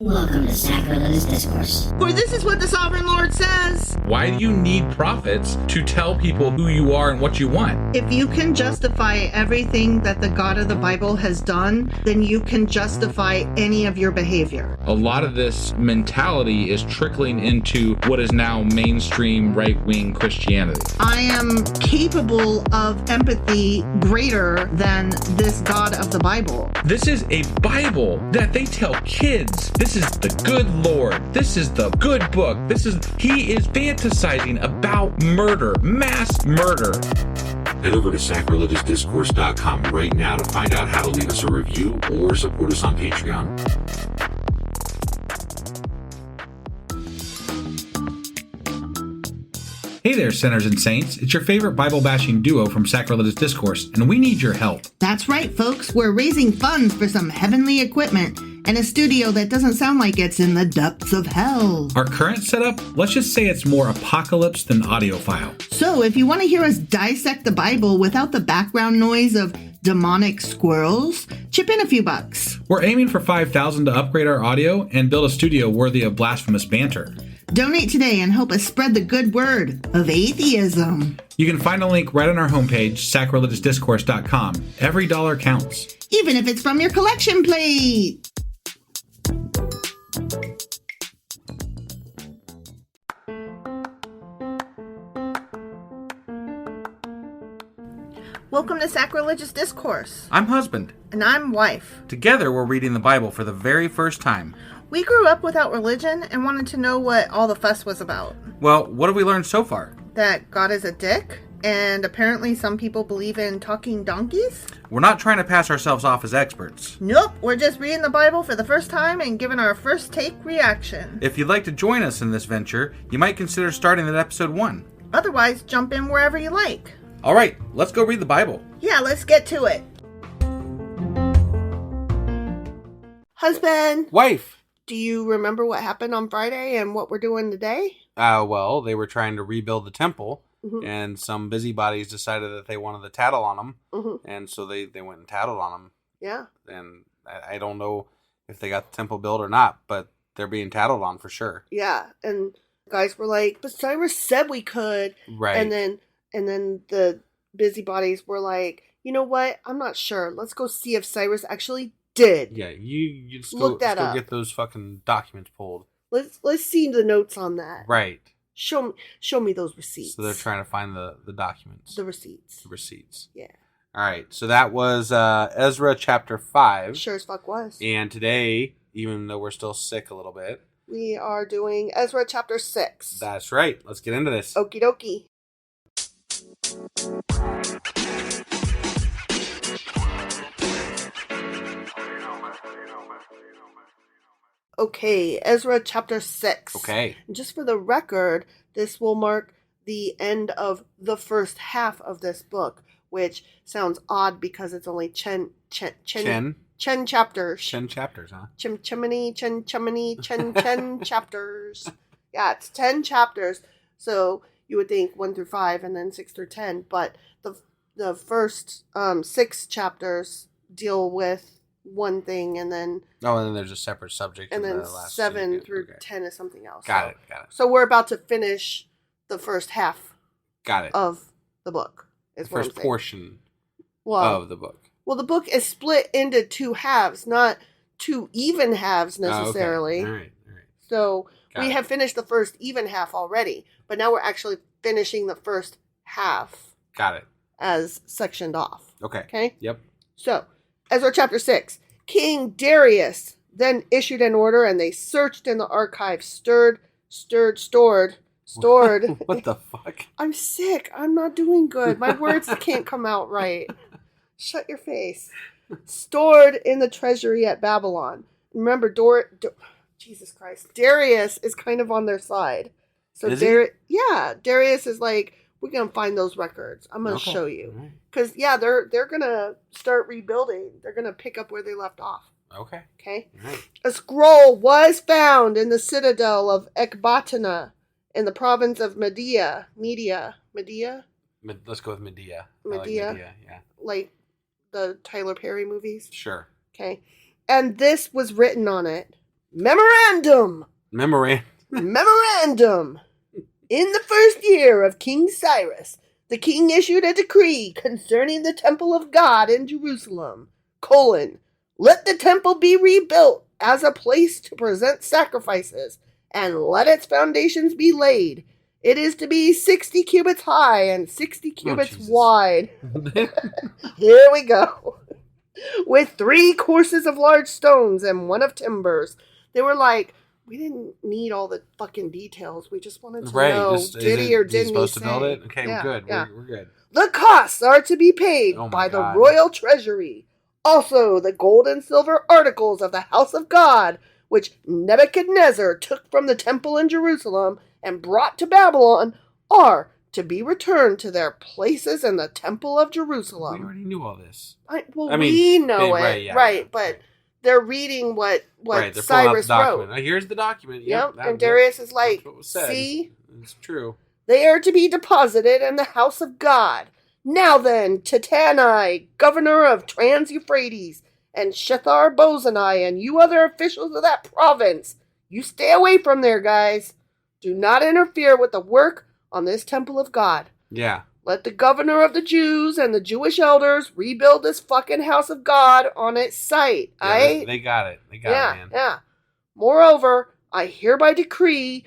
Welcome to Sacrilegious Discourse. For this is what the Sovereign Lord says. Why do you need prophets to tell people who you are and what you want? If you can justify everything that the God of the Bible has done, then you can justify any of your behavior. A lot of this mentality is trickling into what is now mainstream right-wing Christianity. I am capable of empathy greater than this God of the Bible. This is a Bible that they tell kids. This is the good Lord. This is the good book. He is fantasizing about murder, mass murder. Head over to sacrilegiousdiscourse.com right now to find out how to leave us a review or support us on Patreon. Hey there, sinners and saints. It's your favorite Bible-bashing duo from Sacrilegious Discourse, and we need your help. That's right, folks. We're raising funds for some heavenly equipment and a studio that doesn't sound like it's in the depths of hell. Our current setup, let's just say it's more apocalypse than audiophile. So if you want to hear us dissect the Bible without the background noise of demonic squirrels, chip in a few bucks. We're aiming for $5,000 to upgrade our audio and build a studio worthy of blasphemous banter. Donate today and help us spread the good word of atheism. You can find a link right on our homepage, sacrilegiousdiscourse.com. Every dollar counts. Even if it's from your collection plate. Welcome to Sacrilegious Discourse. I'm husband. And I'm wife. Together, we're reading the Bible for the very first time. We grew up without religion and wanted to know what all the fuss was about. Well, what have we learned so far? That God is a dick, and apparently some people believe in talking donkeys? We're not trying to pass ourselves off as experts. Nope, we're just reading the Bible for the first time and giving our first take reaction. If you'd like to join us in this venture, you might consider starting at episode 1. Otherwise, jump in wherever you like. All right, let's go read the Bible. Yeah, let's get to it. Husband. Wife. Do you remember what happened on Friday and what we're doing today? Well, they were trying to rebuild the temple, Mm-hmm. and some busybodies decided that they wanted to tattle on them, Mm-hmm. and so they went and tattled on them. Yeah. And I don't know if they got the temple built or not, but they're being tattled on for sure. Yeah, and guys were like, but Cyrus said we could. Right. And then the busybodies were like, you know what? I'm not sure. Let's go see if Cyrus actually did. Yeah, you just Look that go up. get those fucking documents pulled. Let's see the notes on that. Right. Show me those receipts. So they're trying to find the documents. The receipts. The receipts. Yeah. All right. So that was Ezra Chapter 5. Sure as fuck was. And today, even though we're still sick a little bit, We are doing Ezra Chapter 6. that's right. Let's get into this. Okie dokie. Okay, Ezra Chapter 6. Okay. And just for the record, this will mark the end of the first half of this book, which sounds odd because it's only 10 chapters. 10 chapters, huh? Chimney, chapters. Yeah, it's 10 chapters. So you would think 1 through 5 and then 6 through 10. But the first 6 chapters deal with one thing, and then there's a separate subject. and in then the last 7 through okay. 10 is something else. Got it. So we're about to finish the first half Got it. of the book. The Is what I'm first saying. portion Well, of the book. Well, the book is split into 2 halves, not 2 even halves necessarily. Oh, okay. All right. So Got we it. have finished the first even half already, but now we're actually finishing the first half Got it. as sectioned off. Okay. Okay? Yep. So, Ezra chapter 6. King Darius then issued an order, and they searched in the archives, stored. What the fuck? I'm sick. I'm not doing good. My words can't come out right. Shut your face. Stored in the treasury at Babylon. Remember, Jesus Christ. Darius is kind of on their side. So Is he? Darius is like, we're going to find those records. I'm going to show you. All right. Because, they're going to start rebuilding. They're going to pick up where they left off. Okay. Okay? All right. A scroll was found in the citadel of Ecbatana in the province of Media. Let's go with Medea. I like Medea. Medea, yeah. Like the Tyler Perry movies. Sure. Okay. And this was written on it. Memorandum. Memorandum. In the first year of King Cyrus, the king issued a decree concerning the temple of God in Jerusalem, let the temple be rebuilt as a place to present sacrifices, and let its foundations be laid. It is to be 60 cubits high and 60 cubits wide. Here we go. With 3 courses of large stones and 1 of timbers. They were like, we didn't need all the fucking details. We just wanted to know, did he or didn't he supposed say? to build it? Okay, Yeah, we're good. yeah. We're good. The costs are to be paid by the God. royal treasury. Also, the gold and silver articles of the house of God, which Nebuchadnezzar took from the temple in Jerusalem and brought to Babylon, are to be returned to their places in the temple of Jerusalem. We already knew all this. We know it, right? But they're reading what they're Cyrus pulling out the wrote. document. Here's the document. Yep, and Darius is like, see? It's true. They are to be deposited in the house of God. Now then, Tatani, governor of Trans-Euphrates, and Shethar-Bozenai, and you other officials of that province, you stay away from there, guys. Do not interfere with the work on this temple of God. Yeah. Let the governor of the Jews and the Jewish elders rebuild this fucking house of God on its site. Yeah, they got it. They got it, man. Yeah. Moreover, I hereby decree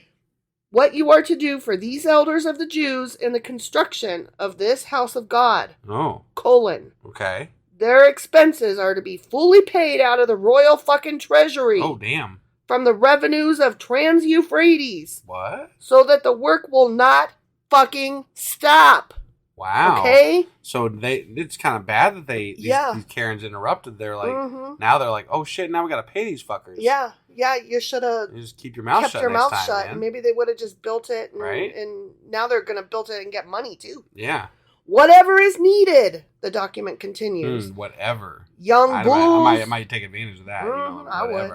what you are to do for these elders of the Jews in the construction of this house of God. Oh. Okay. Their expenses are to be fully paid out of the royal fucking treasury. Oh, damn. From the revenues of Trans-Euphrates. What? So that the work will not fucking stop. Wow. Okay? So it's kind of bad that these Karens interrupted. They're like, now they're like, oh shit, now we got to pay these fuckers. Yeah, you should have just keep your mouth shut next time, man. And maybe they would have just built it. And, right? And now they're going to build it and get money too. Yeah. Whatever is needed, the document continues. Whatever. Young bulls. I might take advantage of that. I would.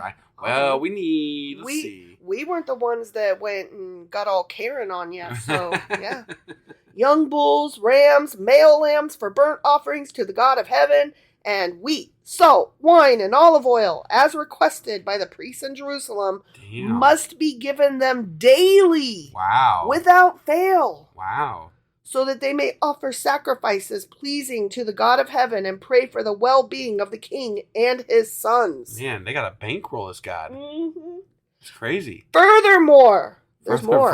Let's see. We weren't the ones that went and got all Karen on you, so yeah. Young bulls, rams, male lambs for burnt offerings to the God of heaven, and wheat, salt, wine, and olive oil, as requested by the priests in Jerusalem, must be given them daily. Wow. Without fail. Wow. So that they may offer sacrifices pleasing to the God of heaven and pray for the well-being of the king and his sons. Man, they got to bankroll this God. Mm-hmm. It's crazy. Furthermore, there's more.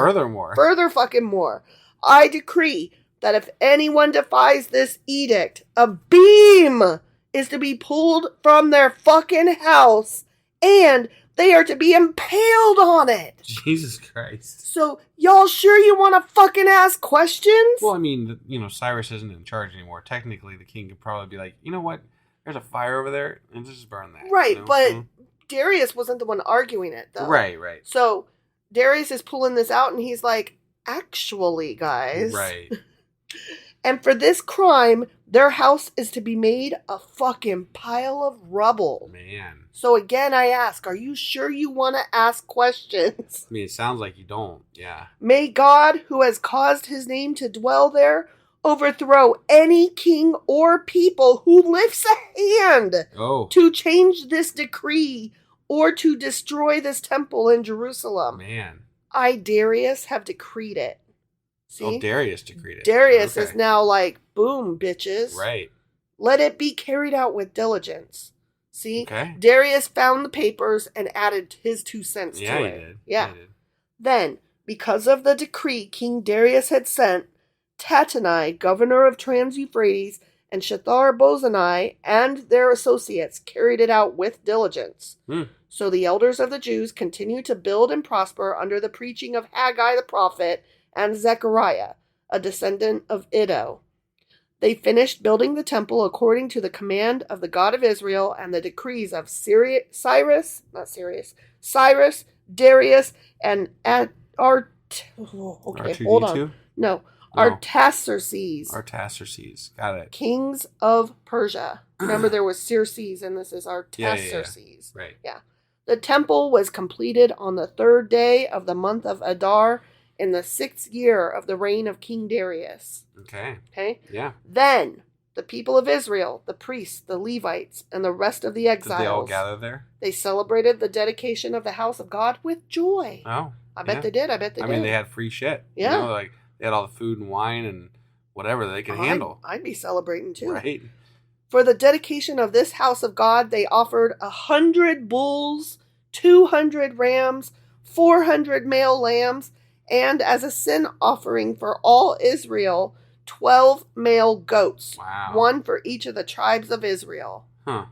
Further fucking more. I decree that if anyone defies this edict, a beam is to be pulled from their fucking house and they are to be impaled on it. Jesus Christ. So, y'all sure you want to fucking ask questions? Well, I mean, Cyrus isn't in charge anymore. Technically, the king could probably be like, you know what? There's a fire over there, and just burn that. Right, but Darius wasn't the one arguing it, though. Right. So, Darius is pulling this out, and he's like, actually, guys. Right. And for this crime, their house is to be made a fucking pile of rubble. Man. So again, I ask, are you sure you want to ask questions? I mean, it sounds like you don't. Yeah. May God, who has caused his name to dwell there, overthrow any king or people who lifts a hand to change this decree or to destroy this temple in Jerusalem. Man. I, Darius, have decreed it. See? Oh, Darius decreed it. Darius is now like, boom, bitches. Right. Let it be carried out with diligence. See? Okay. Darius found the papers and added his 2 cents to it. He did. Yeah. He did. Then, because of the decree King Darius had sent, Tatani, governor of Trans-Euphrates, and Shethar-Bozenai and their associates carried it out with diligence. So the elders of the Jews continued to build and prosper under the preaching of Haggai the prophet and Zechariah, a descendant of Iddo. They finished building the temple according to the command of the God of Israel and the decrees of Cyrus, Darius, and Artaxerxes. Artaxerxes. Got it. Kings of Persia. Remember, there was Xerxes, and this is Artaxerxes. Yeah. Right. Yeah. The temple was completed on the 3rd day of the month of Adar in the 6th year of the reign of King Darius. Okay. Okay? Yeah. Then, The people of Israel, the priests, the Levites, and the rest of the exiles. Did they all gather there? They celebrated the dedication of the house of God with joy. Oh. I bet they did. I bet they did. I mean, they had free shit. Yeah. You know, like, they had all the food and wine and whatever they could handle. I'd be celebrating too. Right. For the dedication of this house of God, they offered 100 bulls, 200 rams, 400 male lambs, and as a sin offering for all Israel, 12 male goats, Wow. one for each of the tribes of Israel. Huh.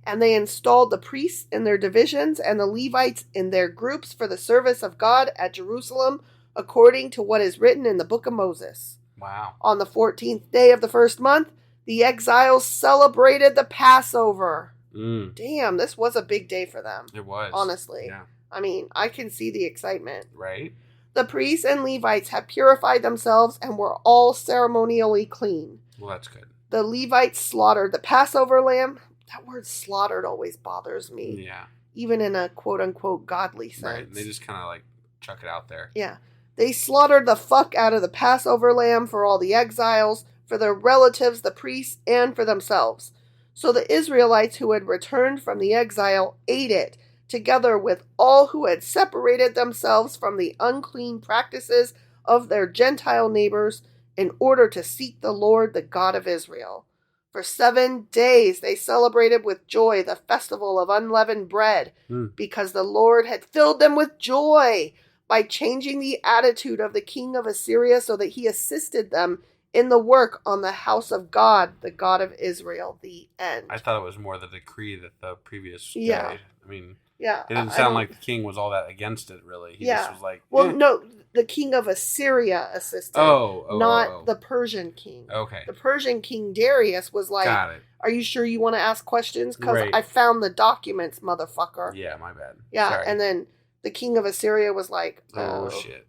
And they installed the priests in their divisions and the Levites in their groups for the service of God at Jerusalem, according to what is written in the book of Moses. Wow. On the 14th day of the first month, the exiles celebrated the Passover. Damn, this was a big day for them. It was. Honestly. Yeah. I mean, I can see the excitement. Right. The priests and Levites had purified themselves and were all ceremonially clean. Well, that's good. The Levites slaughtered the Passover lamb. That word slaughtered always bothers me. Yeah. Even in a quote-unquote godly sense. Right. They just kind of like chuck it out there. Yeah. They slaughtered the fuck out of the Passover lamb for all the exiles, for their relatives, the priests, and for themselves. So the Israelites who had returned from the exile ate it, together with all who had separated themselves from the unclean practices of their Gentile neighbors in order to seek the Lord, the God of Israel. For 7 days they celebrated with joy the festival of unleavened bread, because the Lord had filled them with joy by changing the attitude of the king of Assyria so that he assisted them in the work on the house of God, the God of Israel. The end. I thought it was more the decree that the previous guy. Yeah. I mean, Yeah. it didn't sound like the king was all that against it, really. He just was like, Well, eh. no, the king of Assyria assisted. Not the Persian king. Okay. The Persian king Darius was like, Got it. are you sure you want to ask questions? Because Right. I found the documents, motherfucker. Yeah, my bad. Yeah, Sorry. and then the king of Assyria was like, Oh, shit.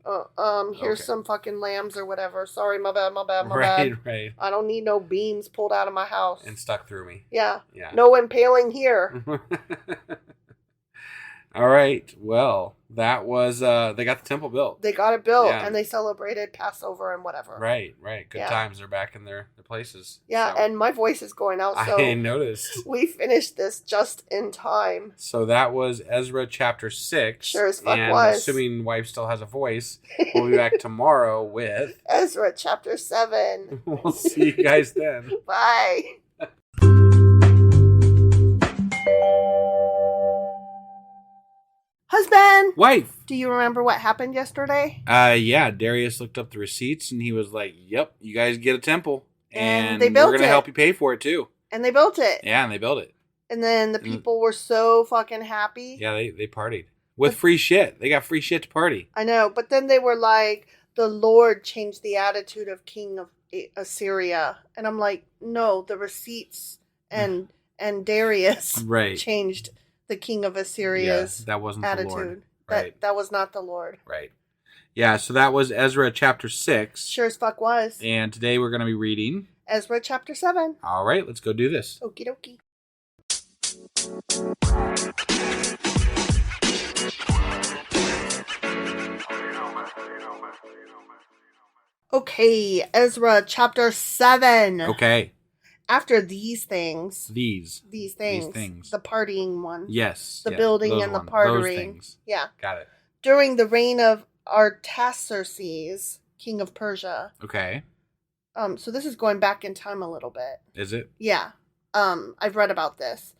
Here's Okay. some fucking lambs or whatever. Sorry, my bad. Right, right. I don't need no beams pulled out of my house. And stuck through me. Yeah. Yeah. No impaling here. All right. Well, that was they got the temple built. They got it built, Yeah. and they celebrated Passover and whatever. Right, right. Good Yeah. times. They're back in their places. Yeah, So, and my voice is going out, so I noticed. we finished this just in time. So that was Ezra chapter 6. Sure as fuck and was. assuming wife still has a voice, we'll be back tomorrow with Ezra chapter 7. We'll see you guys then. Bye. Husband, Wife. do you remember what happened yesterday? Yeah, Darius looked up the receipts and he was like, "Yep, you guys get a temple, And they built we're gonna it. help you pay for it too." And they built it. Yeah, and they built it. And then the people were so fucking happy. Yeah, they partied with free shit. They got free shit to party. I know, but then they were like, the Lord changed the attitude of King of Assyria. And I'm like, no, the receipts and Darius Right. changed the King of Assyria's that wasn't attitude. the Lord. Right. That was not the Lord. Right. Yeah, so that was Ezra chapter 6. Sure as fuck was. And today we're going to be reading. Ezra chapter 7. All right, let's go do this. Okie dokie. Okay, Ezra chapter 7. Okay. After these things, These things, things. the partying one, Yes. the yes, building those and the ones, partering. Those things. Yeah. Got it. During the reign of Artaxerxes, king of Persia. Okay. So this is going back in time a little bit. Is it? Yeah. I've read about this.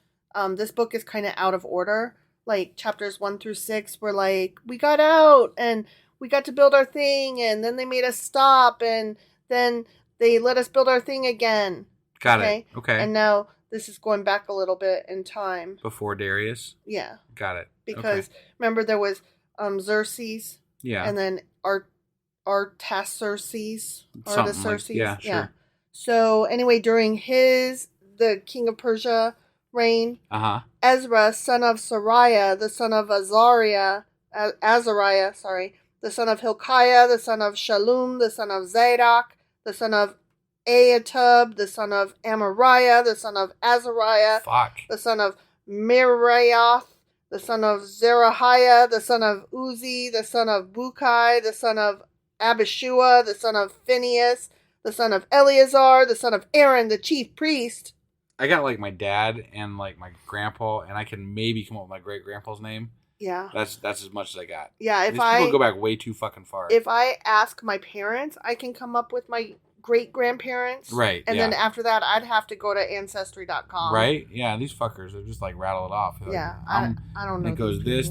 This book is kind of out of order. Like chapters 1 through 6 were like, we got out and we got to build our thing, and then they made us stop, and then they let us build our thing again. Got it. Okay. And now this is going back a little bit in time. Before Darius? Yeah. Got it. Because Okay. remember there was Xerxes. Yeah. And then Artaxerxes. Something like, yeah, sure. So anyway, during the king of Persia reign, Uh-huh. Ezra, son of Sariah, the son of Azariah, the son of Hilkiah, the son of Shallum, the son of Zadok, the son of Ahitub, the son of Amariah, the son of Azariah, Fuck. the son of Miraioth, the son of Zerahiah, the son of Uzi, the son of Bukai, the son of Abishua, the son of Phinehas, the son of Eleazar, the son of Aaron, the chief priest. I got like my dad and like my grandpa, and I can maybe come up with my great grandpa's name. Yeah. That's as much as I got. Yeah, These people go back way too fucking far. If I ask my parents, I can come up with my great grandparents. Right. And then after that, I'd have to go to Ancestry.com. Right? Yeah, these fuckers are just like rattle it off. Like, Yeah, I don't know. It goes this,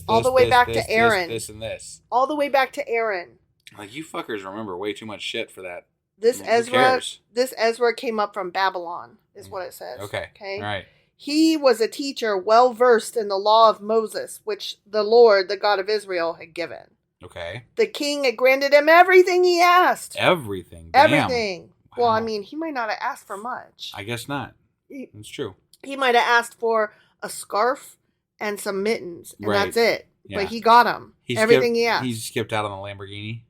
all the way back this, to Aaron. This, and this. All the way back to Aaron. Like, you fuckers remember way too much shit for that. This Who cares? Ezra came up from Babylon, is what it says. Okay. All right. He was a teacher well versed in the law of Moses, which the Lord, the God of Israel, had given. Okay. The king had granted him everything he asked. Everything. Damn. Everything. Wow. Well, I mean, he might not have asked for much. I guess not. It's true. He might have asked for a scarf and some mittens, and Right. that's it. Yeah. But he got him. Everything he asked. He skipped out on the Lamborghini.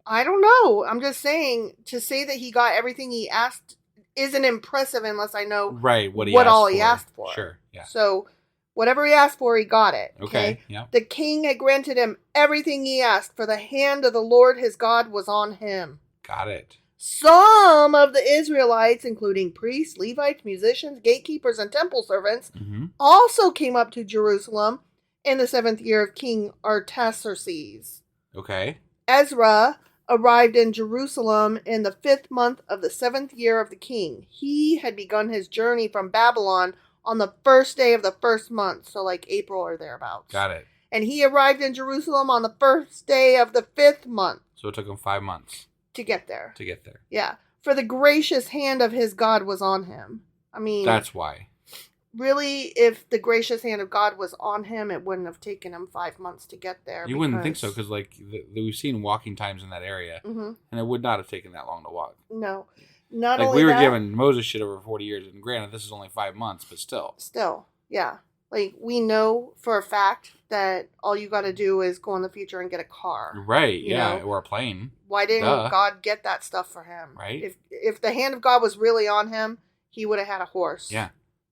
I don't know. I'm just saying, to say that he got everything he asked isn't impressive unless I know Right. What he asked for. Sure. Yeah. So whatever he asked for, he got it. Okay. Yeah. The king had granted him everything he asked, for the hand of the Lord his God was on him. Got it. Some of the Israelites, including priests, Levites, musicians, gatekeepers, and temple servants, also came up to Jerusalem in the 7th year of King Artaxerxes. Okay. Ezra arrived in Jerusalem in the 5th month of the 7th year of the king. He had begun his journey from Babylon on the 1st day of the 1st month, so like April or thereabouts. Got it. And he arrived in Jerusalem on the 1st day of the 5th month. So it took him 5 months to get there. Yeah. For the gracious hand of his God was on him. I mean, that's why. Really, if the gracious hand of God was on him, it wouldn't have taken him 5 months to get there. You wouldn't think so, because like we've seen walking times in that area, and it would not have taken that long to walk. No, not like only we were that, giving Moses shit over 40 years, and granted, this is only 5 months, but still, yeah. Like, we know for a fact that all you got to do is go in the future and get a car, right? You Yeah, know? or a plane. Why didn't God get that stuff for him? Right. If the hand of God was really on him, he would have had a horse. Yeah,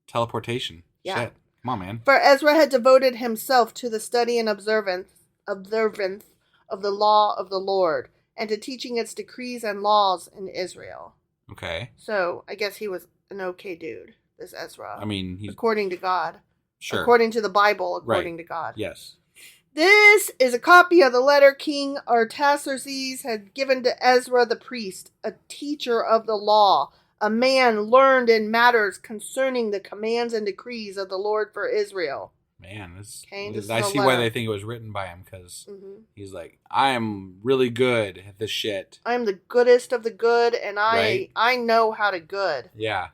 teleportation. Yeah. Shit. Come on, man. For Ezra had devoted himself to the study and observance of the law of the Lord, and to teaching its decrees and laws in Israel. Okay. So, I guess he was an okay dude, this Ezra. I mean, he's... according to God. Sure. According to the Bible, according to God. Yes. This is a copy of the letter King Artaxerxes had given to Ezra the priest, a teacher of the law, a man learned in matters concerning the commands and decrees of the Lord for Israel. Man, I see why they think it was written by him, because he's like, I am really good at this shit. I am the goodest of the good, and I know how to good. Yeah.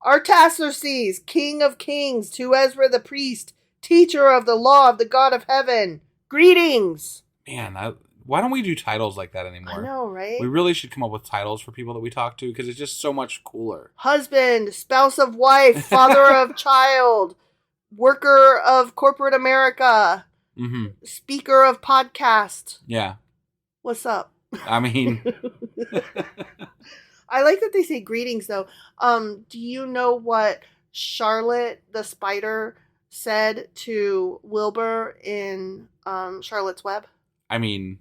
Artaxerxes, king of kings, to Ezra the priest, teacher of the law of the God of heaven. Greetings! Man, why don't we do titles like that anymore? I know, right? We really should come up with titles for people that we talk to, because it's just so much cooler. Husband, spouse of wife, father of child, worker of corporate America, speaker of podcast. Yeah. What's up? I mean... I like that they say greetings, though. Do you know what Charlotte the spider said to Wilbur in Charlotte's Web? I mean,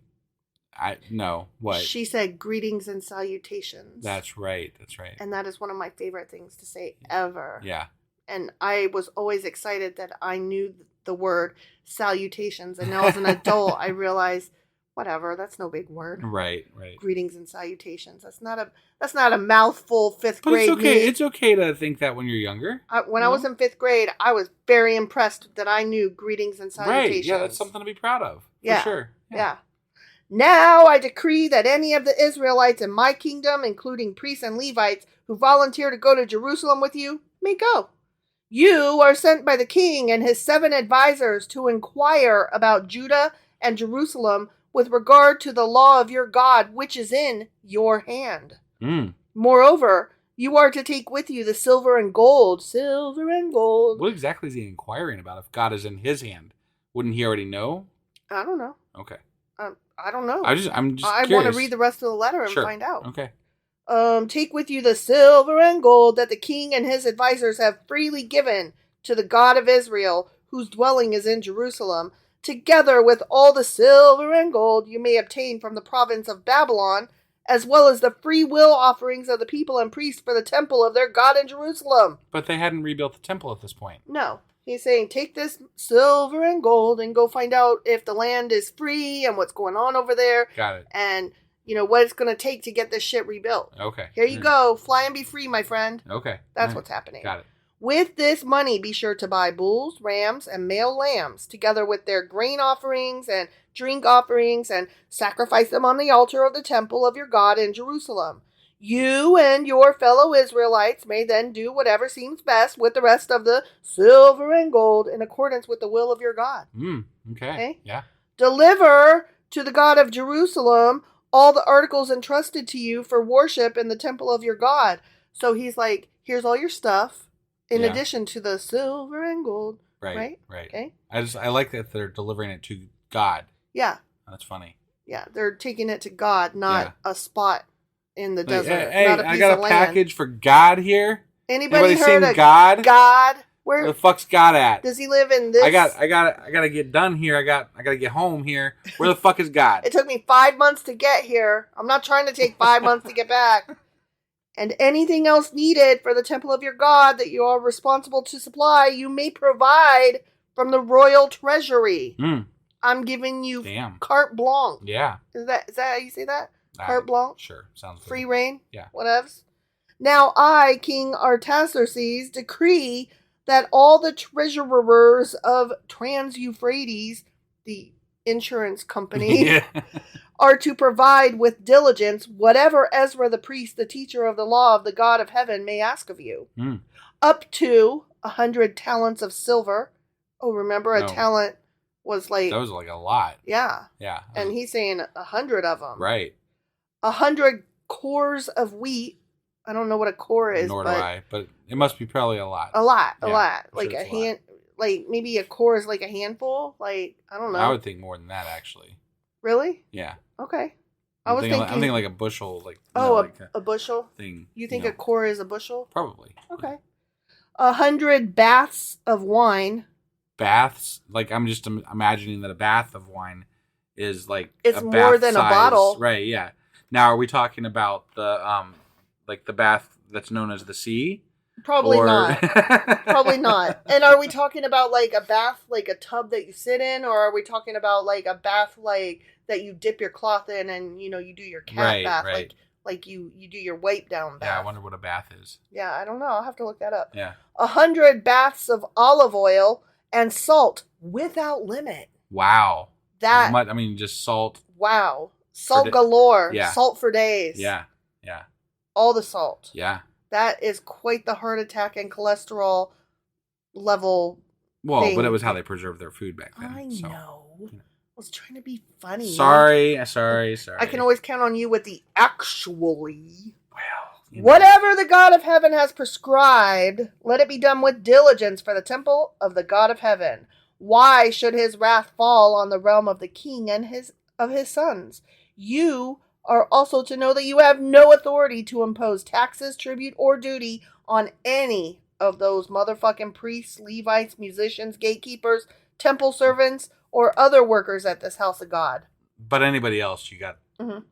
no. What? She said greetings and salutations. That's right. And that is one of my favorite things to say ever. Yeah. And I was always excited that I knew the word salutations. And now as an adult, I realized, whatever, that's no big word. Right. Greetings and salutations. That's not a mouthful fifth grade. It's okay. It's okay to think that when you're younger. When I was in 5th grade, I was very impressed that I knew greetings and salutations. Right. Yeah, that's something to be proud of. For sure. Yeah. Now I decree that any of the Israelites in my kingdom, including priests and Levites, who volunteer to go to Jerusalem with you, may go. You are sent by the king and his 7 advisors to inquire about Judah and Jerusalem with regard to the law of your God, which is in your hand. Moreover, you are to take with you the silver and gold. Silver and gold. What exactly is he inquiring about if God is in his hand? Wouldn't he already know? I don't know. Okay. I don't know. I'm just I curious. want to read the rest of the letter and find out. Okay. Take with you the silver and gold that the king and his advisors have freely given to the God of Israel, whose dwelling is in Jerusalem, together with all the silver and gold you may obtain from the province of Babylon, as well as the free will offerings of the people and priests for the temple of their God in Jerusalem. But they hadn't rebuilt the temple at this point. No. He's saying, take this silver and gold and go find out if the land is free and what's going on over there. Got it. And, what it's going to take to get this shit rebuilt. Okay. Here you go. Fly and be free, my friend. Okay. That's what's happening. Got it. With this money, be sure to buy bulls, rams, and male lambs, together with their grain offerings and drink offerings, and sacrifice them on the altar of the temple of your God in Jerusalem. You and your fellow Israelites may then do whatever seems best with the rest of the silver and gold in accordance with the will of your God. Okay. Yeah. Deliver to the God of Jerusalem all the articles entrusted to you for worship in the temple of your God. So he's like, here's all your stuff in addition to the silver and gold. Right. Okay. I like that they're delivering it to God. Yeah. That's funny. Yeah. They're taking it to God, not a spot in the desert. Hey, not a piece I got of a land. package for God here. Anybody heard seen of God? God? Where the fuck's God at? does he live in this? I gotta get done here. I gotta get home here. Where the fuck is God? It took me 5 months to get here. I'm not trying to take 5 months to get back. And anything else needed for the temple of your God that you are responsible to supply, you may provide from the royal treasury. I'm giving you carte blanche. Yeah. Is that how you say that? Carte blanche? Sure. Sounds good. Free reign? Yeah. Whatevs. Now I, King Artaxerxes, decree that all the treasurers of Trans-Euphrates, the insurance company, are to provide with diligence whatever Ezra the priest, the teacher of the law of the God of heaven, may ask of you. Up to 100 talents of silver. Oh, remember a talent was like... That was like a lot. Yeah. Yeah. And he's saying 100 of them. Right. 100 cores of wheat. I don't know what a core is, Nor do I, but it must be probably a lot. A lot. Like a hand, like maybe a core is like a handful. Like, I don't know. I would think more than that, actually. Really? Yeah. Okay. I'm thinking like a bushel, like a bushel thing. You think a core is a bushel? Probably. Okay. 100 baths of wine. Baths, like I'm just imagining that a bath of wine is like it's a more than size, a bottle, right? Yeah. Now, are we talking about the like the bath that's known as the sea? Probably not. Probably not. And are we talking about like a bath, like a tub that you sit in, or are we talking about like a bath like that you dip your cloth in and you do your cat bath, like you do your wipe down bath? Yeah, I wonder what a bath is. Yeah, I don't know. I'll have to look that up. Yeah. 100 baths of olive oil and salt without limit. Wow. That just salt. Wow. Salt galore. Yeah. Salt for days. Yeah. Yeah. All the salt. Yeah. That is quite the heart attack and cholesterol level. Well, thing. but it was how they preserved their food back then. I know. I was trying to be funny. Sorry. I can always count on you with the actually. Well, whatever the God of heaven has prescribed, let it be done with diligence for the temple of the God of heaven. Why should his wrath fall on the realm of the king and of his sons? You are also to know that you have no authority to impose taxes, tribute, or duty on any of those motherfucking priests, Levites, musicians, gatekeepers, temple servants, or other workers at this house of God. But anybody else, you got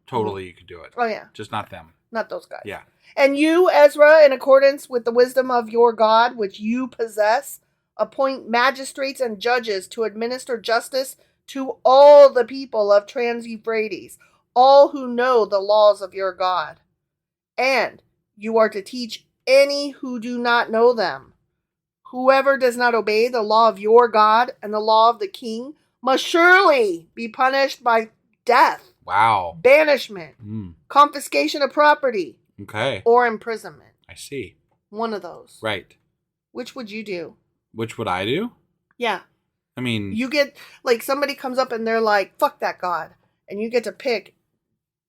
totally, you could do it. Oh, yeah. Just not them. Not those guys. Yeah. And you, Ezra, in accordance with the wisdom of your God, which you possess, appoint magistrates and judges to administer justice to all the people of Trans-Euphrates, all who know the laws of your God. And you are to teach any who do not know them. Whoever does not obey the law of your God and the law of the king must surely be punished by death. Wow. Banishment. Confiscation of property. Okay. Or imprisonment. I see. One of those. Right. Which would you do? Which would I do? Yeah. I mean... You get, like, somebody comes up and they're like, fuck that God. And you get to pick,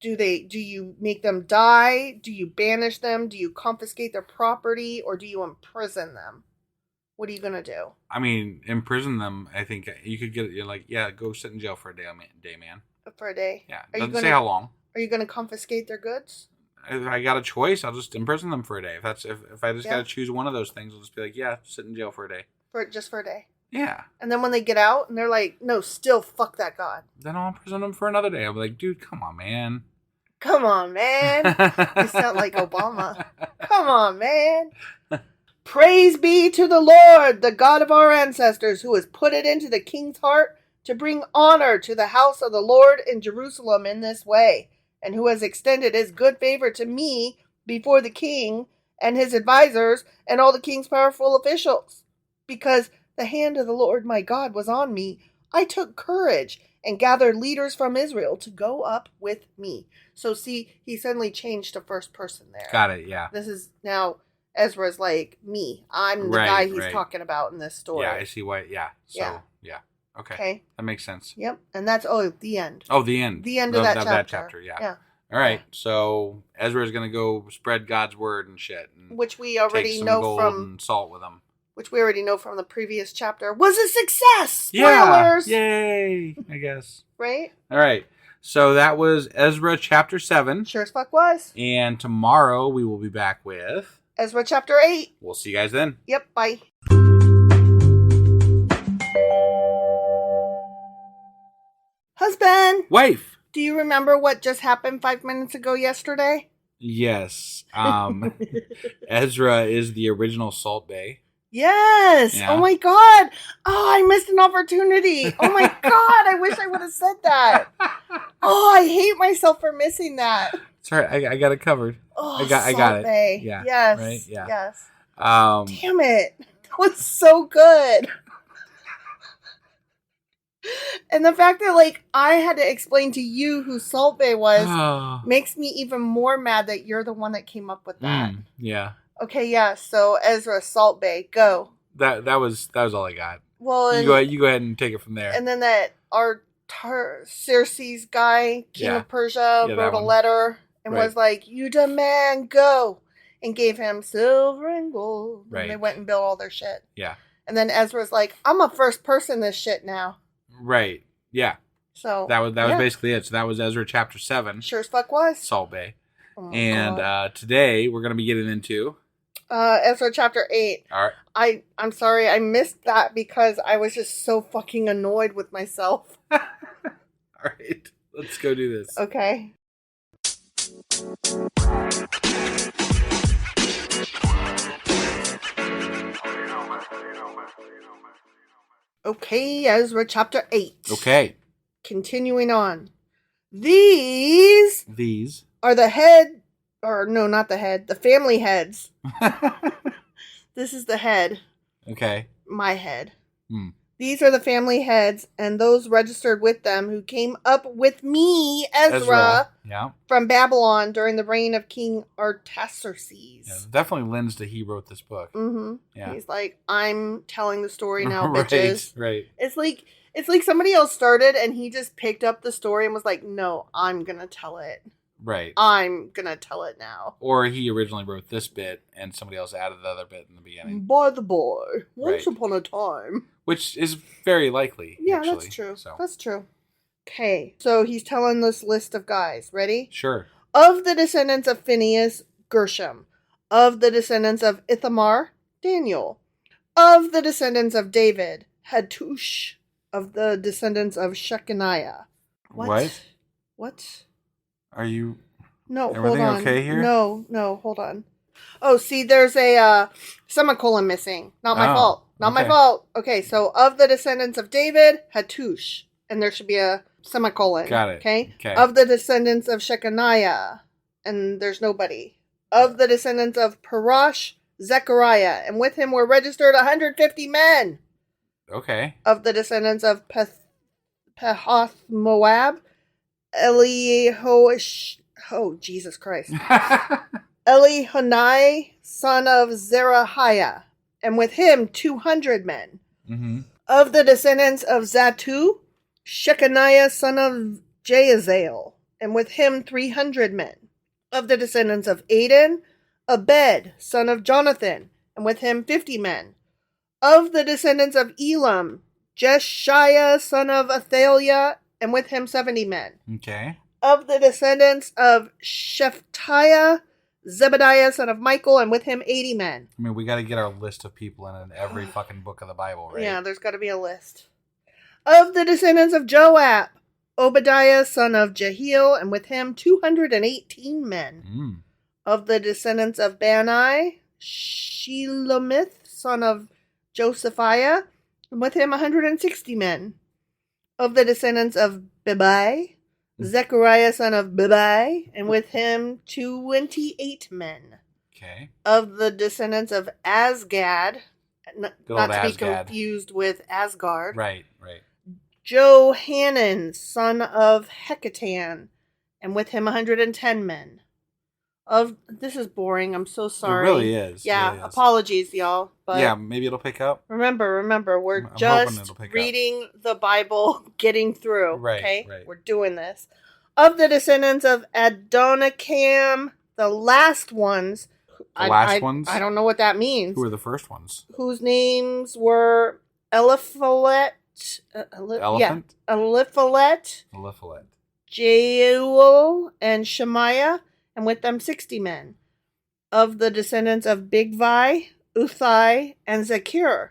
do you make them die? Do you banish them? Do you confiscate their property? Or do you imprison them? What are you going to do? I mean, imprison them, I think you could get, you're like, yeah, go sit in jail for a day, man. For a day? Yeah. Doesn't say how long. Are you going to confiscate their goods? If I got a choice, I'll just imprison them for a day. If I just got to choose one of those things, I'll just be like, yeah, sit in jail for a day. Just for a day? Yeah. And then when they get out and they're like, no, still fuck that God. Then I'll imprison them for another day. I'll be like, dude, come on, man. Come on, man. You sound like Obama. Come on, man. Praise be to the Lord, the God of our ancestors, who has put it into the king's heart to bring honor to the house of the Lord in Jerusalem in this way, and who has extended his good favor to me before the king and his advisors and all the king's powerful officials. Because the hand of the Lord my God was on me, I took courage and gathered leaders from Israel to go up with me. So see, he suddenly changed to first person there. Got it, yeah. This is now Ezra's like me. I'm the guy he's talking about in this story. Yeah, I see why. Yeah. So, yeah. Okay. That makes sense. Yep. And that's, the end. Oh, the end. The end of that chapter. Yeah. Yeah. All right. So Ezra's going to go spread God's word and shit. And which we already take some know gold from and salt with him. Which we already know from the previous chapter was a success. Spoilers. Yeah. Yay. I guess. Right? All right. So that was Ezra chapter 7. Sure as fuck was. And tomorrow we will be back with Ezra chapter 8. We'll see you guys then. Yep. Bye. Husband. Wife. Do you remember what just happened 5 minutes ago yesterday? Yes. Ezra is the original Salt Bae. Yes. Yeah. Oh my God. Oh, I missed an opportunity. Oh my God. I wish I would have said that. Oh, I hate myself for missing that. Sorry, I got it covered. Oh, I got it. Bay. Yeah. Yes. Right? Yeah. Yes. Damn it. That was so good. And the fact that, I had to explain to you who Salt Bae was makes me even more mad that you're the one that came up with that. Yeah. Okay, yeah. So, Ezra, Salt Bae, go. That was all I got. Well, you go ahead and take it from there. And then that Xerxes guy, King of Persia, wrote a letter and was like, "You demand, go," and gave him silver and gold. Right. And they went and built all their shit. Yeah. And then Ezra's like, "I'm a first person this shit now." Right. Yeah. So that was basically it. So that was Ezra chapter 7. Sure as fuck was. Salt Bae. Oh, and today we're gonna be getting into Ezra chapter 8. All right. I'm sorry I missed that because I was just so fucking annoyed with myself. All right. Let's go do this. Okay. Okay, Ezra chapter 8. Okay. Continuing on. These are the head, or no, not the head, the family heads. This is the head. Okay. My head. These are the family heads and those registered with them who came up with me, Ezra. Yeah. From Babylon during the reign of King Artaxerxes. Yeah, definitely lends to he wrote this book. Mm-hmm. Yeah. He's like, I'm telling the story now, bitches. Right. It's like somebody else started and he just picked up the story and was like, no, I'm gonna tell it. Right. I'm gonna tell it now. Or he originally wrote this bit and somebody else added the other bit in the beginning. By the boy, once upon a time. Which is very likely. Yeah, actually, that's true. So. That's true. Okay, so he's telling this list of guys. Ready? Sure. Of the descendants of Phinehas, Gershom. Of the descendants of Ithamar, Daniel. Of the descendants of David, Hattush. Of the descendants of Shechaniah. What? Are you... No, everything hold on. Okay here? No, hold on. Oh, see, there's a semicolon missing. Not my fault. Not my fault. Okay, so of the descendants of David, Hattush. And there should be a semicolon. Got it. Okay? Of the descendants of Shechaniah. And there's nobody. Of the descendants of Parash, Zechariah. And with him were registered 150 men. Okay. Of the descendants of Pahath Moab, oh, Jesus Christ. Elihonai, son of Zerahiah, and with him 200 men. Mm-hmm. Of the descendants of Zatu, Shechaniah, son of Jahaziel, and with him 300 men. Of the descendants of Aden, Abed, son of Jonathan, and with him 50 men. Of the descendants of Elam, Jeshiah, son of Athaliah, and with him 70 men. Okay. Of the descendants of Shephatiah, Zebediah, son of Michael, and with him 80 men. I mean, we got to get our list of people in every fucking book of the Bible, right? Yeah, there's got to be a list. Of the descendants of Joab, Obadiah, son of Jehiel, and with him 218 men. Of the descendants of Bani, Shelomith, son of Josephiah, and with him 160 men. Of the descendants of Bebai, Zechariah, son of Bebai, and with him 28 men. Okay. Of the descendants of Asgad, not to Asgad. be confused with Asgard. Right. Johanan, son of Hekatan, and with him 110 men. This is boring. I'm so sorry. It really is. Yeah, really is. Apologies, y'all. But yeah, maybe it'll pick up. Remember, we're I'm just reading the Bible, getting through. Right, okay, right. We're doing this. Of the descendants of Adonikam, the last ones. I don't know what that means. Who were the first ones? Whose names were Eliphalet. Elephant? Yeah, Eliphalet. Jeuel, and Shemaiah, and with them 60 men. Of the descendants of Bigvai, Uthai, and Zechir,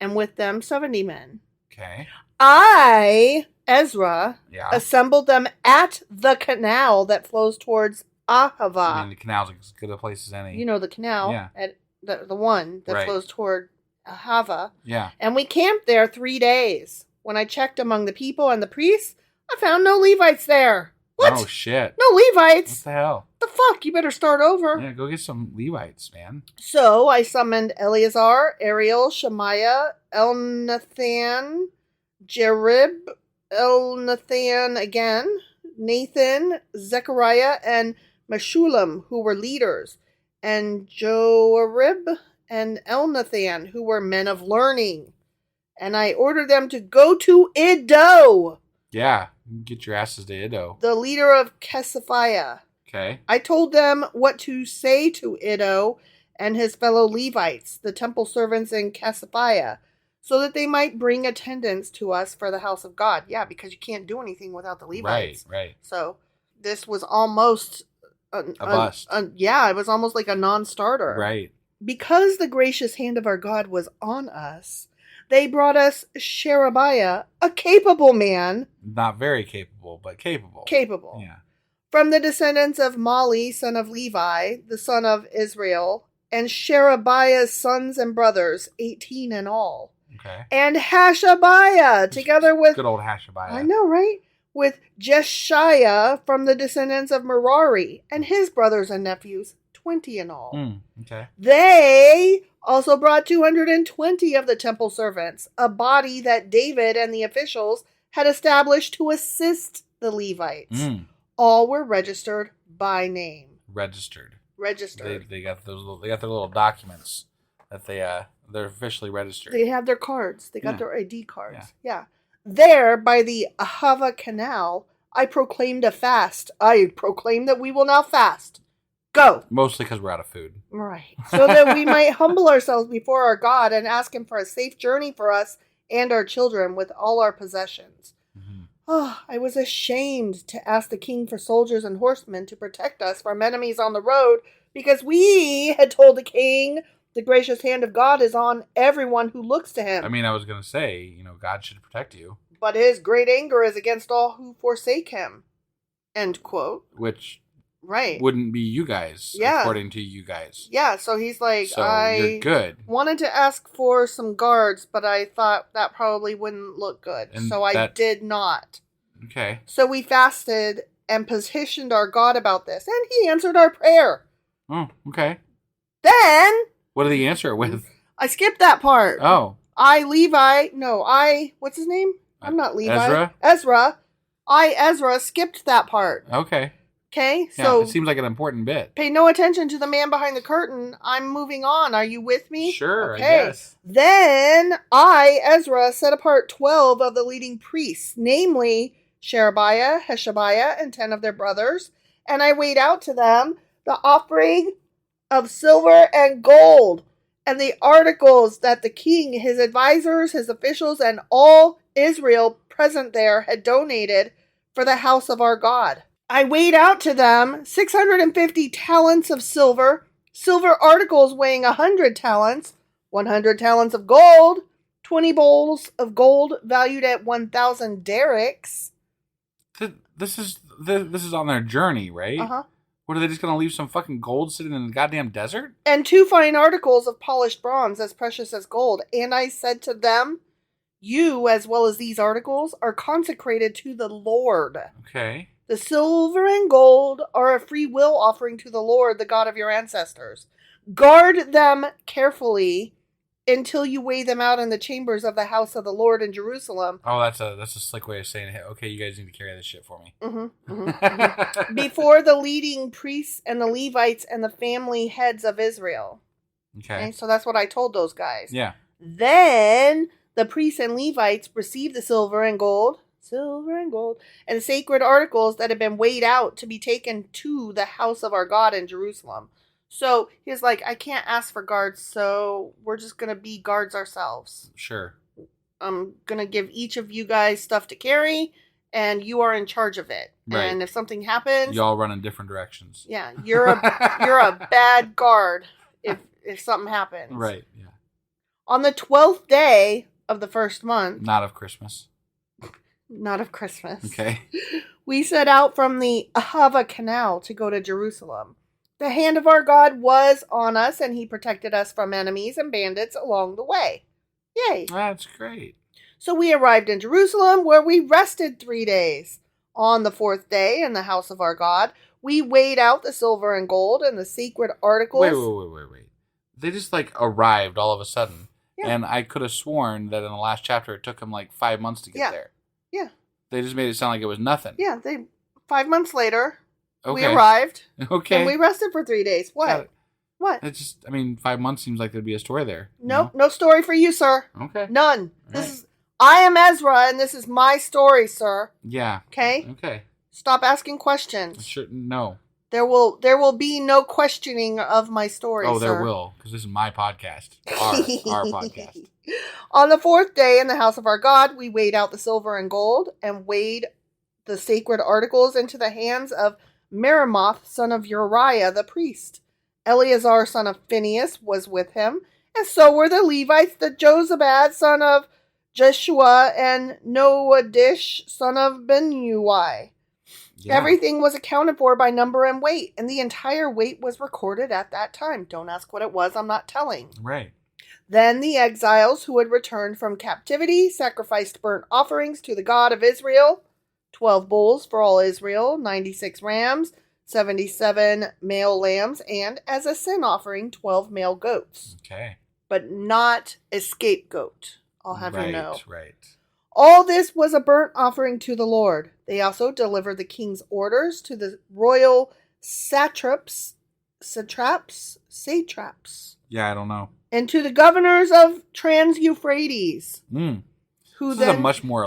and with them 70 men. Okay. I, Ezra, assembled them at the canal that flows towards Ahava. I mean, the canal's as good a place as any. You know the canal, at the one that flows toward Ahava. Yeah. And we camped there 3 days. When I checked among the people and the priests, I found no Levites there. What? Oh, shit. No Levites? What the hell? The fuck? You better start over. Yeah, go get some Levites, man. So I summoned Eleazar, Ariel, Shemaiah, Elnathan, Jerib, Elnathan again, Nathan, Zechariah, and Meshullam, who were leaders, and Joarib and Elnathan, who were men of learning. And I ordered them to go to Iddo. Yeah, get your asses to Iddo. The leader of Kesaphiah. Okay. I told them what to say to Iddo and his fellow Levites, the temple servants in Kesaphiah, so that they might bring attendance to us for the house of God. Yeah, because you can't do anything without the Levites. Right. So this was almost a bust. It was almost like a non-starter. Right. Because the gracious hand of our God was on us, they brought us Sherebiah, a capable man. Not very capable, but capable. Capable. Yeah. From the descendants of Mali, son of Levi, the son of Israel, and Sherebiah's sons and brothers, 18 in all. Okay. And Hashabiah, together with... Good old Hashabiah. I know, right? With Jeshiah from the descendants of Merari, and his brothers and nephews, 20 in all. Okay. They also brought 220 of the temple servants, a body that David and the officials had established to assist the Levites. All were registered by name. Registered. They got their little documents that they're officially registered. They have their cards. They got their ID cards. Yeah. There, by the Ahava Canal, I proclaimed a fast. I proclaim that we will now fast. Go. Mostly because we're out of food. Right. So that we might humble ourselves before our God and ask him for a safe journey for us and our children with all our possessions. Oh, I was ashamed to ask the king for soldiers and horsemen to protect us from enemies on the road, because we had told the king the gracious hand of God is on everyone who looks to him. I mean, I was going to say, God should protect you. But his great anger is against all who forsake him. End quote. Which right wouldn't be you guys, according to you guys. Yeah, so he's like, so you're good. Wanted to ask for some guards, but I thought that probably wouldn't look good. And so I did not. Okay. So we fasted and petitioned our God about this, and he answered our prayer. Oh, okay. Then... What did he answer it with? I skipped that part. Oh. What's his name? I'm not Levi. Ezra? Ezra skipped that part. Okay. Okay, yeah, so... it seems like an important bit. Pay no attention to the man behind the curtain. I'm moving on. Are you with me? Sure, okay. I guess. Then I, Ezra, set apart 12 of the leading priests, namely Sherebiah, Hashabiah, and 10 of their brothers, and I weighed out to them the offering of silver and gold, and the articles that the king, his advisors, his officials, and all Israel present there had donated for the house of our God. I weighed out to them 650 talents of silver, silver articles weighing 100 talents, 100 talents of gold, 20 bowls of gold valued at 1,000 derricks, This is on their journey, right? Uh-huh. What, are they just going to leave some fucking gold sitting in the goddamn desert? And 2 fine articles of polished bronze as precious as gold. And I said to them, you, as well as these articles, are consecrated to the Lord. Okay. The silver and gold are a free will offering to the Lord, the God of your ancestors. Guard them carefully until you weigh them out in the chambers of the house of the Lord in Jerusalem. Oh, that's a slick way of saying, hey, okay, you guys need to carry this shit for me. Before the leading priests and the Levites and the family heads of Israel. Okay. So that's what I told those guys. Yeah. Then the priests and Levites received the silver and gold, and sacred articles that had been weighed out to be taken to the house of our God in Jerusalem. So he's like, I can't ask for guards, so we're just going to be guards ourselves. Sure. I'm going to give each of you guys stuff to carry, and you are in charge of it. Right. And if something happens... You all run in different directions. Yeah, you're a bad guard if something happens. Right, yeah. On the 12th day of the first month... Not of Christmas. Not of Christmas. Okay. We set out from the Ahava Canal to go to Jerusalem. The hand of our God was on us, and he protected us from enemies and bandits along the way. Yay. That's great. So we arrived in Jerusalem, where we rested 3 days. On the 4th day, in the house of our God, we weighed out the silver and gold and the sacred articles. Wait. They just, arrived all of a sudden. Yeah. And I could have sworn that in the last chapter it took them, 5 months to get there. Yeah. They just made it sound like it was nothing. Yeah, 5 months later, Okay. we arrived. Okay. And we rested for 3 days. What? What? It's just, 5 months seems like there'd be a story there. Nope, no story for you, sir. Okay. None. Right. I am Ezra, and this is my story, sir. Yeah. Okay? Okay. Stop asking questions. Sure. No. There will be no questioning of my story, Oh, sir. there will, because this is my podcast. Our podcast. On the 4th day in the house of our God, we weighed out the silver and gold and weighed the sacred articles into the hands of Meremoth, son of Uriah, the priest. Eleazar, son of Phinehas, was with him, and so were the Levites, the Jozabad, son of Jeshua, and Noadish, son of Benui. Yeah. Everything was accounted for by number and weight, and the entire weight was recorded at that time. Don't ask what it was, I'm not telling. Right. Then the exiles who had returned from captivity sacrificed burnt offerings to the God of Israel, 12 bulls for all Israel, 96 rams, 77 male lambs, and as a sin offering, 12 male goats. Okay. But not a scapegoat, I'll have you know. Right. All this was a burnt offering to the Lord. They also delivered the king's orders to the royal satraps, Yeah, I don't know. and to the governors of Trans-Euphrates. Who This then is a much more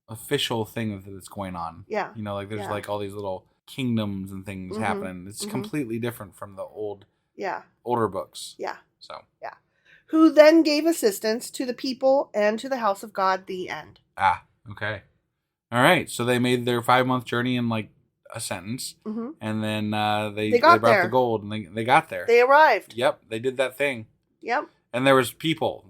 official thing that's going on. Yeah. There's Yeah. all these little kingdoms and things happening. It's completely different from the older books. Yeah. So. Yeah. Who then gave assistance to the people and to the house of God, the end. Ah, okay. All right. So they made their 5-month journey in a sentence, and then they brought there. the gold, and they got there. They arrived. Yep, they did that thing. Yep. And there was people.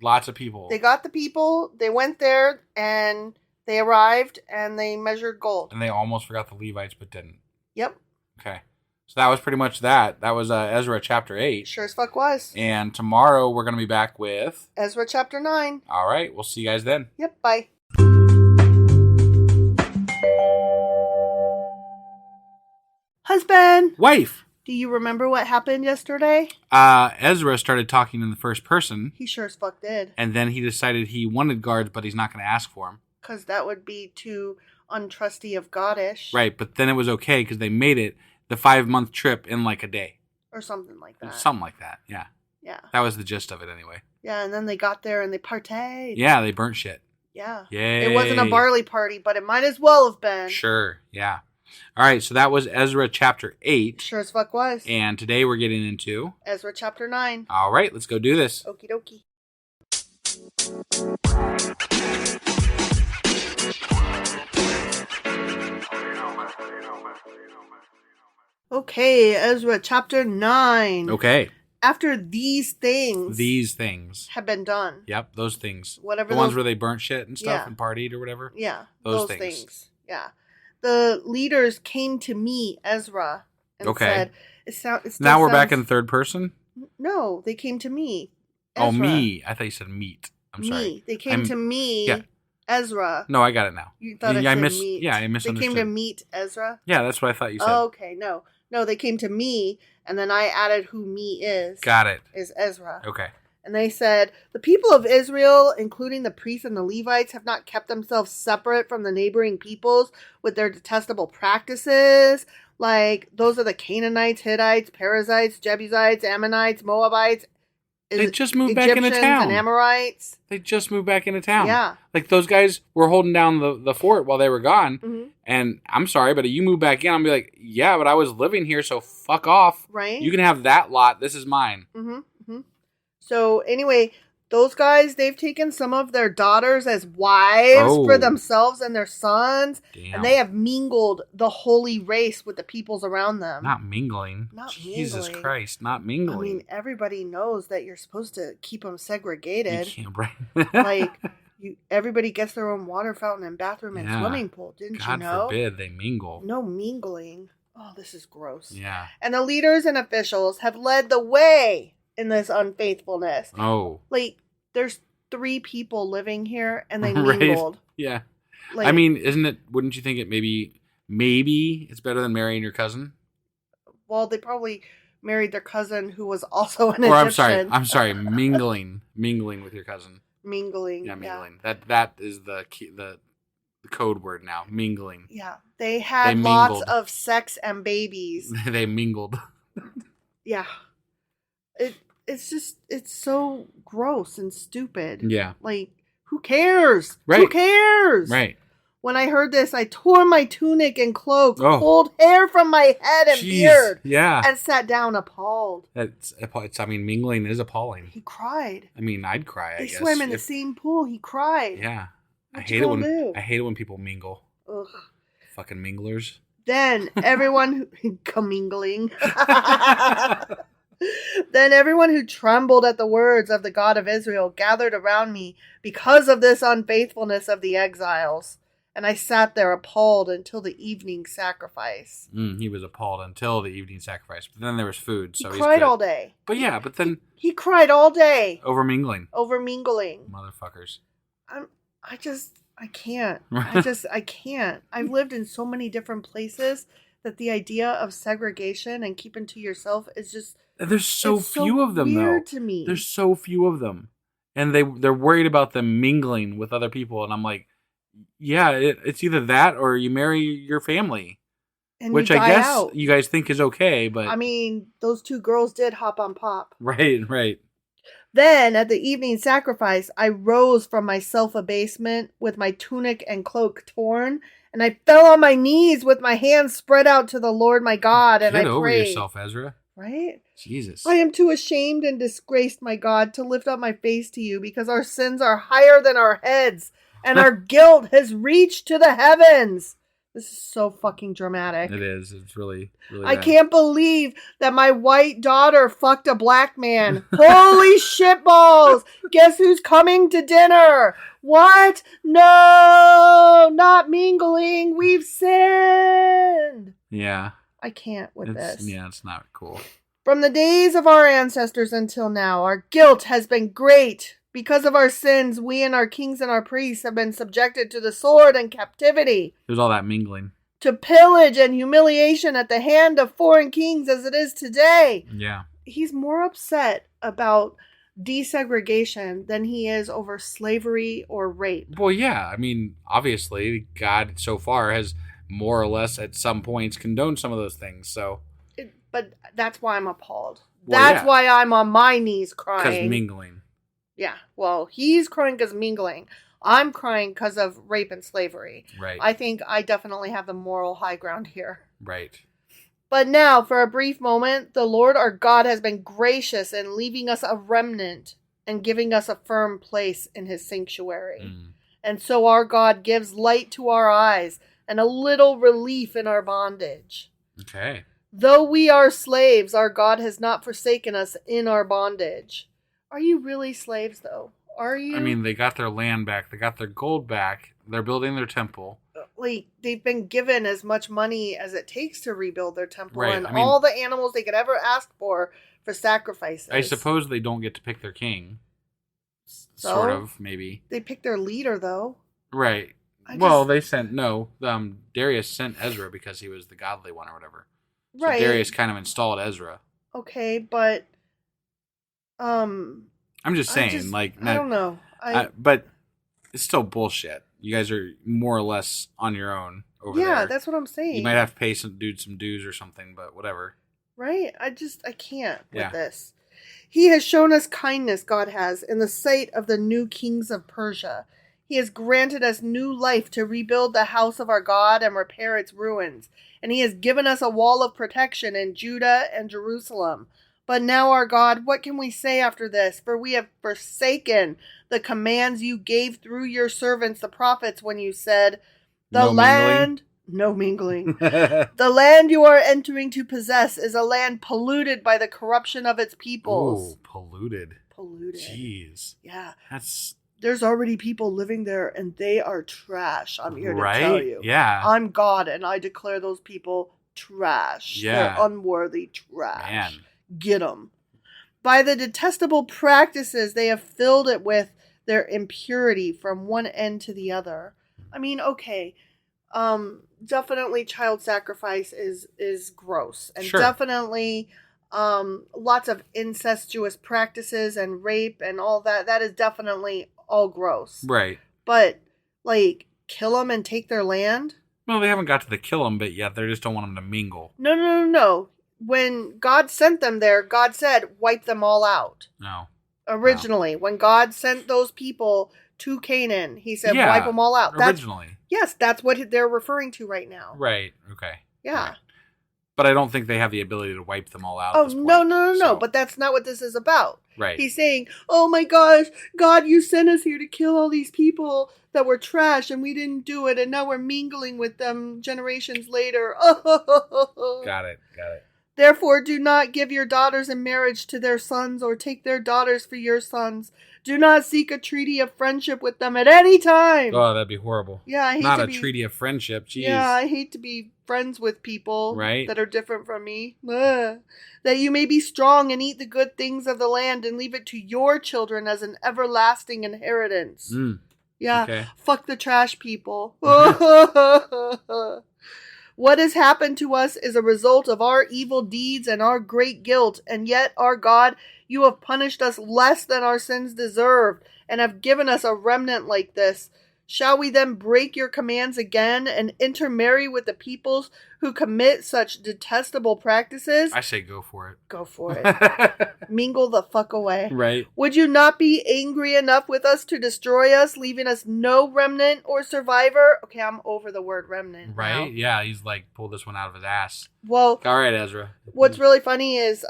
Lots of people. They got the people. They went there, and they arrived, and they measured gold. And they almost forgot the Levites, but didn't. Yep. Okay. So that was pretty much that. That was Ezra chapter 8. Sure as fuck was. And tomorrow we're going to be back with Ezra chapter 9. All right. We'll see you guys then. Yep, bye. Husband, Wife. do you remember what happened yesterday? Ezra started talking in the first person, He sure as fuck did. and then he decided he wanted guards, but he's not going to ask for them. Because that would be too untrusty of Godish. Right, but then it was okay because they made it the 5-month trip in a day. Or something like that. Something like that, yeah. Yeah. That was the gist of it anyway. Yeah, and then they got there and they partayed. Yeah, they burnt shit. Yeah. Yay. It wasn't a barley party, but it might as well have been. Sure, yeah. All right, so that was Ezra chapter 8. Sure as fuck was. And today we're getting into Ezra chapter 9. All right, let's go do this. Okie dokie. Okay, Ezra chapter 9. Okay. after these things have been done. Yep, those things. Whatever the ones where they burnt shit and stuff and partied or whatever. Yeah, those things. Yeah. The leaders came to me, Ezra, and said, now we're back in third person? No, they came to me. Ezra. Oh, me. I thought you said meat. I'm sorry. They came to me, Ezra. No, I got it now. You thought I said meat. Yeah, I misunderstood. They came to meet Ezra? Yeah, that's what I thought you said. Oh, okay, no. No, they came to me, and then I added who me is. Got it. Is Ezra. Okay. And they said, the people of Israel, including the priests and the Levites, have not kept themselves separate from the neighboring peoples with their detestable practices. Like, those are the Canaanites, Hittites, Perizzites, Jebusites, Ammonites, Moabites. They just moved Egyptians back into town. And Amorites. They just moved back into town. Yeah. Like, those guys were holding down the fort while they were gone. Mm-hmm. And I'm sorry, but you move back in, I'll be like, yeah, but I was living here, so fuck off. Right. You can have that lot. This is mine. Mm-hmm. Mm-hmm. So, anyway, those guys, they've taken some of their daughters as wives for themselves and their sons. Damn. And they have mingled the holy race with the peoples around them. Not mingling. Jesus Christ, not mingling. I mean, everybody knows that you're supposed to keep them segregated. You can't, right? Everybody gets their own water fountain and bathroom and swimming pool. Didn't you know? God forbid they mingle. No mingling. Oh, this is gross. Yeah. And the leaders and officials have led the way in this unfaithfulness. Oh. Like, there's 3 people living here and they mingled. Right. Yeah. Like, I mean, wouldn't you think it maybe it's better than marrying your cousin? Well, they probably married their cousin who was also an Egyptian. Or I'm sorry, mingling with your cousin. Mingling. Yeah, mingling. Yeah. That is the key, the code word now, mingling. Yeah. They had lots of sex and babies. They mingled. Yeah. It's so gross and stupid. Yeah. Like, who cares? Right. Who cares? Right. When I heard this, I tore my tunic and cloak, pulled hair from my head and beard, and sat down appalled. I mean, mingling is appalling. He cried. I mean, I'd cry, I guess. They swam in the same pool. He cried. Yeah. I hate it when people mingle. Ugh. Fucking minglers. Then everyone commingling. Then everyone who trembled at the words of the God of Israel gathered around me because of this unfaithfulness of the exiles. And I sat there appalled until the evening sacrifice. He was appalled until the evening sacrifice. But then there was food. So he cried all day. But yeah, but then... He cried all day. Over mingling. Motherfuckers. I can't. I can't. I've lived in so many different places that the idea of segregation and keeping to yourself is just... There's so few of them, though. To me. There's so few of them. And they're worried about them mingling with other people. And I'm like, yeah, it's either that or you marry your family. And which I guess you guys think is okay, but... I mean, those 2 girls did hop on pop. Right. Then, at the evening sacrifice, I rose from my self-abasement with my tunic and cloak torn, and I fell on my knees with my hands spread out to the Lord my God, and I prayed. Get over yourself, Ezra. Right? Jesus. I am too ashamed and disgraced, my God, to lift up my face to you, because our sins are higher than our heads, and our guilt has reached to the heavens. This is so fucking dramatic. It is. It's really I can't believe that my white daughter fucked a black man. Holy shitballs! Guess who's coming to dinner? What? No! Not mingling. We've sinned. Yeah. I can't with this. Yeah, it's not cool. From the days of our ancestors until now, our guilt has been great. Because of our sins, we and our kings and our priests have been subjected to the sword and captivity. There's all that mingling. To pillage and humiliation at the hand of foreign kings as it is today. Yeah. He's more upset about desegregation than he is over slavery or rape. Well, yeah. I mean, obviously, God so far has more or less at some points condoned some of those things. So, but that's why I'm appalled. That's why I'm on my knees crying. Because mingling. Yeah, well, he's crying because mingling. I'm crying because of rape and slavery. Right. I think I definitely have the moral high ground here. Right. But now, for a brief moment, the Lord our God has been gracious in leaving us a remnant and giving us a firm place in his sanctuary. And so our God gives light to our eyes and a little relief in our bondage. Okay. Though we are slaves, our God has not forsaken us in our bondage. Are you really slaves, though? Are you? I mean, they got their land back. They got their gold back. They're building their temple. Like, they've been given as much money as it takes to rebuild their temple, Right, and I mean- all the animals they could ever ask for sacrifices. I suppose they don't get to pick their king. So? Sort of, maybe. They picked their leader, though. Right. I Well, just- they sent... No, Darius sent Ezra because he was the godly one or whatever. So Right. Darius kind of installed Ezra. Okay, but... I'm just saying, I don't know. but it's still bullshit. You guys are more or less on your own over there. Yeah, that's what I'm saying. You might have to pay some dues or something, but whatever. Right? I can't with Yeah. this. He has shown us kindness, God has, in the sight of the new kings of Persia. He has granted us new life to rebuild the house of our God and repair its ruins. And he has given us a wall of protection in Judah and Jerusalem. But now, our God, what can we say after this? For we have forsaken the commands you gave through your servants, the prophets, when you said, No land... No mingling. The land you are entering to possess is a land polluted by the corruption of its peoples. Ooh, polluted. Polluted. Jeez. Yeah. That's... There's already people living there and they are trash. I'm here to right? tell you. Yeah. I'm God and I declare those people trash. Yeah. They're unworthy trash. Man. Get them. By the detestable practices they have filled it with their impurity from one end to the other. I mean, okay. Definitely child sacrifice is gross. And Sure. definitely lots of incestuous practices and rape and all that. That is definitely all gross. Right. But, like, kill them and take their land? Well, they haven't got to the kill them bit yet. They just don't want them to mingle. No. When God sent them there, God said, wipe them all out. No. Originally, when God sent those people to Canaan, he said, Yeah, wipe them all out. originally. Yes, that's what they're referring to right now. Right. Okay. Yeah. Right. But I don't think they have the ability to wipe them all out. Oh, at this point, no. so- But that's not what this is about. Right. He's saying, oh my gosh, God, you sent us here to kill all these people that were trash and we didn't do it. And now we're mingling with them generations later. Got it. Therefore, do not give your daughters in marriage to their sons or take their daughters for your sons. Do not seek a treaty of friendship with them at any time. Oh, that'd be horrible. Yeah, I hate Not to a be, treaty of friendship. Jeez. Yeah, I hate to be friends with people Right. that are different from me. Ugh. That you may be strong and eat the good things of the land and leave it to your children as an everlasting inheritance. Mm, Yeah, okay. fuck the trash people. What has happened to us is a result of our evil deeds and our great guilt, and yet, our God, you have punished us less than our sins deserved, and have given us a remnant like this. Shall we then break your commands again and intermarry with the peoples who commit such detestable practices? I say go for it. Go for it. Mingle the fuck away. Right. Would you not be angry enough with us to destroy us, leaving us no remnant or survivor? Okay, I'm over the word remnant. Right? now. Yeah, he's like pulled this one out of his ass. Well, All right, Ezra. what's really funny is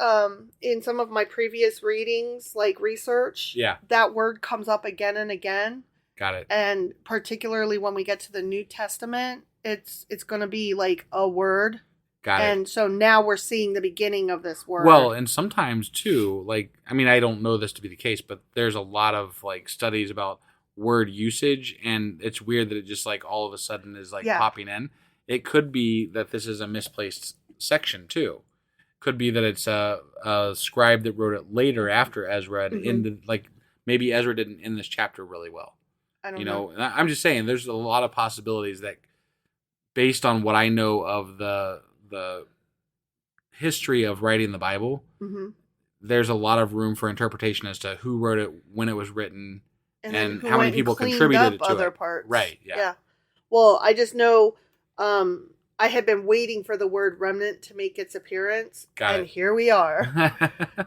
in some of my previous readings, like research, Yeah. that word comes up again and again. Got it. And particularly when we get to the New Testament, it's going to be like a word. Got it. And so now we're seeing the beginning of this word. Well, and sometimes too, like, I mean, I don't know this to be the case, but there's a lot of like studies about word usage, and it's weird that it just like all of a sudden is like Yeah. popping in. It could be that this is a misplaced section too. Could be that it's a scribe that wrote it later after Ezra, and Mhm. ended, like maybe Ezra didn't end this chapter really well. I don't You know. know, and I'm just saying there's a lot of possibilities that, based on what I know of the history of writing the Bible, Mm-hmm. there's a lot of room for interpretation as to who wrote it, when it was written, then and who how many went and people cleaned contributed up to other it. parts. Right, yeah. Well, I just know I had been waiting for the word remnant to make its appearance. Got and it. here we are.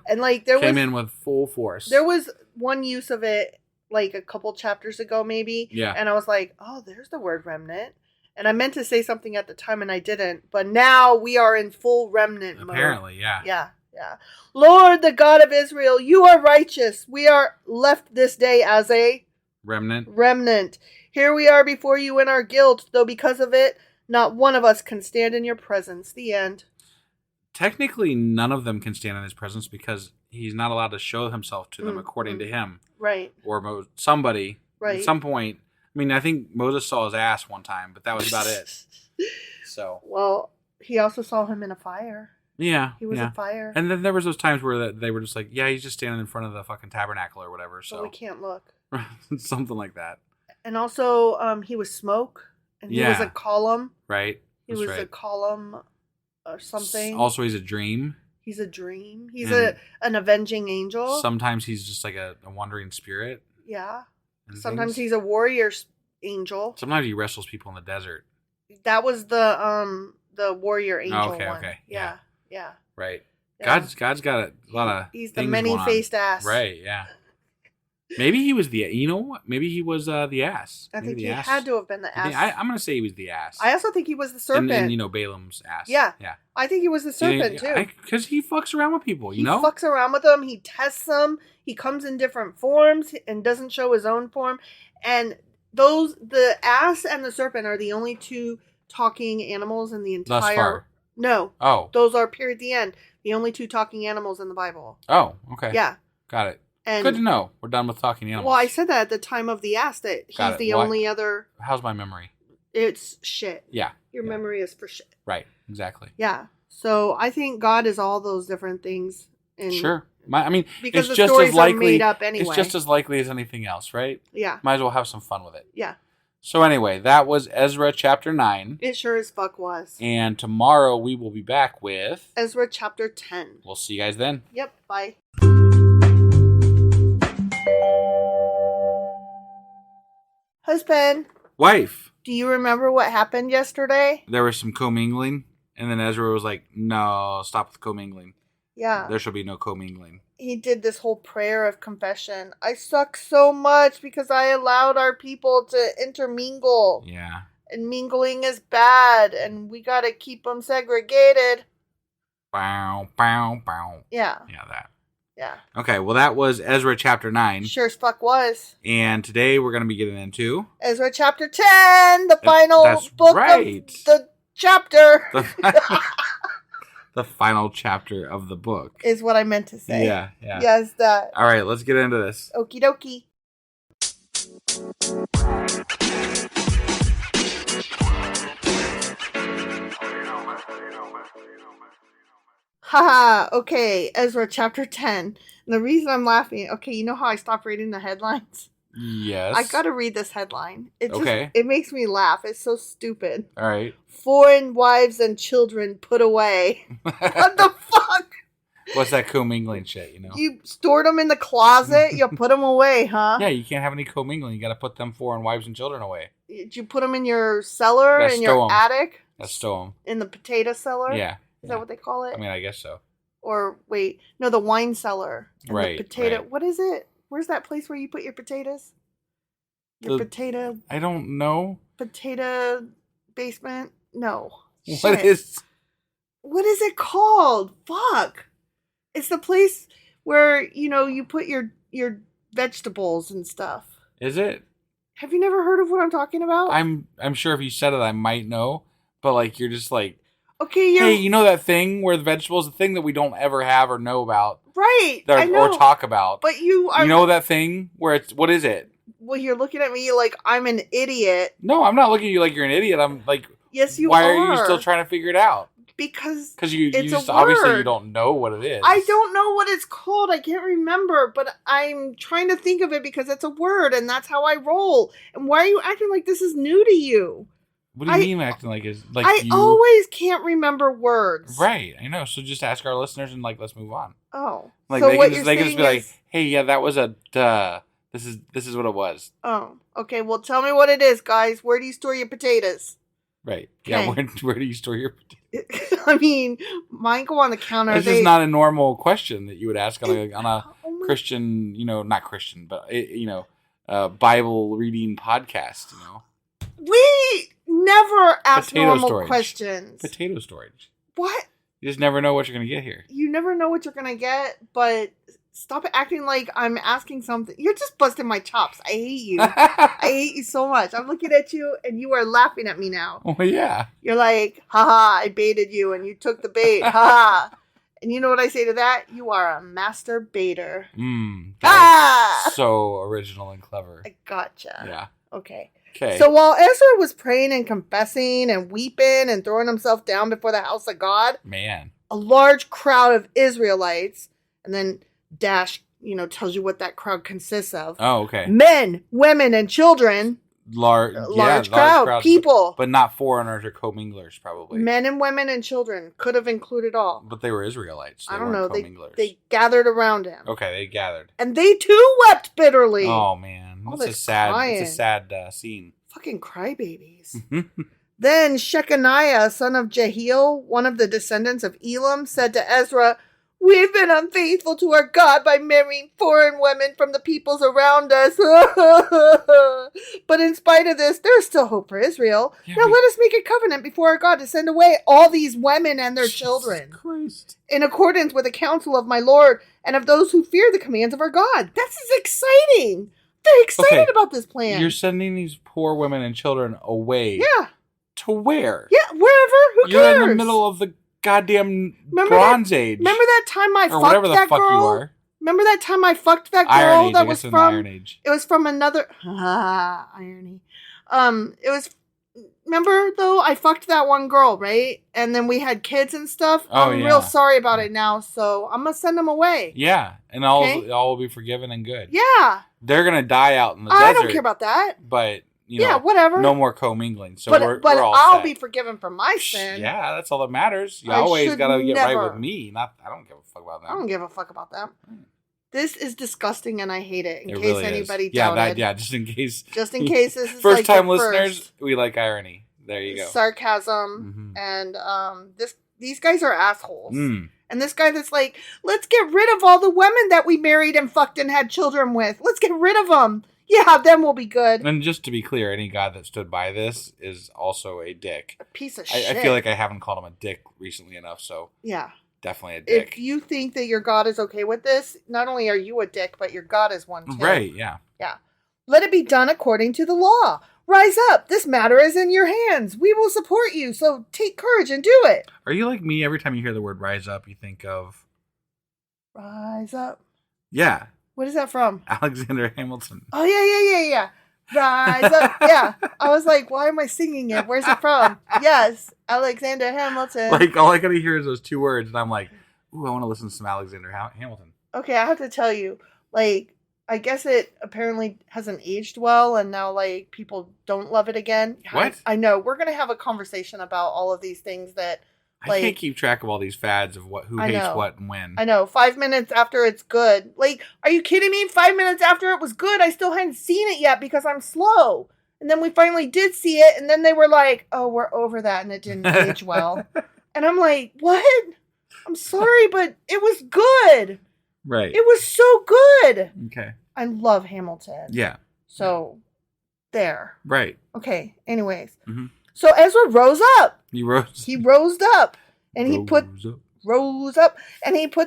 And like there Came was in with full force. there was one use of it like a couple chapters ago maybe. Yeah. And I was like, oh, there's the word remnant. And I meant to say something at the time and I didn't. But now we are in full remnant mode. Apparently, yeah. Yeah. Lord, the God of Israel, you are righteous. We are left this day as a remnant. Here we are before you in our guilt, though because of it, not one of us can stand in your presence. The end. technically none of them can stand in his presence because he's not allowed to show himself to them according to him. Right. Or somebody. Right. At some point. I mean, I think Moses saw his ass one time, but that was about it. So. Well, he also saw him in a fire. Yeah. He was a fire. And then there was those times where they were just like, yeah, he's just standing in front of the fucking tabernacle or whatever. So but we can't look. Something like that. And also, he was smoke. And he was a column. Right. He was a column or something. Also, he's a dream. He's a dream. He's an avenging angel. Sometimes he's just like a wandering spirit. Yeah. Sometimes he's a warrior angel. Sometimes he wrestles people in the desert. That was the warrior angel one. Okay. Yeah. Right. Yeah. God's got a lot of He's the many-faced ass. Right, yeah. Maybe he was maybe he was the ass. I think he ass. had to have been the ass. I'm going to say he was the ass. I also think he was the serpent. And Balaam's ass. Yeah. Yeah. I think he was the serpent, too. Because he fucks around with people, He fucks around with them. He tests them. He comes in different forms and doesn't show his own form. And the ass and the serpent are the only two talking animals in the entire... Thus far. No. Oh. Those are, period, the end. The only two talking animals in the Bible. Oh, okay. Yeah. Got it. And, good to know. We're done with talking animals. Well, I said that at the time of the ass, that he's the only other... How's my memory? It's shit. Yeah. Your memory is for shit. Right. Exactly. Yeah. So I think God is all those different things. Sure. Because it's the just stories as likely, are made up anyway. It's just as likely as anything else, right? Yeah. Might as well have some fun with it. Yeah. So anyway, that was Ezra chapter 9. It sure as fuck was. And tomorrow we will be back with... Ezra chapter 10. We'll see you guys then. Yep. Bye. Husband. Wife. Do you remember what happened yesterday? There was some commingling. And then Ezra was like, no, stop with commingling. Yeah. There shall be no commingling. He did this whole prayer of confession. I suck so much because I allowed our people to intermingle. Yeah. And mingling is bad, and we got to keep them segregated. Bow, bow, bow. Yeah. Yeah, that. Yeah. Okay, well, that was Ezra chapter 9. Sure as fuck was. And today we're going to be getting into... Ezra chapter 10, the final book of the chapter. The final chapter of the book. Is what I meant to say. Yeah. Yes, that. All right, let's get into this. Okie dokie. Haha, okay, Ezra chapter 10. And the reason I'm laughing, okay, you know how I stopped reading the headlines? Yes. I gotta read this headline. Okay. It makes me laugh. It's so stupid. All right. Foreign wives and children put away. What the fuck? What's that commingling shit, you know? You stored them in the closet, you put them away, huh? Yeah, you can't have any commingling. You got to put them foreign wives and children away. Did you put them in your cellar, in your attic? Let's stow them. In the potato cellar? Yeah. Is that what they call it? I mean, I guess so. Or, wait, no, the wine cellar. And right. The potato, right. What is it? Where's that place where you put your potatoes? Potato... I don't know. Potato basement? No. What is it called? Fuck. It's the place where, you put your vegetables and stuff. Is it? Have you never heard of what I'm talking about? I'm sure if you said it, I might know. But, like, you're just like... Okay, hey, you know that thing where the vegetables, the thing that we don't ever have or know about? Right, I know. Or talk about. But you are... You know that thing where it's... What is it? Well, you're looking at me like I'm an idiot. No, I'm not looking at you like you're an idiot. I'm like... Yes, you why are. Why are you still trying to figure it out? Because you just obviously you don't know what it is. I don't know what it's called. I can't remember, but I'm trying to think of it because it's a word and that's how I roll. And why are you acting like this is new to you? What do you mean acting like it's like I always can't remember words. Right, I know. So just ask our listeners and let's move on. Oh. Like so they what can just be like, hey, yeah, that was a duh. This is what it was. Oh. Okay, well tell me what it is, guys. Where do you store your potatoes? Right. Okay. Yeah, where do you store your potatoes? I mean, mine go on the counter. This is not a normal question that you would ask on a Christian, not Christian, but Bible reading podcast, We never ask potato normal storage. questions. Potato storage. What? You just never know what you're going to get here. You never know what you're going to get, but Stop acting like I'm asking something. You're just busting my chops. I hate you. I hate you so much. I'm looking at you and you are laughing at me now. Oh, yeah. You're like, haha, I baited you and you took the bait. Haha. And you know what I say to that? You are a master baiter. So original and clever. I gotcha. Yeah. Okay. Okay. So while Ezra was praying and confessing and weeping and throwing himself down before the house of God, Man. a large crowd of Israelites, and then dash, tells you what that crowd consists of. Oh, okay. Men, women, and children. Large crowd, people. But not foreigners or comminglers, probably. Men and women and children. Could have included all. But they were Israelites. I don't know. Comminglers. They gathered around him. Okay, they gathered. And they too wept bitterly. Oh, man. All It's this a sad scene. Fucking crybabies. Then Shechaniah, son of Jehiel, one of the descendants of Elam, said to Ezra, "We've been unfaithful to our God by marrying foreign women from the peoples around us. But in spite of this, there's still hope for Israel. Yeah, now let us make a covenant before our God to send away all these women and their children, Christ. in accordance with the counsel of my Lord and of those who fear the commands of our God." This is exciting. They're excited about this plan. You're sending these poor women and children away. Yeah. To where? Yeah, wherever. Who cares? You're in the middle of the goddamn Bronze Age. Remember that time I or fucked whatever the that fuck girl? you are. Remember that time I fucked that girl Iron Age, that I was guess in from the Iron Age. It was from another irony. It was remember though I fucked that one girl, right? And then we had kids and stuff. I'm real sorry about it now, so I'm gonna send them away. Yeah, and all will be forgiven and good. Yeah. They're gonna die out in the desert. I don't care about that. But whatever. No more commingling. So but we're all I'll set. be forgiven for my sin. Yeah, that's all that matters. You always gotta get right with me. I don't give a fuck about that. I don't give a fuck about that. This is disgusting and I hate it. In case really anybody is. doubted. Just in case. Just in case this is first time listeners, we like irony. There you go. Sarcasm. And these guys are assholes. And this guy that's like, let's get rid of all the women that we married and fucked and had children with. Let's get rid of them. Yeah, then we'll be good. And just to be clear, any God that stood by this is also a dick. A piece of shit. I feel like I haven't called him a dick recently enough, so yeah, definitely a dick. If you think that your God is okay with this, not only are you a dick, but your God is one too. Right, yeah. Yeah. Let it be done according to the law. Rise up. This matter is in your hands. We will support you, so take courage and do it. Are you like me? Every time you hear the word rise up, you think of... Rise up. Yeah. What is that from? Alexander Hamilton. Oh, yeah. Rise up. Yeah. I was like, why am I singing it? Where's it from? Yes. Alexander Hamilton. Like, all I gotta hear is those two words, and I'm like, ooh, I want to listen to some Alexander Hamilton. Okay, I have to tell you, like, I guess it apparently hasn't aged well, and now, like, people don't love it again. What? I know. We're going to have a conversation about all of these things that, like... I can't keep track of all these fads of who hates what and when. I know. 5 minutes after it's good. Like, are you kidding me? 5 minutes after it was good, I still hadn't seen it yet because I'm slow. And then we finally did see it, and then they were like, oh, we're over that, and it didn't age well. And I'm like, what? I'm sorry, but it was good. Right. It was so good. Okay. I love Hamilton. Yeah. So, there. Right. Okay, anyways. Mm-hmm. So Ezra rose up. He rose up. And he put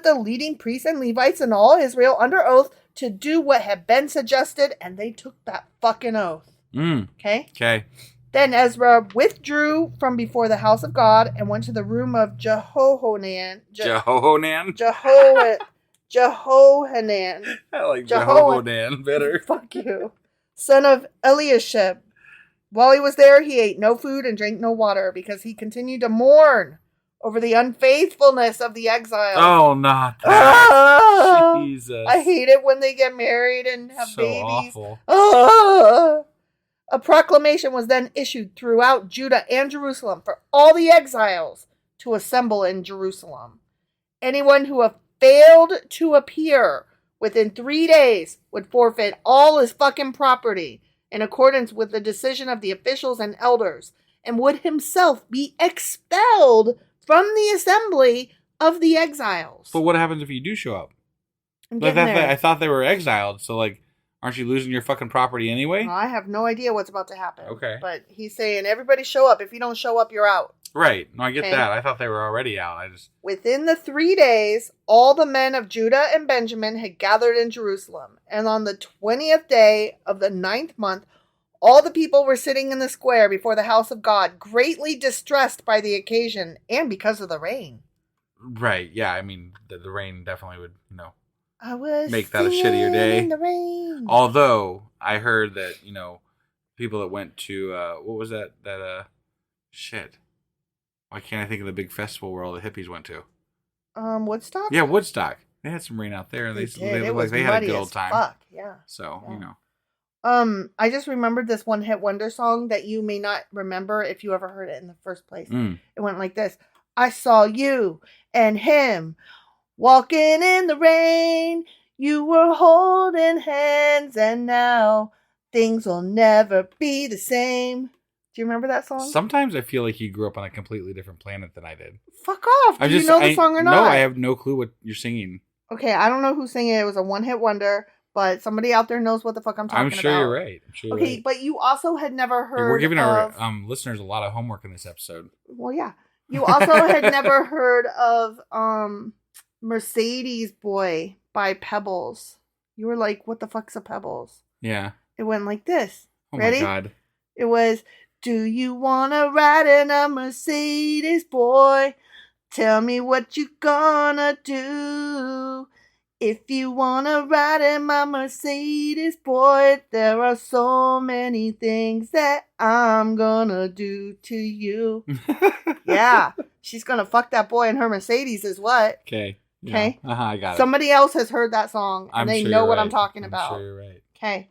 the leading priests and Levites and all Israel under oath to do what had been suggested, and they took that fucking oath. Okay? Okay. Then Ezra withdrew from before the house of God and went to the room of Jehohanan. Jehohanan? Jehohanan. I like Jehohanan better. Fuck you. Son of Eliashib. While he was there, he ate no food and drank no water because he continued to mourn over the unfaithfulness of the exiles. Oh, not that. Jesus. I hate it when they get married and have babies. Awful. A proclamation was then issued throughout Judah and Jerusalem for all the exiles to assemble in Jerusalem. Anyone who failed to appear within 3 days would forfeit all his fucking property in accordance with the decision of the officials and elders, and would himself be expelled from the assembly of the exiles. But what happens if you do show up? I thought they were exiled, so like, aren't you losing your fucking property anyway? Well, I have no idea what's about to happen. Okay. But he's saying, everybody show up. If you don't show up, you're out. Right. No, I get Okay. that. I thought they were already out. Within the 3 days, all the men of Judah and Benjamin had gathered in Jerusalem. And on the 20th day of the 9th month, all the people were sitting in the square before the house of God, greatly distressed by the occasion and because of the rain. Right. Yeah. I mean, the rain definitely would, I was make that a shittier day. in the rain. Although I heard that, people that went to, what was that? Shit. Why can't I think of the big festival where all the hippies went to? Woodstock? Yeah, Woodstock. They had some rain out there, and they looked like they had a good old time. Fuck, yeah. So, Yeah. I just remembered this one-hit wonder song that you may not remember if you ever heard it in the first place. It went like this. I saw you and him walking in the rain. You were holding hands, and now things will never be the same. Do you remember that song? Sometimes I feel like you grew up on a completely different planet than I did. Fuck off. Do you know the song or not? No, I have no clue what you're singing. Okay, I don't know who's singing it. It was a one-hit wonder, but somebody out there knows what the fuck I'm talking about. I'm sure you're right. Okay, but you also had never heard We're giving our listeners a lot of homework in this episode. Well, yeah. You also had never heard of Mercedes Boy by Pebbles. You were like, what the fuck's a Pebbles? Yeah. It went like this. Oh Ready? my God. It was, do you want to ride in a Mercedes, boy? Tell me what you gonna do. If you want to ride in my Mercedes, boy, there are so many things that I'm gonna do to you. Yeah. She's gonna fuck that boy in her Mercedes is what? Okay. Okay. Yeah. I got it. Somebody else has heard that song and they know what I'm talking about. I'm sure you're right. Okay.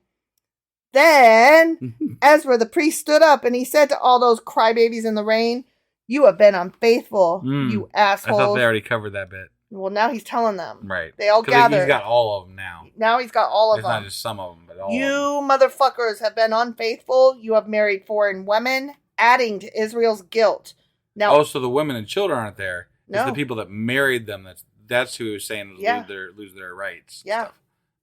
Then Ezra the priest stood up and he said to all those crybabies in the rain, you have been unfaithful, you assholes. I thought they already covered that bit. Well, now he's telling them. Right. They all gathered. He's got all of them now. Now he's got all of them. It's not just some of them, but all you of them. motherfuckers have been unfaithful. You have married foreign women, adding to Israel's guilt. Now, Oh, so the women and children aren't there. No. It's the people that married them. That's who is saying lose their rights. Yeah. Stuff.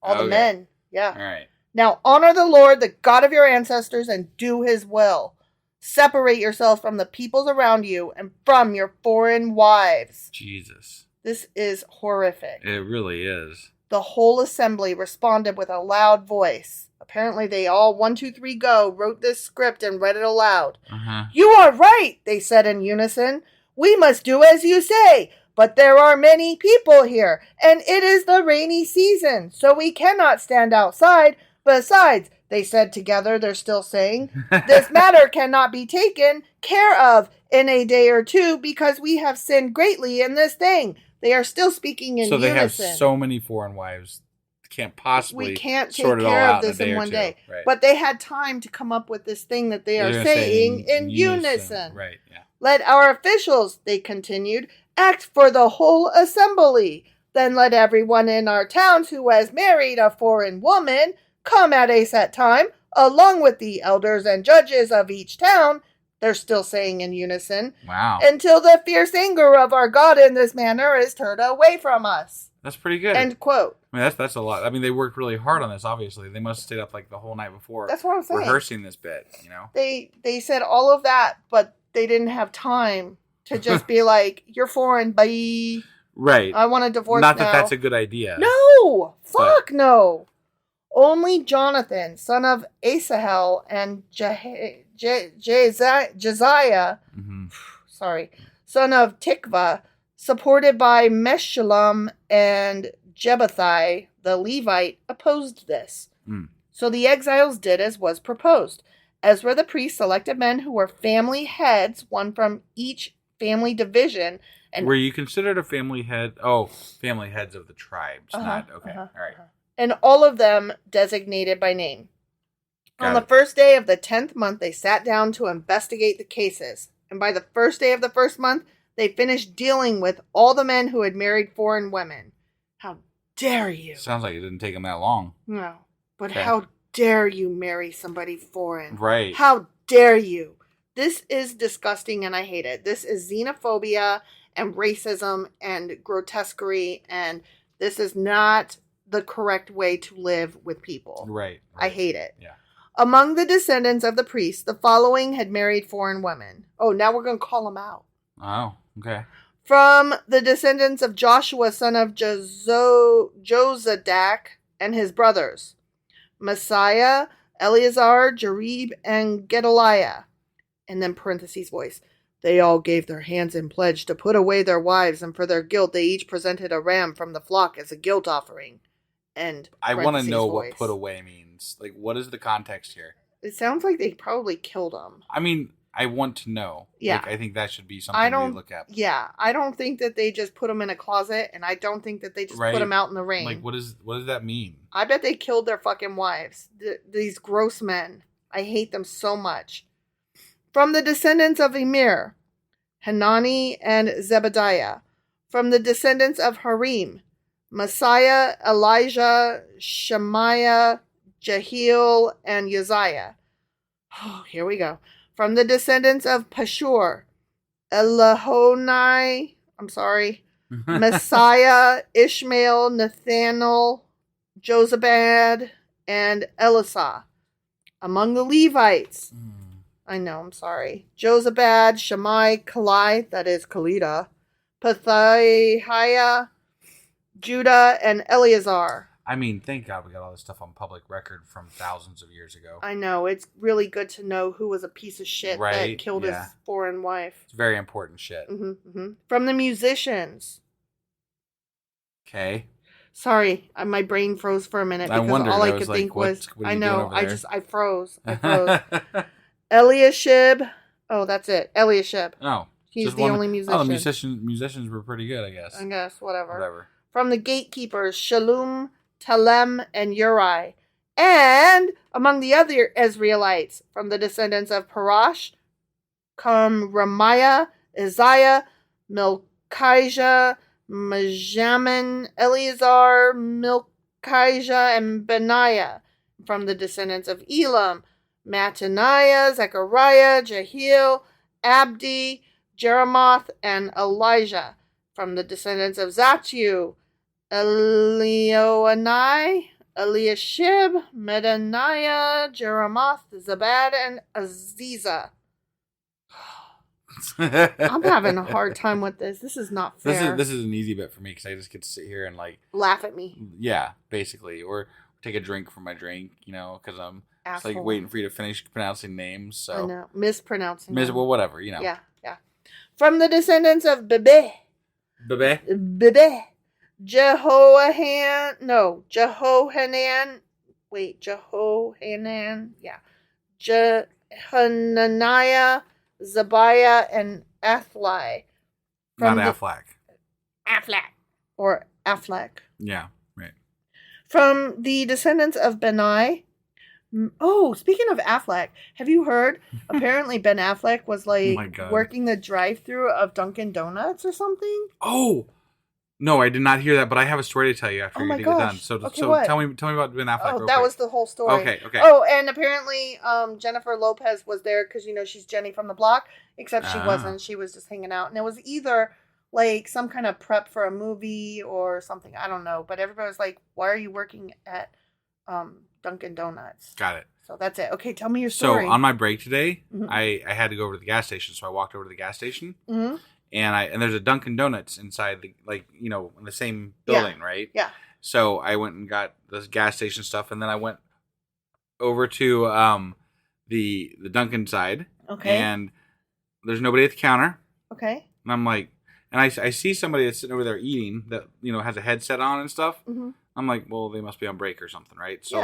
All the men. Yeah. All right. Now, honor the Lord, the God of your ancestors, and do his will. Separate yourselves from the peoples around you and from your foreign wives. Jesus. This is horrific. It really is. The whole assembly responded with a loud voice. Apparently, they all, 1, 2, 3, go, wrote this script and read it aloud. Uh-huh. You are right, they said in unison. We must do as you say. But there are many people here, and it is the rainy season, so we cannot stand outside. Besides, they said together, they're still saying, this matter cannot be taken care of in a day or two because we have sinned greatly in this thing. They are still speaking in unison. So they have so many foreign wives. Can't possibly we can't take sort it all care out of this in one day. Right. But they had time to come up with this thing that they are saying in unison. Right, yeah. Let our officials, they continued, act for the whole assembly. Then let everyone in our towns who has married a foreign woman come at a set time, along with the elders and judges of each town, they're still saying in unison, wow, until the fierce anger of our God in this manner is turned away from us. That's pretty good. End quote. I mean, that's a lot. I mean, they worked really hard on this, obviously. They must have stayed up like the whole night before. That's what I'm saying. Rehearsing this bit, They said all of that, but they didn't have time to just be like, you're foreign, bye. Right. I want a divorce Not now. that that's a good idea. No! Fuck no! Only Jonathan, son of Asahel, and Josiah, son of Tikva, supported by Meshullam and Jebuthai, the Levite, opposed this. So the exiles did as was proposed. Ezra the priest selected men who were family heads, one from each family division. And were you considered a family head? Oh, family heads of the tribes. All right. And all of them designated by name. On the first day of the 10th month, they sat down to investigate the cases. And by the first day of the first month, they finished dealing with all the men who had married foreign women. How dare you? Sounds like it didn't take them that long. No. But how dare you marry somebody foreign? Right. How dare you? This is disgusting and I hate it. This is xenophobia and racism and grotesquerie, and this is not the correct way to live with people. Right. I hate it. Yeah. Among the descendants of the priests, the following had married foreign women. Oh, now we're going to call them out. Oh, okay. From the descendants of Joshua, son of Jozadak, and his brothers, Messiah, Eleazar, Jarib, and Gedaliah. And then parentheses voice. They all gave their hands in pledge to put away their wives, and for their guilt they each presented a ram from the flock as a guilt offering. And I want to know voice. what put away means. Like, what is the context here? It sounds like they probably killed them. I mean, I want to know. Yeah. Like, I think that should be something we look at. Yeah, I don't think that they just put them in a closet, and I don't think that they just put them out in the rain. Like, what does that mean? I bet they killed their fucking wives. These gross men. I hate them so much. From the descendants of Emir, Hanani and Zebediah. From the descendants of Harim, Messiah, Elijah, Shemaiah, Jehiel, and Uzziah. Oh, here we go. From the descendants of Pashur, Elahonai, Messiah, Ishmael, Nathanael, Josabad, and Elisah. Among the Levites, I know, I'm sorry, Josabad, Shammai, Kalai, that is Kalida, Pethahiah, Judah, and Eleazar. I mean, thank God we got all this stuff on public record from thousands of years ago. I know. It's really good to know who was a piece of shit that killed his foreign wife. It's very important shit. From the musicians. Okay. Sorry, my brain froze for a minute because all I could think was, I know, I froze. Eliashib. Oh, that's it. Eliashib. Oh. He's the only musician. Oh, the musicians were pretty good, I guess. Whatever. From the gatekeepers, Shalom, Telem, and Uri. And among the other Israelites, from the descendants of Parash, come Ramiah, Isaiah, Milkijah, Majamin, Eleazar, Milkijah, and Benaiah. From the descendants of Elam, Mattaniah, Zechariah, Jehiel, Abdi, Jeremoth, and Elijah. From the descendants of Zatu, Elioanai, Eliashib, Medaniah, Jeremoth, Zabad, and Aziza. I'm having a hard time with this. This is not fair. This is an easy bit for me because I just get to sit here and laugh at me. Yeah, basically, or take a drink from my drink, because I'm just waiting for you to finish pronouncing names. So I know, mispronouncing. Well, whatever, Yeah. From the descendants of Bebe. Jehohanan. Yeah. Jehananiah, Zabiah, and Athli. Not Affleck. Or Affleck. Yeah, right. From the descendants of Benai. Oh, speaking of Affleck, have you heard? Apparently Ben Affleck was working the drive-thru of Dunkin' Donuts or something. Oh, no, I did not hear that, but I have a story to tell you after you get done. So tell me about Ben Affleck. Oh, that was the whole story. Okay. Oh, and apparently Jennifer Lopez was there because she's Jenny from the block, except she wasn't. She was just hanging out, and it was either some kind of prep for a movie or something. I don't know, but everybody was like, "Why are you working at Dunkin' Donuts?" Got it. So that's it. Okay, tell me your story. So on my break today, I had to go over to the gas station, so I walked over to the gas station. And there's a Dunkin' Donuts inside the in the same building, right? Yeah. So I went and got this gas station stuff, and then I went over to the Dunkin' side. Okay. And there's nobody at the counter. Okay. And I'm like, and I see somebody that's sitting over there eating that has a headset on and stuff. I'm like, well, they must be on break or something, right? So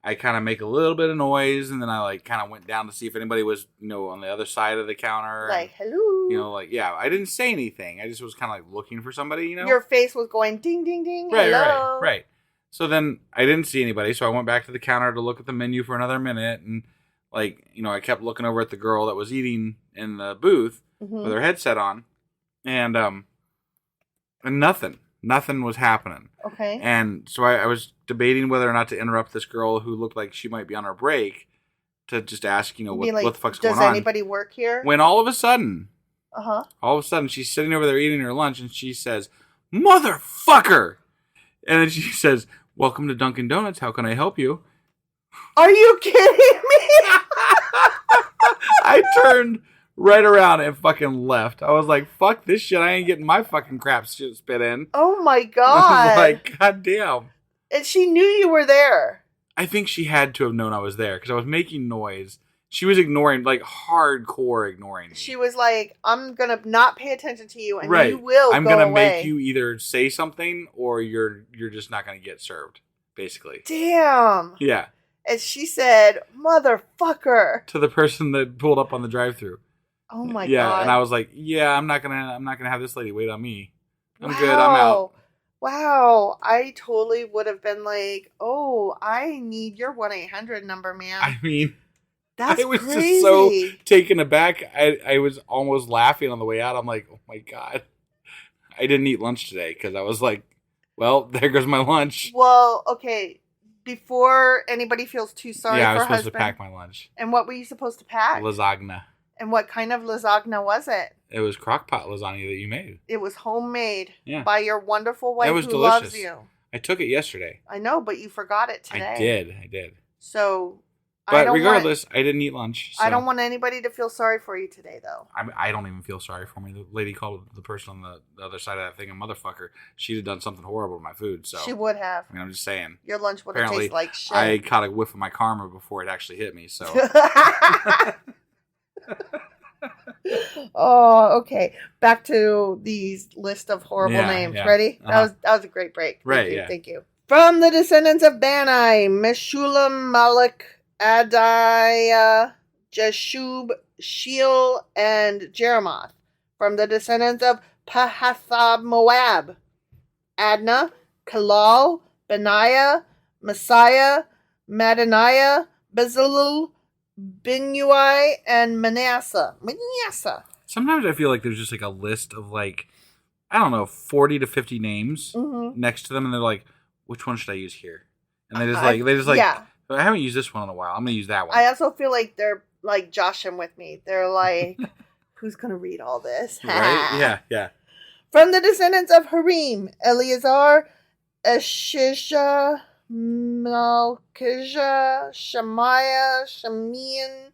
I kind of make a little bit of noise, and then I kind of went down to see if anybody was on the other side of the counter. Hello. I didn't say anything. I just was kind of looking for somebody. Your face was going ding ding ding. Right, hello. Right. So then I didn't see anybody, so I went back to the counter to look at the menu for another minute, and I kept looking over at the girl that was eating in the booth with her headset on, and nothing was happening. Okay. And so I was debating whether or not to interrupt this girl who looked like she might be on her break to just ask, what the fuck's going on. Does anybody work here? When all of a sudden, she's sitting over there eating her lunch, and she says, "Motherfucker!" And then she says, "Welcome to Dunkin' Donuts. How can I help you?" Are you kidding me? I turned right around and fucking left. I was like, fuck this shit. I ain't getting my fucking crap shit spit in. Oh my I God. was like, God damn. And she knew you were there. I think she had to have known I was there because I was making noise. She was ignoring, like, hardcore ignoring me. She was like, I'm going to not pay attention to you and right. you will I'm go gonna away. make you either say something or you're just not going to get served, basically. Damn. Yeah. And she said, motherfucker. To the person that pulled up on the drive-thru. Oh my God. Yeah, and I was like, yeah, I'm not gonna have this lady wait on me. I'm good, I'm out. Wow. I totally would have been like, oh, I need your 1-800 number, man. I mean, That's I was crazy. just so taken aback. I was almost laughing on the way out. I'm like, oh my God. I didn't eat lunch today because I was like, well, there goes my lunch. Well, okay. Before anybody feels too sorry yeah, I for was supposed husband. to pack my lunch. And what were you supposed to pack? Lasagna. And what kind of lasagna was it? It was crockpot lasagna that you made. It was homemade Yeah. by your wonderful wife It was who delicious. loves you. I took it yesterday. I know, but you forgot it today. I did. So, But regardless, I didn't eat lunch. So. I don't want anybody to feel sorry for you today, though. I don't even feel sorry for me. The lady called the person on the other side of that thing a motherfucker. She'd have done something horrible to my food. So She would have. I mean, I'm just saying. Your lunch would have Apparently, tasted like shit. I caught a whiff of my karma before it actually hit me. So Oh, okay. Back to these list of horrible names. yeah. Ready? Uh-huh. That was a great break. Right, Thank you. From the descendants of Bani, Meshulam, Malak, Adiah, Jeshub, Sheol, and Jeremoth. From the descendants of Pahathab, Moab, Adnah, Kalal, Benaiah, Messiah, Madaniah, Bezalel, Binui, and Manasseh. sometimes I feel like there's just like a list of like, I don't know, 40 to 50 names next to them, and they're like, which one should I use here? And they just like, yeah. I haven't used this one in a while. I'm gonna use that one. I also feel like they're like joshing with me. They're like, who's going to read all this? Right? Yeah. From the descendants of Harim, Eleazar, Eshisha, Malchijah, Shemaiah, Shemean,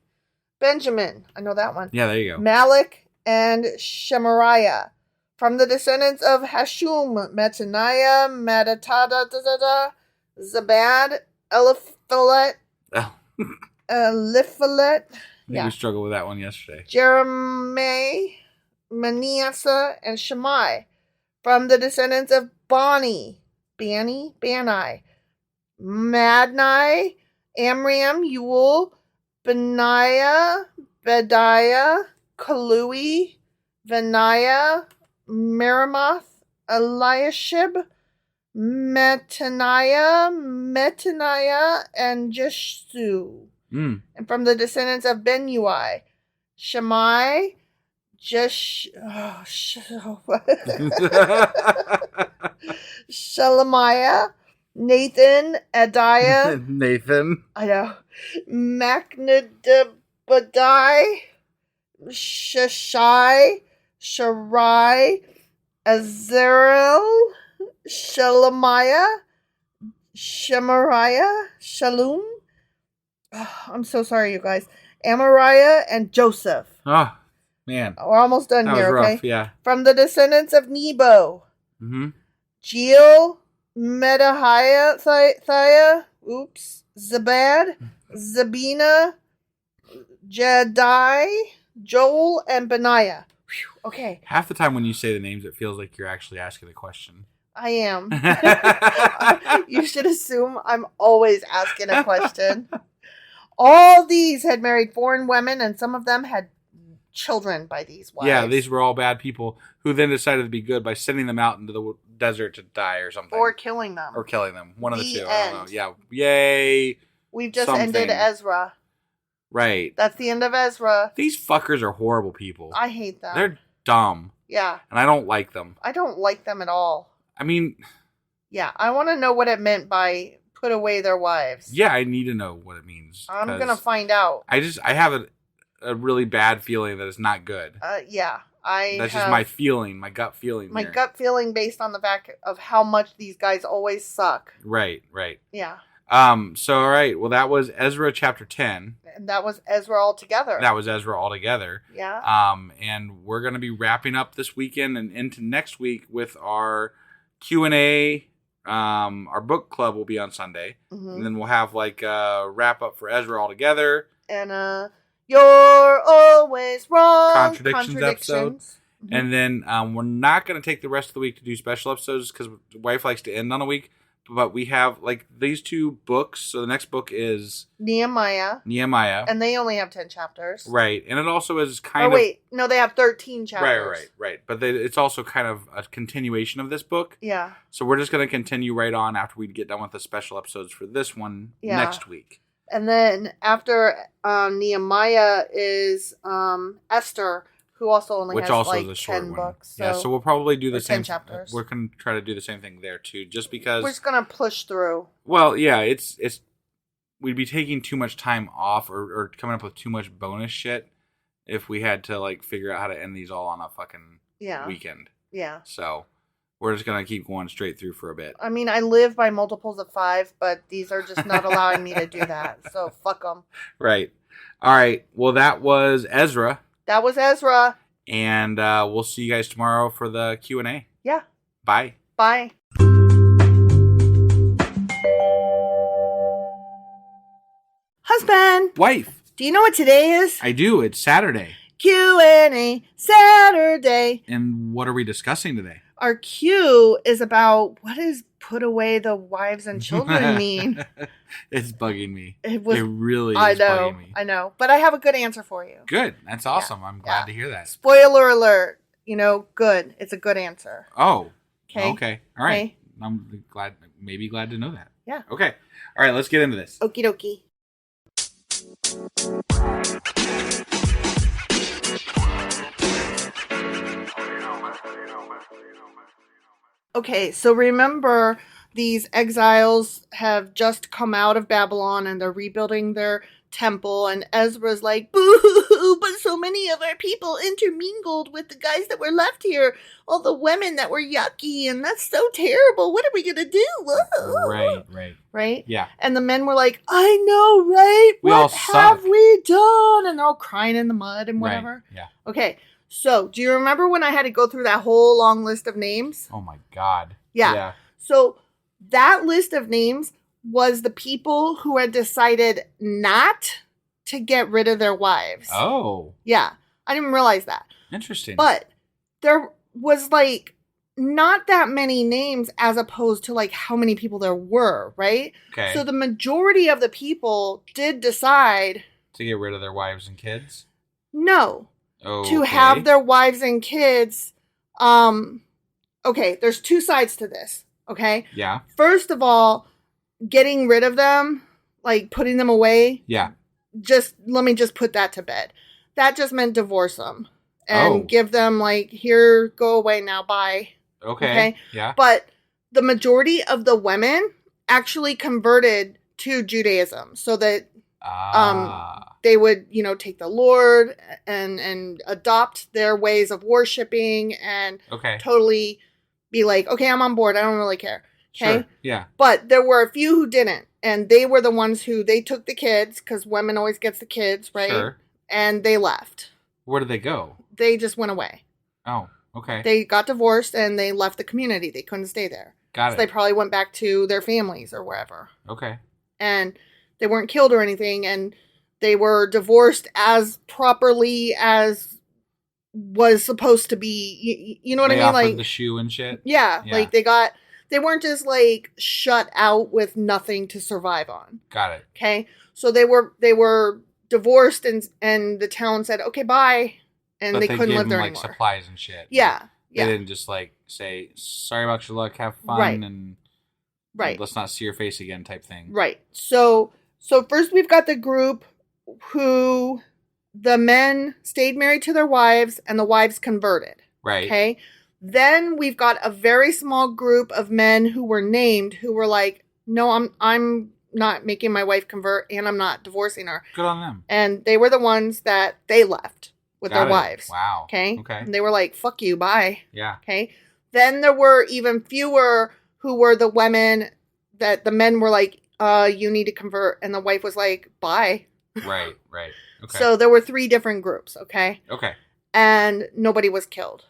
Benjamin. I know that one. Yeah, there you go. Malik, and Shemariah. From the descendants of Hashum, Mattaniah, Mattatata, Zabad, Eliphalet, Eliphalet. I think we struggled with that one yesterday. Jeremiah, Manasseh, and Shammai. From the descendants of Bani, Madni, Amram, Ewell, Benaiah, Bediah, Kalui, Benaiah, Merimoth, Eliashib, Mattaniah, and Jesu. And from the descendants of Benui, Shammai, Shelemiah, Nathan, Adiah, Nathan. I know, Macnadabadai, Shashai, Sharai, Azarel, Shelemiah, Shemariah, Shalom. Oh, I'm so sorry, you guys. Amariah and Joseph. Oh, man. We're almost done That here, was okay? rough, yeah. From the descendants of Nebo. Mm-hmm. Jeel, Medahiah, Zabad, Zabina, Jedi, Joel, and Benaiah. Whew, okay, Half the time when you say the names, it feels like you're actually asking a question. I am. You should assume I'm always asking a question. All these had married foreign women, and some of them had children by these wives. Yeah, these were all bad people who then decided to be good by sending them out into the desert to die or something. Or killing them. Or killing them. One of the two. The I don't know. end. Yeah. Yay. We've just something. ended Ezra. Right. That's the end of Ezra. These fuckers are horrible people. I hate them. They're dumb. Yeah. And I don't like them. I don't like them at all. I mean... Yeah, I want to know what it meant by put away their wives. Yeah, I need to know what it means. I'm going to find out. I have a really bad feeling that it's not good. Yeah. That's just my feeling, my gut feeling. My gut feeling based on the fact of how much these guys always suck. Right. Yeah. So, all right. Well, that was Ezra chapter 10. And that was Ezra altogether. That was Ezra altogether. Yeah. And we're going to be wrapping up this weekend and into next week with our Q&A. Our book club will be on Sunday. Mm-hmm. And then we'll have like a wrap up for Ezra altogether. And You're Always Wrong. Contradictions episode. Mm-hmm. And then we're not going to take the rest of the week to do special episodes because the wife likes to end on a week. But we have like these 2 books. So the next book is Nehemiah. And they only have 10 chapters. Right. And it also is kind of... No, they have 13 chapters. Right. But it's also kind of a continuation of this book. Yeah. So we're just going to continue right on after we get done with the special episodes for this one next week. And then after Nehemiah is Esther, who also only has like 10 books. So, yeah, so we'll probably do the same. 10 chapters. We're going to try to do the same thing there too, just because we're just going to push through. Well, yeah, it's we'd be taking too much time off or coming up with too much bonus shit if we had to like figure out how to end these all on a fucking weekend. Yeah. So we're just going to keep going straight through for a bit. I mean, I live by multiples of 5, but these are just not allowing me to do that. So fuck them. Right. All right. Well, that was Ezra. That was Ezra. And we'll see you guys tomorrow for the Q&A. Yeah. Bye. Bye. Husband. Wife. Do you know what today is? I do. It's Saturday. Q&A Saturday. And what are we discussing today? Our Q is about what does put away the wives and children mean? It's bugging me. It really is bugging me. I know. But I have a good answer for you. Good. That's awesome. Yeah. I'm glad to hear that. Spoiler alert. Good. It's a good answer. Oh. Okay. Okay. All right. Okay. I'm glad to know that. Yeah. Okay. All right. Let's get into this. Okie dokie. Okay, so remember, these exiles have just come out of Babylon and they're rebuilding their temple, and Ezra's like, boo, but so many of our people intermingled with the guys that were left here, all the women that were yucky, and that's so terrible. What are we going to do? Whoa. Right? Yeah. And the men were like, I know, right? What have we done? And they're all crying in the mud and whatever. Right. Yeah. Okay. So, do you remember when I had to go through that whole long list of names? Oh my God. Yeah. So, that list of names was the people who had decided not to get rid of their wives. Oh. Yeah. I didn't realize that. Interesting. But there was like not that many names as opposed to like how many people there were, right? Okay. So, the majority of the people did decide to get rid of their wives and kids? No. Oh, to have their wives and kids. Okay, there's 2 sides to this. Okay? Yeah. First of all, getting rid of them, like putting them away. Yeah. Let me just put that to bed. That just meant divorce them and give them like, here, go away now, bye. Okay. Yeah. But the majority of the women actually converted to Judaism so that they would, take the Lord and adopt their ways of worshiping and totally be like, okay, I'm on board. I don't really care. Okay. Sure. Yeah. But there were a few who didn't. And they were the ones who they took the kids because women always gets the kids, right? Sure. And they left. Where did they go? They just went away. Oh, okay. They got divorced and they left the community. They couldn't stay there. Got it. They probably went back to their families or wherever. Okay. And they weren't killed or anything. And they were divorced as properly as was supposed to be. You know what I mean? Like the shoe and shit. Yeah. Like they weren't just like shut out with nothing to survive on. Got it. Okay. So they were divorced and the town said, okay, bye. And they couldn't live there anymore. Like supplies and shit. Yeah. They didn't just like say, sorry about your luck, have fun and let's not see your face again type thing. Right. So first we've got the group who the men stayed married to their wives and the wives converted. Right. Okay. Then we've got a very small group of men who were named who were like, no, I'm not making my wife convert and I'm not divorcing her. Good on them. And they were the ones that they left with their wives. Wow. Okay. Okay. And they were like, fuck you, bye. Yeah. Okay. Then there were even fewer who were the women that the men were like, you need to convert. And the wife was like, bye. Right. Okay. So there were 3 different groups, okay? Okay. And nobody was killed.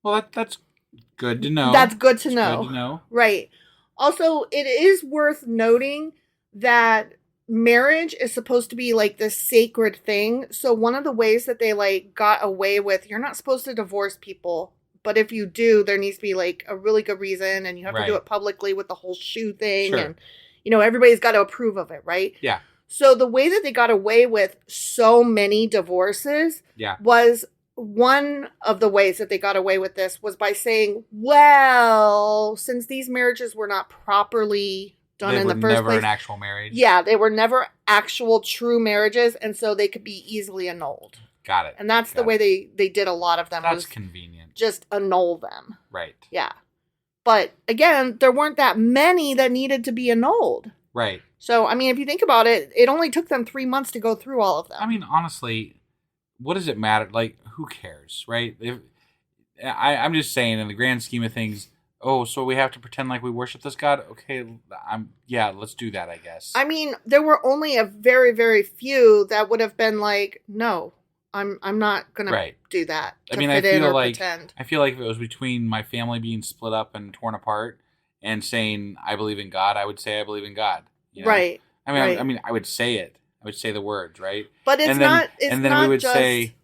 Well, that's good to know. That's good to know. Good to know. Right. Also, it is worth noting that marriage is supposed to be like this sacred thing. So one of the ways that they like got away with, you're not supposed to divorce people, but if you do, there needs to be like a really good reason, and you have to do it publicly with the whole shoe thing. Sure. And, you know, everybody's got to approve of it, right? Yeah. So the way that they got away with so many divorces was, one of the ways that they got away with this was by saying, well, since these marriages were not properly done in the first place. They were never an actual marriage. Yeah, they were never actual true marriages, and so they could be easily annulled. Got it. And that's the way they did a lot of them. That's convenient. Just annul them. Right. Yeah. But again, there weren't that many that needed to be annulled. Right. So, I mean, if you think about it, it only took them 3 months to go through all of them. I mean, honestly, what does it matter? Like, who cares, right? I'm just saying, in the grand scheme of things, so we have to pretend like we worship this God? Okay, let's do that, I guess. I mean, there were only a very, very few that would have been like, no, I'm not gonna do that. I mean, I feel like if it was between my family being split up and torn apart and saying I believe in God, I would say I believe in God. You know? Right. I mean, I would say it. I would say the words, right? But it's not. And then we would say,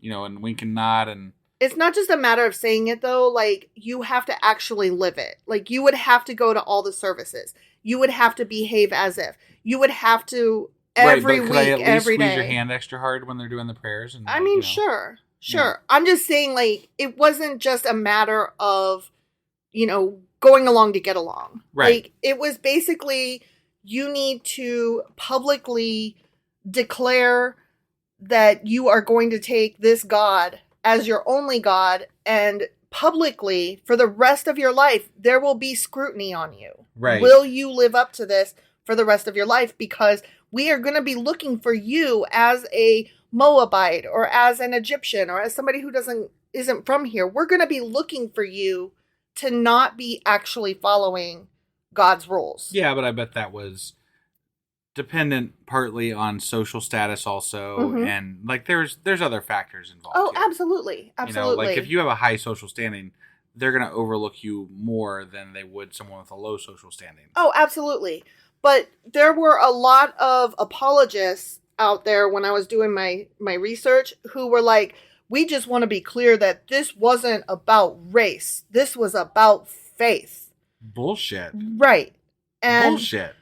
and wink and nod, and it's not just a matter of saying it though. Like, you have to actually live it. Like, you would have to go to all the services. You would have to behave as if. You would have to every week, every day. Could I at least squeeze your hand extra hard when they're doing the prayers? And I mean, sure. Yeah. I'm just saying, like, it wasn't just a matter of, going along to get along. Right. Like, it was basically, you need to publicly declare that you are going to take this God as your only God, and publicly, for the rest of your life, there will be scrutiny on you. Right. Will you live up to this for the rest of your life? Because we are going to be looking for you as a Moabite, or as an Egyptian, or as somebody who isn't from here. We're going to be looking for you to not be actually following God's rules. Yeah, but I bet that was dependent partly on social status also, and like there's other factors involved. Oh, here. Absolutely. Like if you have a high social standing, they're going to overlook you more than they would someone with a low social standing. Oh, absolutely. But there were a lot of apologists out there when I was doing my research who were like, we just want to be clear that this wasn't about race. This was about faith. Bullshit. Right. Bullshit.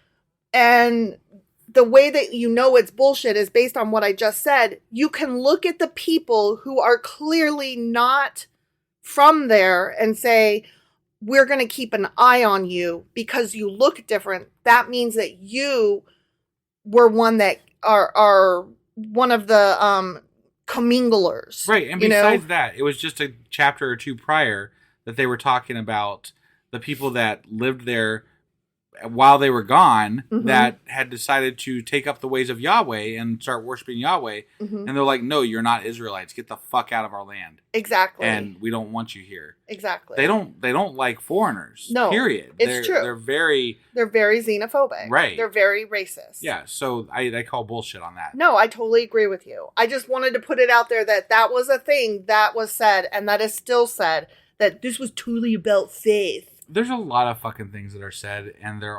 And the way that it's bullshit is based on what I just said. You can look at the people who are clearly not from there and say, we're going to keep an eye on you because you look different. That means that you were one that are one of the comminglers. Right. And besides that, it was just a chapter or two prior that they were talking about the people that lived there while they were gone, that had decided to take up the ways of Yahweh and start worshiping Yahweh. And they're like, no, you're not Israelites. Get the fuck out of our land. Exactly. And we don't want you here. Exactly. They don't like foreigners. No. Period. It's true. They're very xenophobic. Right. They're very racist. Yeah. So I call bullshit on that. No, I totally agree with you. I just wanted to put it out there that was a thing that was said, and that is still said, that this was truly about faith. There's a lot of fucking things that are said, and they're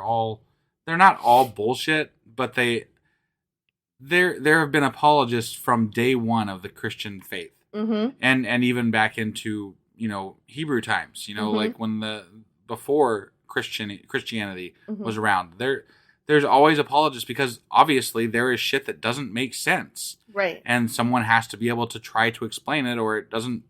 not all bullshit, but there have been apologists from day one of the Christian faith, and even back into Hebrew times, like when before Christianity was around. There's always apologists because obviously there is shit that doesn't make sense, right? And someone has to be able to try to explain it, or it doesn't.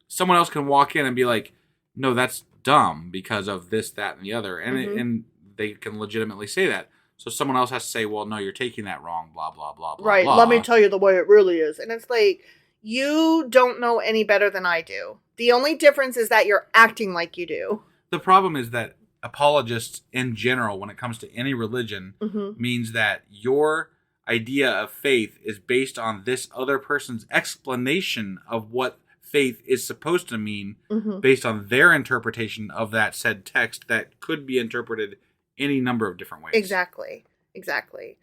Someone else can walk in and be like, "No, that's dumb because of this, that, and the other," and and they can legitimately say that. So someone else has to say, "Well, no, you're taking that wrong." Blah blah blah blah. Right. Blah. Let me tell you the way it really is, and it's like, you don't know any better than I do. The only difference is that you're acting like you do. The problem is that apologists in general, when it comes to any religion, means that your idea of faith is based on this other person's explanation of what faith is supposed to mean based on their interpretation of that said text that could be interpreted any number of different ways. Exactly.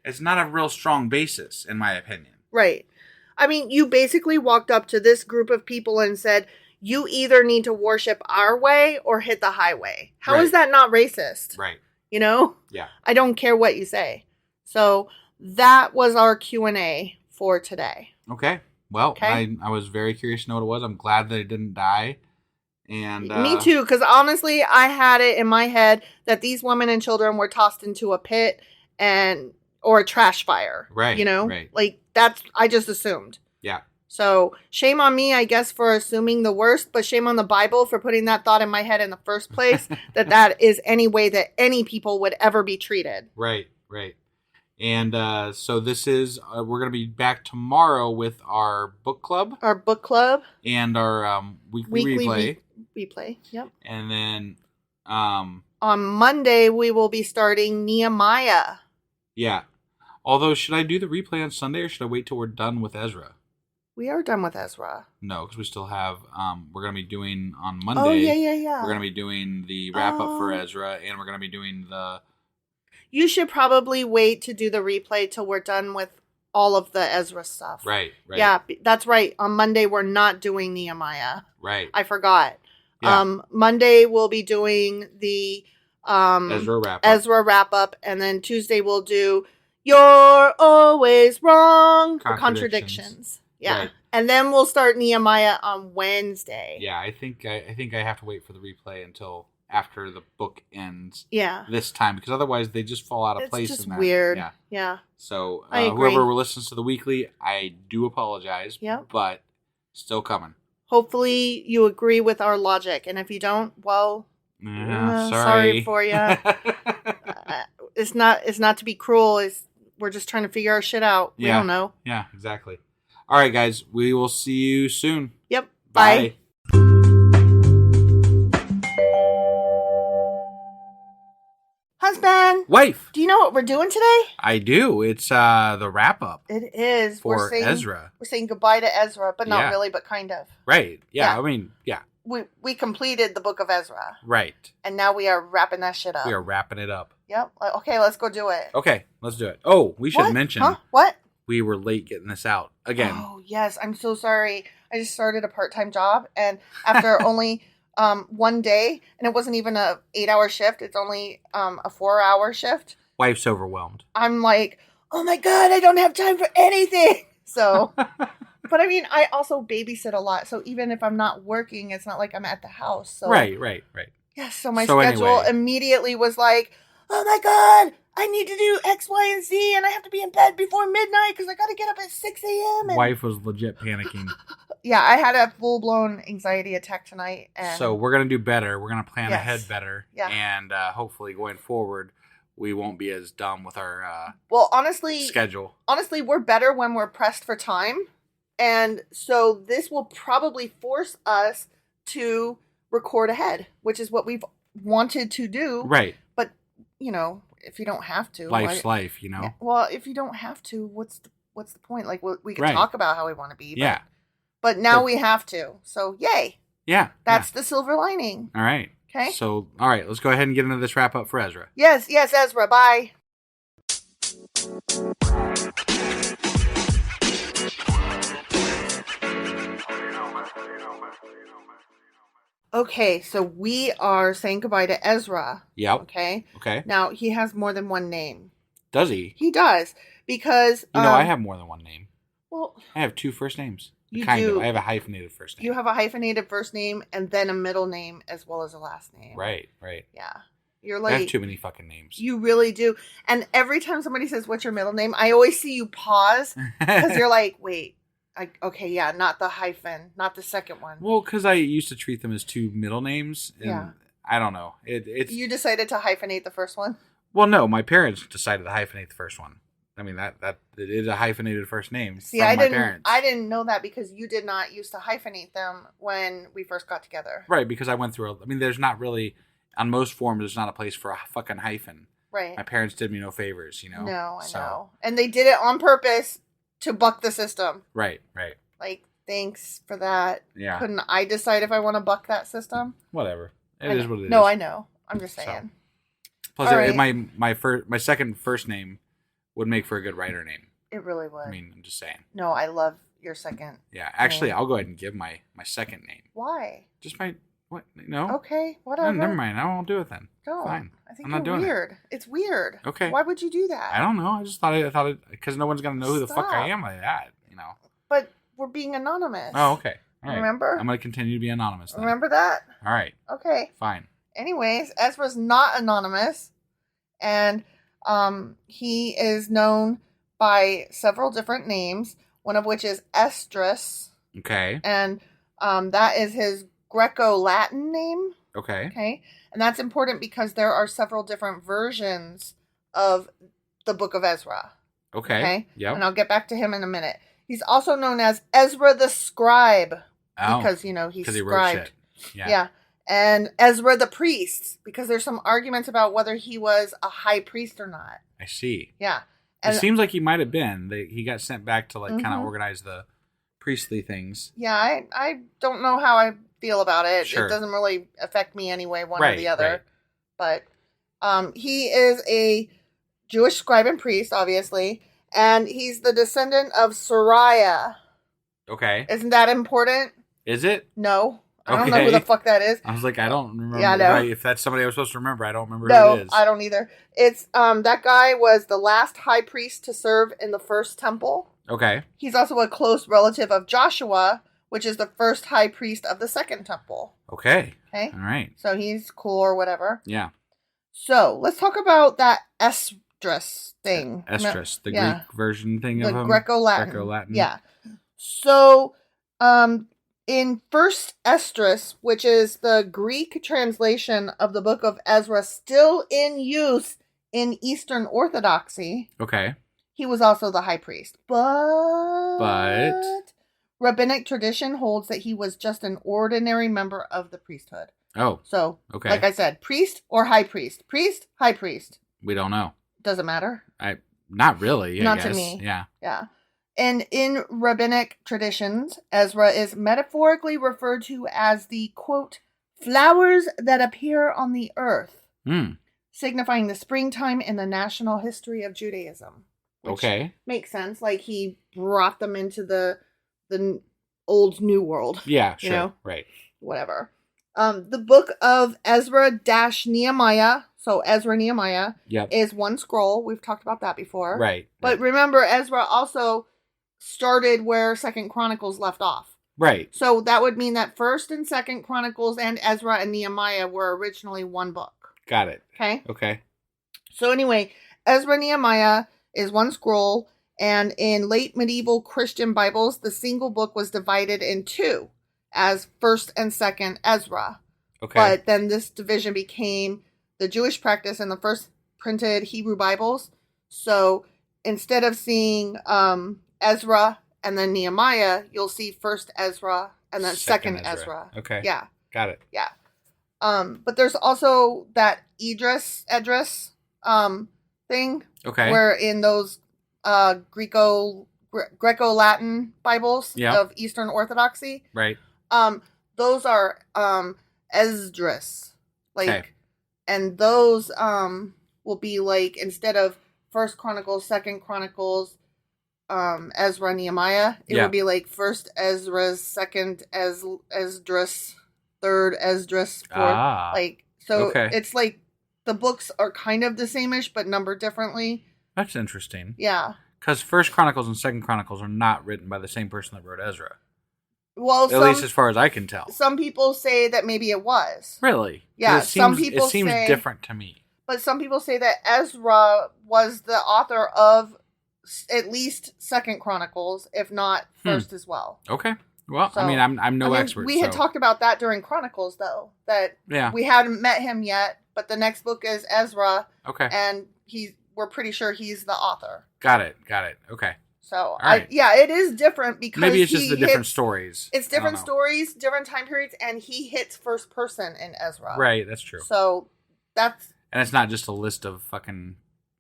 It's not a real strong basis, in my opinion. Right. I mean, you basically walked up to this group of people and said, you either need to worship our way or hit the highway. How is that not racist? Right. You know? Yeah. I don't care what you say. So that was our Q&A for today. Okay. Well, Okay. I was very curious to know what it was. I'm glad that it didn't die. And me too, because honestly, I had it in my head that these women and children were tossed into a pit or a trash fire. Right. You know? Right. Like, I just assumed. Yeah. So shame on me, I guess, for assuming the worst, but shame on the Bible for putting that thought in my head in the first place, that is any way that any people would ever be treated. Right. And so this is, we're going to be back tomorrow with our book club. Our book club. And our weekly replay. Replay, yep. And then... on Monday, we will be starting Nehemiah. Yeah. Although, should I do the replay on Sunday or should I wait till we're done with Ezra? We are done with Ezra. No, because we still have, we're going to be doing on Monday. Oh, yeah. We're going to be doing the wrap up for Ezra, and we're going to be doing the... You should probably wait to do the replay till we're done with all of the Ezra stuff. Right. Yeah, that's right. On Monday, we're not doing Nehemiah. Right. I forgot. Yeah. Monday, we'll be doing the Ezra wrap up, and then Tuesday, we'll do You're Always Wrong for Contradictions. Yeah. Right. And then we'll start Nehemiah on Wednesday. Yeah, I think I have to wait for the replay until after the book ends. Yeah. This time, because otherwise they just fall out of place. It's just in that. weird. Yeah. So I agree. whoever listens to the weekly, I do apologize. Yep. But still coming. Hopefully you agree with our logic, and if you don't, well, sorry for you. It's not to be cruel. We're just trying to figure our shit out. We don't know. Yeah, exactly. All right, guys. We will see you soon. Yep. Bye. Husband. Wife. Do you know what we're doing today? I do. It's the wrap up. It is. For Ezra. We're saying goodbye to Ezra, but not really, but kind of. Right. Yeah. I mean, yeah. We completed the book of Ezra. Right. And now we are wrapping that shit up. We are wrapping it up. Yep. Okay, let's go do it. Okay, let's do it. Oh, we should mention. Huh? What? We were late getting this out again. Oh, yes. I'm so sorry. I just started a part-time job, and after only one day, and it wasn't even a 8-hour shift. It's only a 4-hour shift. Wife's overwhelmed. I'm like, oh my God, I don't have time for anything. So, but I mean, I also babysit a lot. So even if I'm not working, it's not like I'm at the house. So Right. Yeah. So my schedule immediately was like, oh my God, I need to do X, Y, and Z, and I have to be in bed before midnight because I got to get up at 6 a.m. And... Wife was legit panicking. Yeah, I had a full-blown anxiety attack tonight. And so we're going to do better. We're going to plan ahead better. Yeah. And hopefully going forward, we won't be as dumb with our schedule. Honestly, we're better when we're pressed for time. And so this will probably force us to record ahead, which is what we've wanted to do. Right. But, if you don't have to. Life's life, Yeah, well, if you don't have to, what's the point? Like, we could talk about how we want to be. But now we have to. So, yay. Yeah. That's the silver lining. All right. Okay. So, all right, let's go ahead and get into this wrap up for Ezra. Yes, Ezra. Bye. Okay, so we are saying goodbye to Ezra. Yep. Okay. Okay. Now, he has more than one name. Does he? He does, because... I have more than one name. Well... I have 2 first names. You kind do. of. I have a hyphenated first name. You have a hyphenated first name, and then a middle name, as well as a last name. Right. Yeah. You're like... I have too many fucking names. You really do. And every time somebody says, what's your middle name? I always see you pause, because you're like, wait... not the hyphen, not the second one. Well, because I used to treat them as 2 middle names, and I don't know. It's You decided to hyphenate the first one? Well, no, my parents decided to hyphenate the first one. I mean, that it is a hyphenated first name. See, from I my didn't. Parents. I didn't know that because you did not used to hyphenate them when we first got together. Right, because I went through. There's not really on most forms. There's not a place for a fucking hyphen. Right. My parents did me no favors, No, I know, and they did it on purpose to buck the system. Right. Like, thanks for that. Yeah. Couldn't I decide if I want to buck that system? Whatever. It is what it is. No, I know. I'm just saying. Plus, All right. my second first name would make for a good writer name. It really would. I mean, I'm just saying. No, I love your second. Yeah, actually, name. I'll go ahead and give my second name. Why? Just my what? No. Okay, No, whatever. never mind. I won't do it then. No, Fine. I think I'm not you're doing weird. It's weird. Okay. Why would you do that? I don't know. I just thought it because no one's gonna know who the fuck I Stop. am like that. You know. But we're being anonymous. Oh, okay. All right. Remember? I'm gonna continue to be anonymous. Then. Remember that? All right. Okay. Fine. Anyways, Ezra's not anonymous, and he is known by several different names. One of which is Esdras, Okay. and that is his Greco-Latin name. Okay. Okay, and that's important because there are several different versions of the Book of Ezra. Okay. Okay, Yep. and I'll get back to him in a minute. He's also known as Ezra the Scribe because he because he wrote scribed. shit. Yeah. Yeah. And Ezra the priest, because there's some arguments about whether he was a high priest or not. I see. Yeah. It And seems like he might have been. He got sent back to kind of Mhm. organize the priestly things. yeah, I don't know how I feel about it. Sure. It doesn't really affect me anyway, one or Right, the other. right. But he is a Jewish scribe and priest, obviously, and he's the descendant of Sariah. Okay. Isn't that important? Is it? No. I don't know who Okay. the fuck that is. I was like, I don't remember. Yeah, I know. Right? If that's somebody I was supposed to remember, I don't remember who No, it is. I don't either. It's that guy was the last high priest to serve in the first temple. Okay. He's also a close relative of Joshua, which is the first high priest of the second temple. Okay. Okay? All right. So he's cool or whatever. Yeah. So let's talk about that Esdras thing. Esdras, the Yeah. Greek version thing of The him. Greco-Latin. Greco-Latin. Yeah. So in First Esdras, which is the Greek translation of the book of Ezra, still in use in Eastern Orthodoxy, Okay. he was also the high priest. But rabbinic tradition holds that he was just an ordinary member of the priesthood. Oh, So, okay. like I said, priest or high priest? Priest, high priest. We don't know. Doesn't matter. Not really. I Not to guess. me. Yeah. Yeah. And in rabbinic traditions, Ezra is metaphorically referred to as the, quote, flowers that appear on the earth, Hmm. signifying the springtime in the national history of Judaism. Which Okay. makes sense. Like he brought them into the old new world. Yeah. You Sure. know? Right. Whatever. The book of Ezra-Nehemiah, so Ezra Nehemiah, Yep. is one scroll. We've talked about that before. Right. But remember, Ezra also started where Second Chronicles left off. Right. So that would mean that First and Second Chronicles and Ezra and Nehemiah were originally one book. Got it. Okay? Okay. So anyway, Ezra Nehemiah is one scroll, and in late medieval Christian Bibles, the single book was divided in two as First and Second Ezra. Okay. But then this division became the Jewish practice in the first printed Hebrew Bibles. So instead of seeing Ezra and then Nehemiah, you'll see First Ezra and then Second Ezra. Okay. Yeah. Got it. Yeah. But there's also that Esdras thing Okay. where in those Greco-Latin Bibles Yeah. of Eastern Orthodoxy, Right. those are Esdras. Like, Okay. and those will be like, instead of First Chronicles, Second Chronicles, Ezra, Nehemiah, it Yeah. would be like First Ezra, Second Esdras, Third Esdras, Fourth. Ah. Like, so Okay. it's like the books are kind of the same-ish, but numbered differently. That's interesting. Yeah. Because First Chronicles and Second Chronicles are not written by the same person that wrote Ezra. Well, At least as far as I can tell. some people say that maybe it was. Really? 'Cause Yeah, It some seems, people it seems say- different to me. But some people say that Ezra was the author of at least Second Chronicles, if not First as well. Okay. Well, So, I mean, I'm no expert. We had so- talked about that during Chronicles, though, that Yeah. we hadn't met him yet, but the next book is Ezra, Okay. and we're pretty sure he's the author. Got it. Okay. So, right. yeah, it is different because Maybe it's just the different hits- stories. It's I don't different know. stories, different time periods, and he hits first person in Ezra. Right. That's true. So that's And it's not just a list of fucking,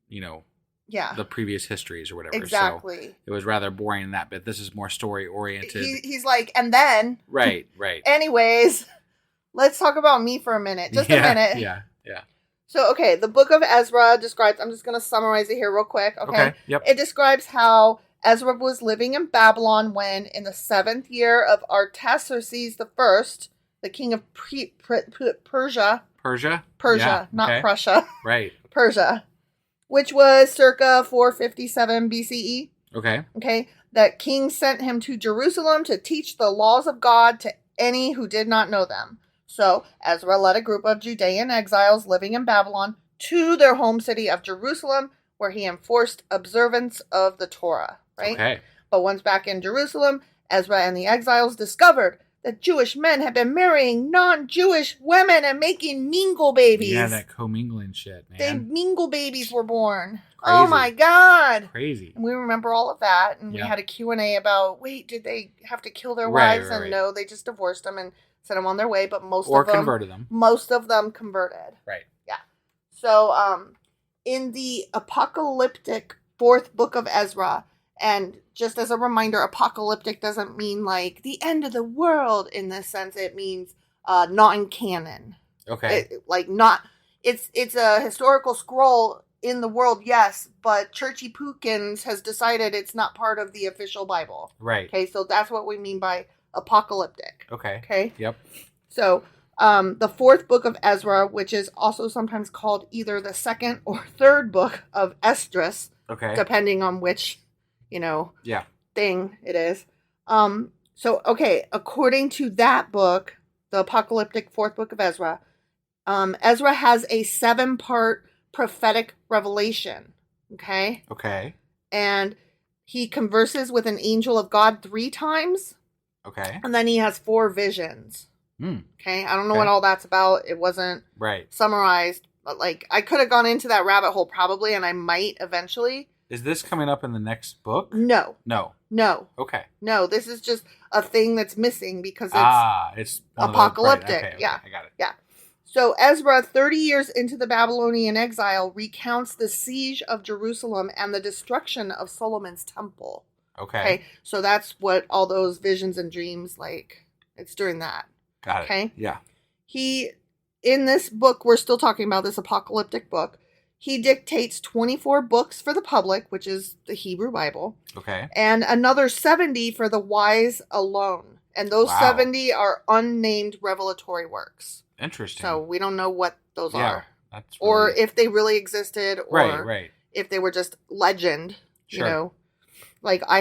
yeah, the previous histories or whatever. exactly. So it was rather boring in that bit. This is more story oriented. He's like, and then Right. anyways, let's talk about me for a minute. Just a minute. Yeah. So, okay, the book of Ezra describes, I'm just going to summarize it here real quick, okay? Yep. It describes how Ezra was living in Babylon when, in the 7th year of Artaxerxes I, the king of Persia. Persia? Persia, not Prussia. Right. Persia, which was circa 457 BCE. Okay. Okay, that king sent him to Jerusalem to teach the laws of God to any who did not know them. So Ezra led a group of Judean exiles living in Babylon to their home city of Jerusalem, where he enforced observance of the Torah, right? Okay. But once back in Jerusalem, Ezra and the exiles discovered that Jewish men had been marrying non-Jewish women and making mingle babies. Yeah, that commingling shit, man. They mingle babies were born. Crazy. Oh my God. Crazy. And we remember all of that. And we had a Q&A about, wait, did they have to kill their wives? And no, they just divorced them and sent them on their way. But most of them converted them. Most of them converted. Right. Yeah. So in the apocalyptic 4th book of Ezra, and just as a reminder, apocalyptic doesn't mean like the end of the world in this sense. It means not in canon. Okay. It's a historical scroll in the world, yes, but Churchy Pookins has decided it's not part of the official Bible. Right. Okay, so that's what we mean by apocalyptic. Okay. Okay? Yep. So, the 4th book of Ezra, which is also sometimes called either the 2nd or 3rd book of Esdras, depending on which, thing it is. According to that book, the apocalyptic 4th book of Ezra, Ezra has a 7-part prophetic revelation. Okay? Okay. And he converses with an angel of God 3 times. Okay. And then he has 4 visions. Okay? I don't know what all that's about. It wasn't summarized. But, I could have gone into that rabbit hole probably, and I might eventually. Is this coming up in the next book? No. Okay. No, this is just a thing that's missing because it's apocalyptic. Okay, yeah. I got it. Yeah. So Ezra, 30 years into the Babylonian exile, recounts the siege of Jerusalem and the destruction of Solomon's temple. Okay. So that's what all those visions and dreams, it's during that. Got it. Okay. Yeah. In this book, we're still talking about this apocalyptic book. He dictates 24 books for the public, which is the Hebrew Bible. Okay. And another 70 for the wise alone. And those 70 are unnamed revelatory works. Interesting. So we don't know what those are. That's or if they really existed, or right. if they were just legend, I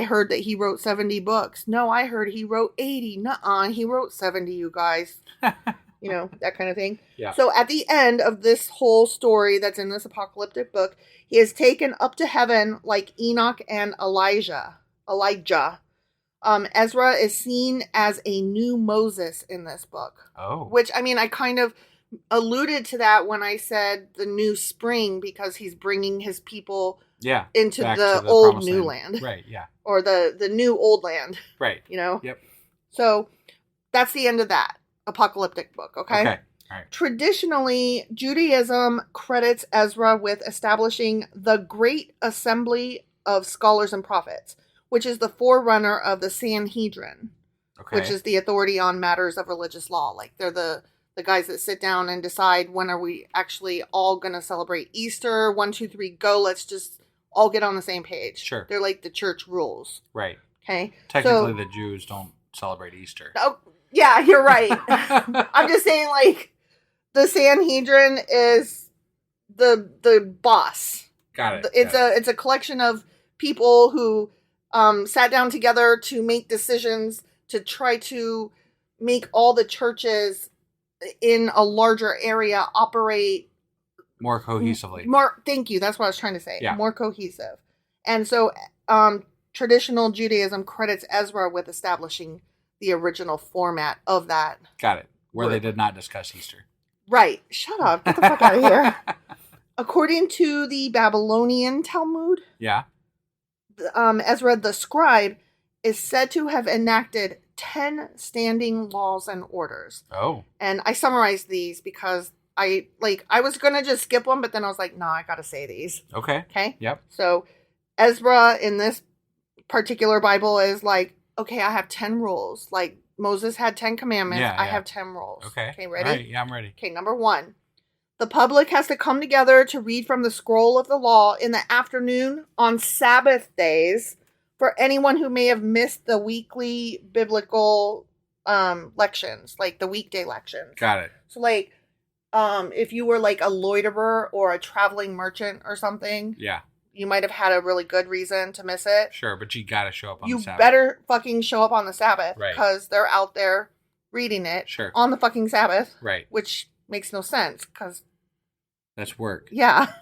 heard that he wrote 70 books. No, I heard he wrote 80. Nuh-uh, he wrote 70, you guys. That kind of thing. Yeah. So at the end of this whole story that's in this apocalyptic book, he is taken up to heaven like Enoch and Elijah. Ezra is seen as a new Moses in this book. Oh. Which, I kind of alluded to that when I said the new spring, because he's bringing his people into the old new land. Right, yeah. Or the new old land. Right. Yep. So that's the end of that apocalyptic book, okay? Okay. All right. Traditionally, Judaism credits Ezra with establishing the Great Assembly of Scholars and Prophets, which is the forerunner of the Sanhedrin, which is the authority on matters of religious law. They're the guys that sit down and decide when are we actually all going to celebrate Easter. 1, 2, 3, go. Let's just all get on the same page. Sure. They're like the church rules. Right. Okay. Technically, the Jews don't celebrate Easter. Oh, yeah, you're right. I'm just saying, the Sanhedrin is the boss. Got it. It's a collection of people who sat down together to make decisions to try to make all the churches in a larger area operate more cohesively. Thank you. That's what I was trying to say. Yeah. More cohesive. And so traditional Judaism credits Ezra with establishing the original format of that. Got it. Where they did not discuss Easter. Right. Shut up. Get the fuck out of here. According to the Babylonian Talmud, Ezra the scribe is said to have enacted 10 standing laws and orders. Oh. And I summarized these because I was going to just skip one, but then I was like, no, I got to say these. Okay. Okay? Yep. So Ezra in this particular Bible is okay, I have 10 rules. Moses had 10 commandments. I have 10 rules. Okay. Okay, ready? All right. Yeah, I'm ready. Okay, number 1. The public has to come together to read from the scroll of the law in the afternoon on Sabbath days for anyone who may have missed the weekly biblical lections, like the weekday lections. Got it. So, like, if you were like a loiterer or a traveling merchant or something, Yeah. you might have had a really good reason to miss it. Sure, but you got to show up on the You Sabbath. better fucking show up on the Sabbath, Right. because they're out there reading it Sure. on the fucking Sabbath, Right. which makes no sense because, That's work. yeah.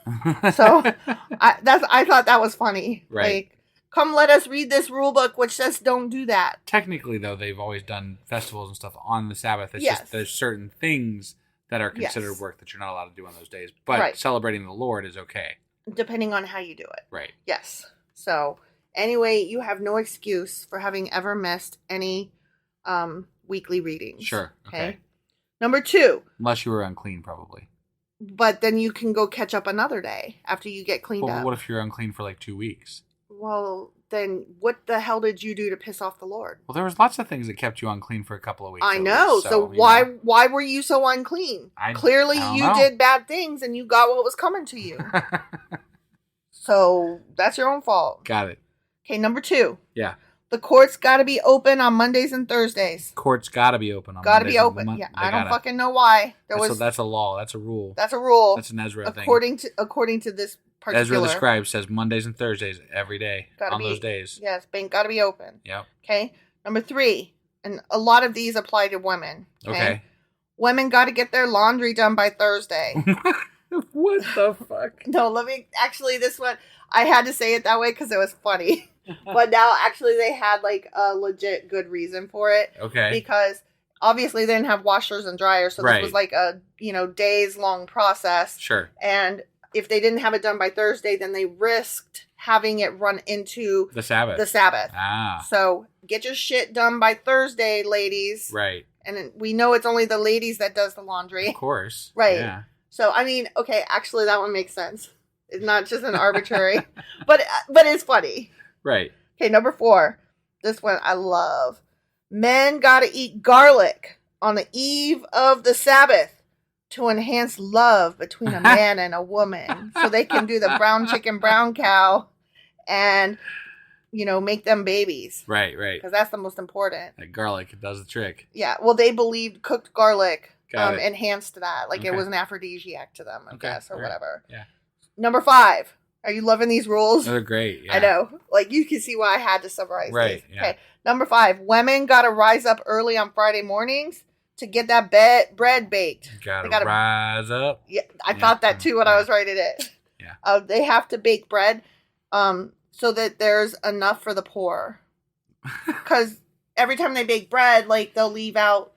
So I thought that was funny. Right. Like, come let us read this rule book, which says don't do that. Technically, though, they've always done festivals and stuff on the Sabbath. It's Yes. just there's certain things that are considered Yes. work that you're not allowed to do on those days. But Right. celebrating the Lord is okay. Depending on how you do it. Right. Yes. So anyway, you have no excuse for having ever missed any weekly readings. Sure. Okay. Number 2, Unless you were unclean, probably. but then you can go catch up another day after you get cleaned Well, up. what if you're unclean for like 2 weeks? Well, then what the hell did you do to piss off the Lord? Well, there was lots of things that kept you unclean for a couple of weeks. I at know. least, So you why know. why were you so unclean? Clearly I don't you know. did bad things and you got what was coming to you. So that's your own fault. Got it. Okay, number 2. Yeah. The courts got to be open on Mondays and Thursdays. Courts got to be open on Got to Mondays be and open. Mon- Yeah, they I don't gotta. fucking know why. That's a law. That's a rule. That's a rule. That's an Ezra thing. According to this particular. Ezra the scribe says Mondays and Thursdays every day Gotta on be- those days. Yes, bank got to be open. Yep. Okay. Number 3, and a lot of these apply to women. Okay. Women got to get their laundry done by Thursday. What the fuck? No, this one, I had to say it that way because it was funny. But now, actually, they had, like, a legit good reason for it. Okay. Because, obviously, they didn't have washers and dryers, so Right. this was, like, a, days-long process. Sure. And if they didn't have it done by Thursday, then they risked having it run into The Sabbath. the Sabbath. Ah. So, get your shit done by Thursday, ladies. Right. And we know it's only the ladies that does the laundry. Of course. Right. Yeah. So, I mean, okay, actually, that one makes sense. It's not just an arbitrary, but it's funny. Right. Okay, number 4. This one I love. Men got to eat garlic on the eve of the Sabbath to enhance love between a man and a woman, so they can do the brown chicken, brown cow, and make them babies. Right. Right. Because that's the most important. That garlic does the trick. Yeah. Well, they believed cooked garlic Got it. enhanced that, like it Okay. was an aphrodisiac to them, I Okay, guess, or all right. whatever. Yeah. Number 5. Are you loving these rules? They're great. Yeah. I know. Like, you can see why I had to summarize Right, these. yeah. Okay. Number 5. Women got to rise up early on Friday mornings to get that bread baked. Gotta, They gotta- rise up. Yeah, I Yeah, thought that too when I yeah. was writing it. Yeah. They have to bake bread so that there's enough for the poor. Because every time they bake bread, like, they'll leave out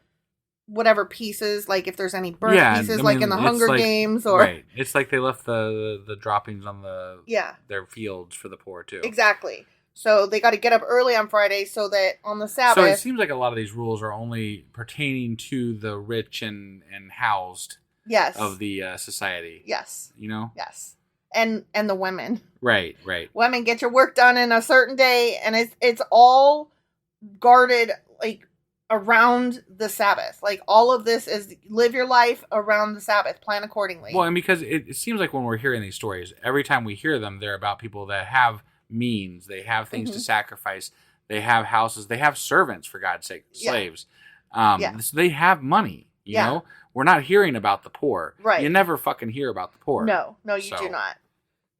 whatever pieces, like if there's any burnt pieces, I like mean, in the it's Hunger like- Games or... Right. It's like they left the droppings on Yeah. their fields for the poor too. Exactly. So they got to get up early on Friday so that on the So Sabbath... it seems like a lot of these rules are only pertaining to the rich and housed Yes. of the society. Yes. You know? Yes. And the women. Right, right. Women, get your work done in a certain day, and it's all guarded, like, around the Sabbath. Like, all of this is live your life around the Sabbath. Plan accordingly. Well, and because it seems like when we're hearing these stories, every time we hear them, they're about people that have means, they have things to sacrifice, they have houses, they have servants, for God's sake, slaves. So they have money, you know? We're not hearing about the poor. Right. You never fucking hear about the poor. No, you do not.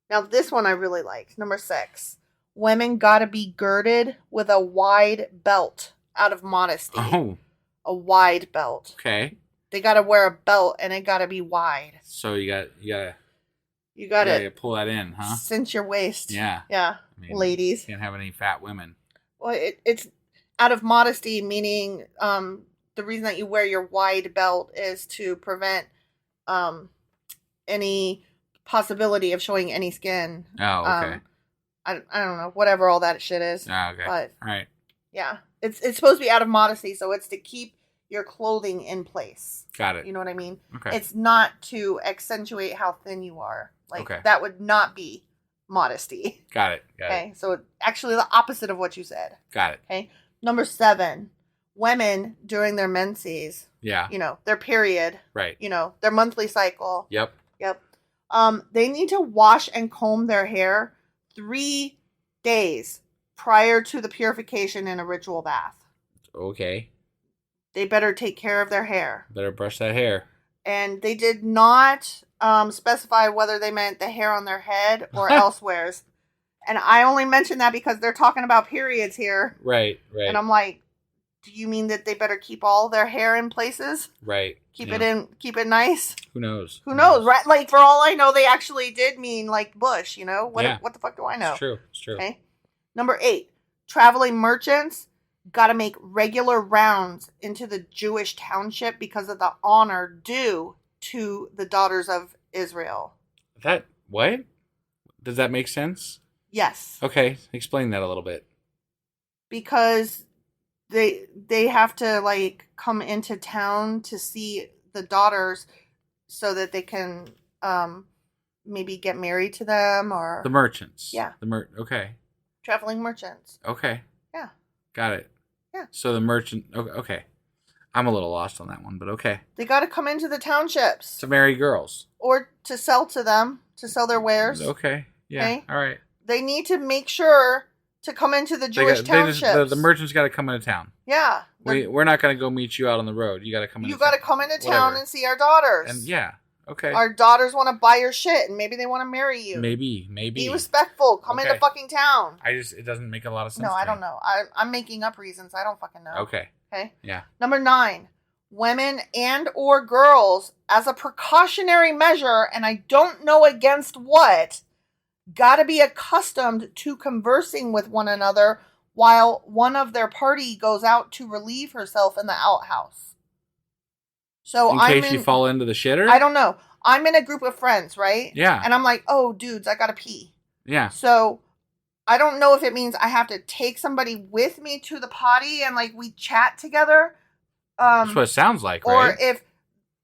Now, this one I really like. Number 6. Women got to be girded with a wide belt out of modesty. Oh, A wide belt. okay. They got to wear a belt, and it got to be wide. So you You got gotta to pull that in, huh? cinch your waist. Yeah. Yeah, I mean, ladies. Can't have any fat women. Well, it's out of modesty, meaning the reason that you wear your wide belt is to prevent any possibility of showing any skin. Oh, okay. I don't know, whatever all that shit is. Oh, okay. But All right. yeah, it's supposed to be out of modesty, so it's to keep your clothing in place. Got it. You know what I mean? Okay. It's not to accentuate how thin you are. Like, Okay. that would not be modesty. Got it. Got it. Okay, so actually the opposite of what you said. Got it. Okay. Number 7. women during their menses, Yeah. Their period, Right. Their monthly cycle. Yep. Yep. They need to wash and comb their hair 3 days prior to the purification in a ritual bath. Okay. They better take care of their hair. Better brush that hair. And they did not specify whether they meant the hair on their head or elsewheres. And I only mention that because they're talking about periods here. Right. And I'm like, do you mean that they better keep all their hair in places? Right. Keep it nice? Who knows? Who knows, right? Like, for all I know, they actually did mean, like, bush, What the fuck do I know? It's true. Okay. Number 8, traveling merchants got to make regular rounds into the Jewish township because of the honor due to the daughters of Israel. What? Does that make sense? Yes. Okay, explain that a little bit. Because they have to, like, come into town to see the daughters so that they can maybe get married to them or... The merchants. Yeah. Okay. Traveling merchants. Okay. Yeah. Got it. Yeah. So the merchant... Okay. I'm a little lost on that one, but okay. They got to come into the townships. To marry girls. Or to sell to them, to sell their wares. Okay. Yeah. Okay. All right. They need to make sure to come into the Jewish townships. The merchants got to come into town. Yeah. We're not going to go meet you out on the road. You got to come into town. You got to come into town and see our daughters. And yeah. Okay. Our daughters want to buy your shit and maybe they want to marry you. Maybe. Be respectful. Come into fucking town. It doesn't make a lot of sense. No, I don't know. I'm making up reasons. I don't fucking know. Okay. Yeah. Number 9, women and or girls, as a precautionary measure, and I don't know against what, got to be accustomed to conversing with one another while one of their party goes out to relieve herself in the outhouse. So in case you fall into the shitter? I don't know. I'm in a group of friends, right? Yeah. And I'm like, oh, dudes, I got to pee. Yeah. So I don't know if it means I have to take somebody with me to the potty and, like, we chat together. That's what it sounds like, right? Or if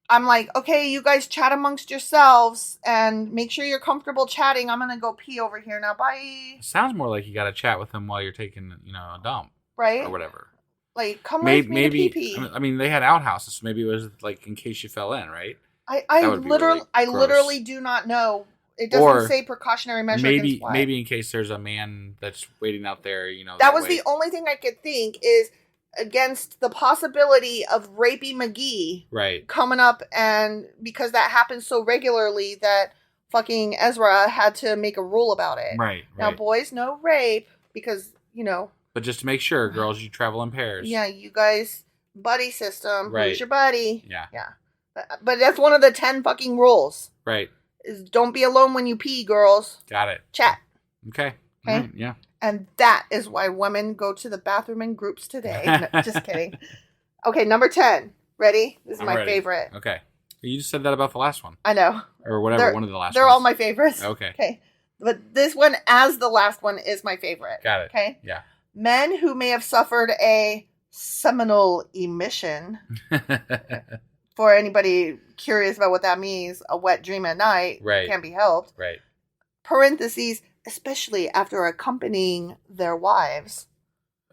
I'm like, okay, you guys chat amongst yourselves and make sure you're comfortable chatting. I'm going to go pee over here now. Bye. It sounds more like you got to chat with them while you're taking, a dump. Right. Or whatever. Like, come with me to pee-pee. I mean, they had outhouses, so maybe it was, like, in case you fell in, right? I literally do not know. It doesn't say precautionary measure. Maybe in case there's a man that's waiting out there, That was the only thing I could think is against the possibility of Rapey McGee coming up, and because that happens so regularly that fucking Ezra had to make a rule about it. Right. Now, boys, no rape because, But just to make sure, girls, you travel in pairs. Yeah, you guys, buddy system. Right. Who's your buddy? Yeah. Yeah. But that's one of the 10 fucking rules. Right. Is don't be alone when you pee, girls. Got it. Chat. Okay. Okay. Yeah. And that is why women go to the bathroom in groups today. No, just kidding. Okay, number 10. Ready? This is my favorite. Okay. You just said that about the last one. I know. Or whatever, one of the last ones. They're all my favorites. Okay. Okay. But this one, as the last one, is my favorite. Got it. Okay? Yeah. Men who may have suffered a seminal emission. For anybody curious about what that means, a wet dream at night can't be helped. Right. Parentheses, especially after accompanying their wives.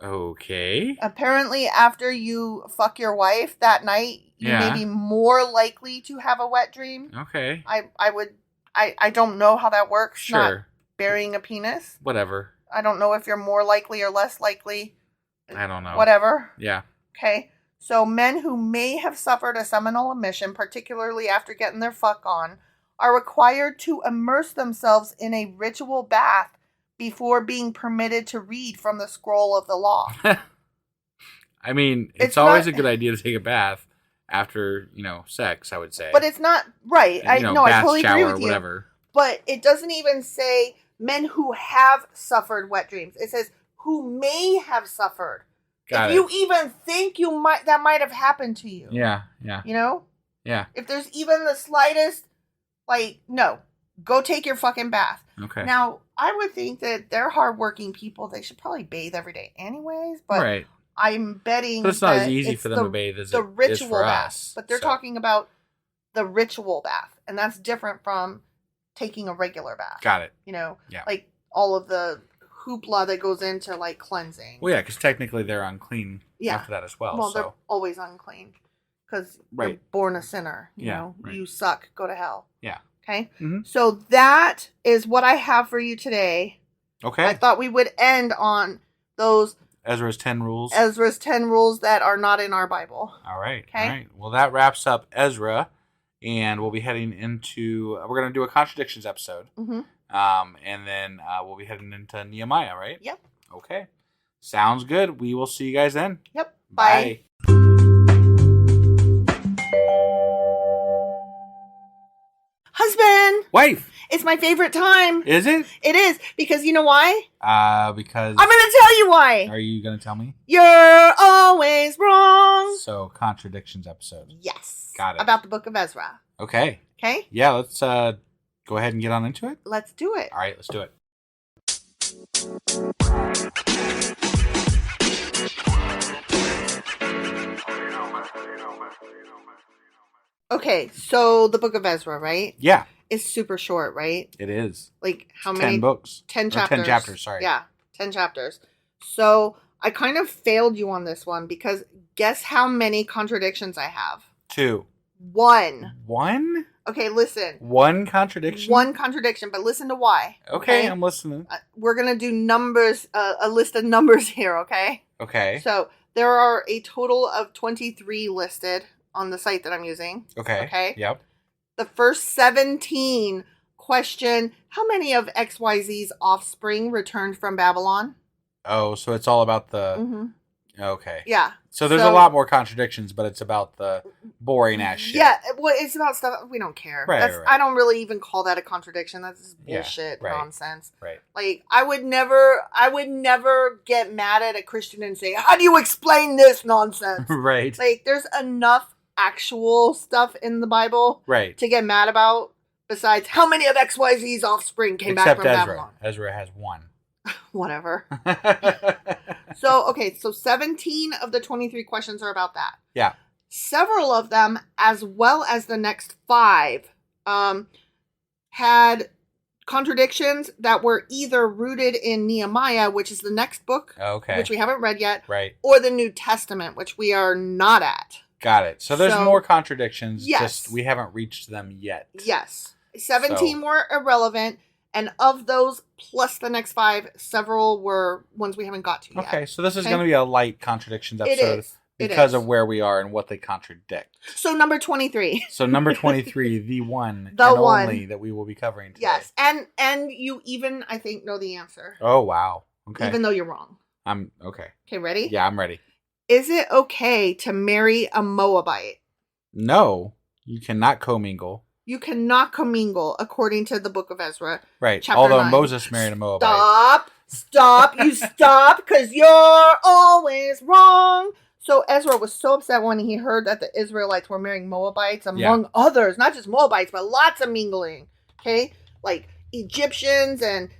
Okay. Apparently, after you fuck your wife that night, you may be more likely to have a wet dream. Okay. I don't know how that works. Sure. Not burying a penis. Whatever. I don't know if you're more likely or less likely. I don't know. Whatever. Yeah. Okay. So men who may have suffered a seminal emission, particularly after getting their fuck on, are required to immerse themselves in a ritual bath before being permitted to read from the scroll of the law. I mean, it's always a good idea to take a bath after, sex, I would say. But it's not right. I totally shower, agree with you. Whatever. But it doesn't even say men who have suffered wet dreams. It says who may have suffered. Got if you even think that might have happened to you. Yeah. Yeah. If there's even the slightest, no, go take your fucking bath. Okay. Now, I would think that they're hardworking people. They should probably bathe every day anyways, but I'm betting but it's not as easy for them to bathe as it is for bath. us. But they're talking about the ritual bath, and that's different from taking a regular bath. Got it. Like all of the hoopla that goes into cleansing. Well, yeah, because technically they're unclean after that as well. Well, so they're always unclean because Right. you're born a sinner. You Yeah, know, right. you suck. Go to hell. yeah. Okay. Mhm. So that is what I have for you today. Okay. I thought we would end on those Ezra's 10 rules. Ezra's 10 rules that are not in our Bible. All right. Okay. All right. Well, that wraps up Ezra, and we'll be heading into. We're going to do a contradictions episode, Mm-hmm. and then we'll be heading into Nehemiah. Right. Yep. Okay. Sounds good. We will see you guys then. Yep. Bye. Husband, Wife. it's my favorite time. Is it? It is because you know why? Because. I'm going to tell you why. Are you going to tell me? You're always wrong. So, contradictions episode. Yes. Got it. About the book of Ezra. Okay. Okay? Yeah, let's go ahead and get on into it. Let's do it. All right, let's do it. Okay, so the book of Ezra, right? Yeah, Is super short, right? it is. Like how 10 many? books. 10 Or chapters. 10 chapters, sorry. Yeah, 10 chapters. So I kind of failed you on this one because guess how many contradictions I have? 2. One. 1? Okay, listen. 1 contradiction? One contradiction, but listen to why. Okay, I'm listening. We're going to do numbers, a list of numbers here, okay? Okay. So there are a total of 23 listed on the site that I'm using. Okay. Okay. Yep. The first 17 question, how many of XYZ's offspring returned from Babylon? Oh, so it's all about the... Mm-hmm. Okay. Yeah. So there's a lot more contradictions, but it's about the boring ass shit. Yeah, well, it's about stuff we don't care. Right, That's, right. I don't really even call that a contradiction. That's just Yeah, bullshit right. nonsense. Right. Like I would never get mad at a Christian and say, "How do you explain this nonsense?" Right. Like there's enough actual stuff in the Bible Right. to get mad about. Besides, how many of XYZ's offspring came back Except from Ezra. Babylon? Ezra has 1. Whatever. So, okay, so 17 of the 23 questions are about that. Yeah. Several of them, as well as the next 5, had contradictions that were either rooted in Nehemiah, which is the next book, Okay. which we haven't read yet, Right. or the New Testament, which we are not at. Got it. So there's So- more contradictions. Yes. Just we haven't reached them yet. Yes. 17 So- were irrelevant, and of those, plus the next 5, several were ones we haven't got to yet. Okay, so this is Okay. going to be a light contradictions It episode is. It because is. of where we are and what they contradict. So number 23. So number 23, the one The and one. only that we will be covering today. Yes, and you even, I think, know the answer, Oh, wow. Okay. even though you're wrong. I'm okay. Okay, ready? Yeah, I'm ready. Is it okay to marry a Moabite? No, you cannot commingle. You cannot commingle, according to the book of Ezra. Right. Chapter Although 9. Moses married a Moabite. Stop, you stop, because you're always wrong. So Ezra was so upset when he heard that the Israelites were marrying Moabites, among others, not just Moabites, but lots of mingling. Okay, like Egyptians and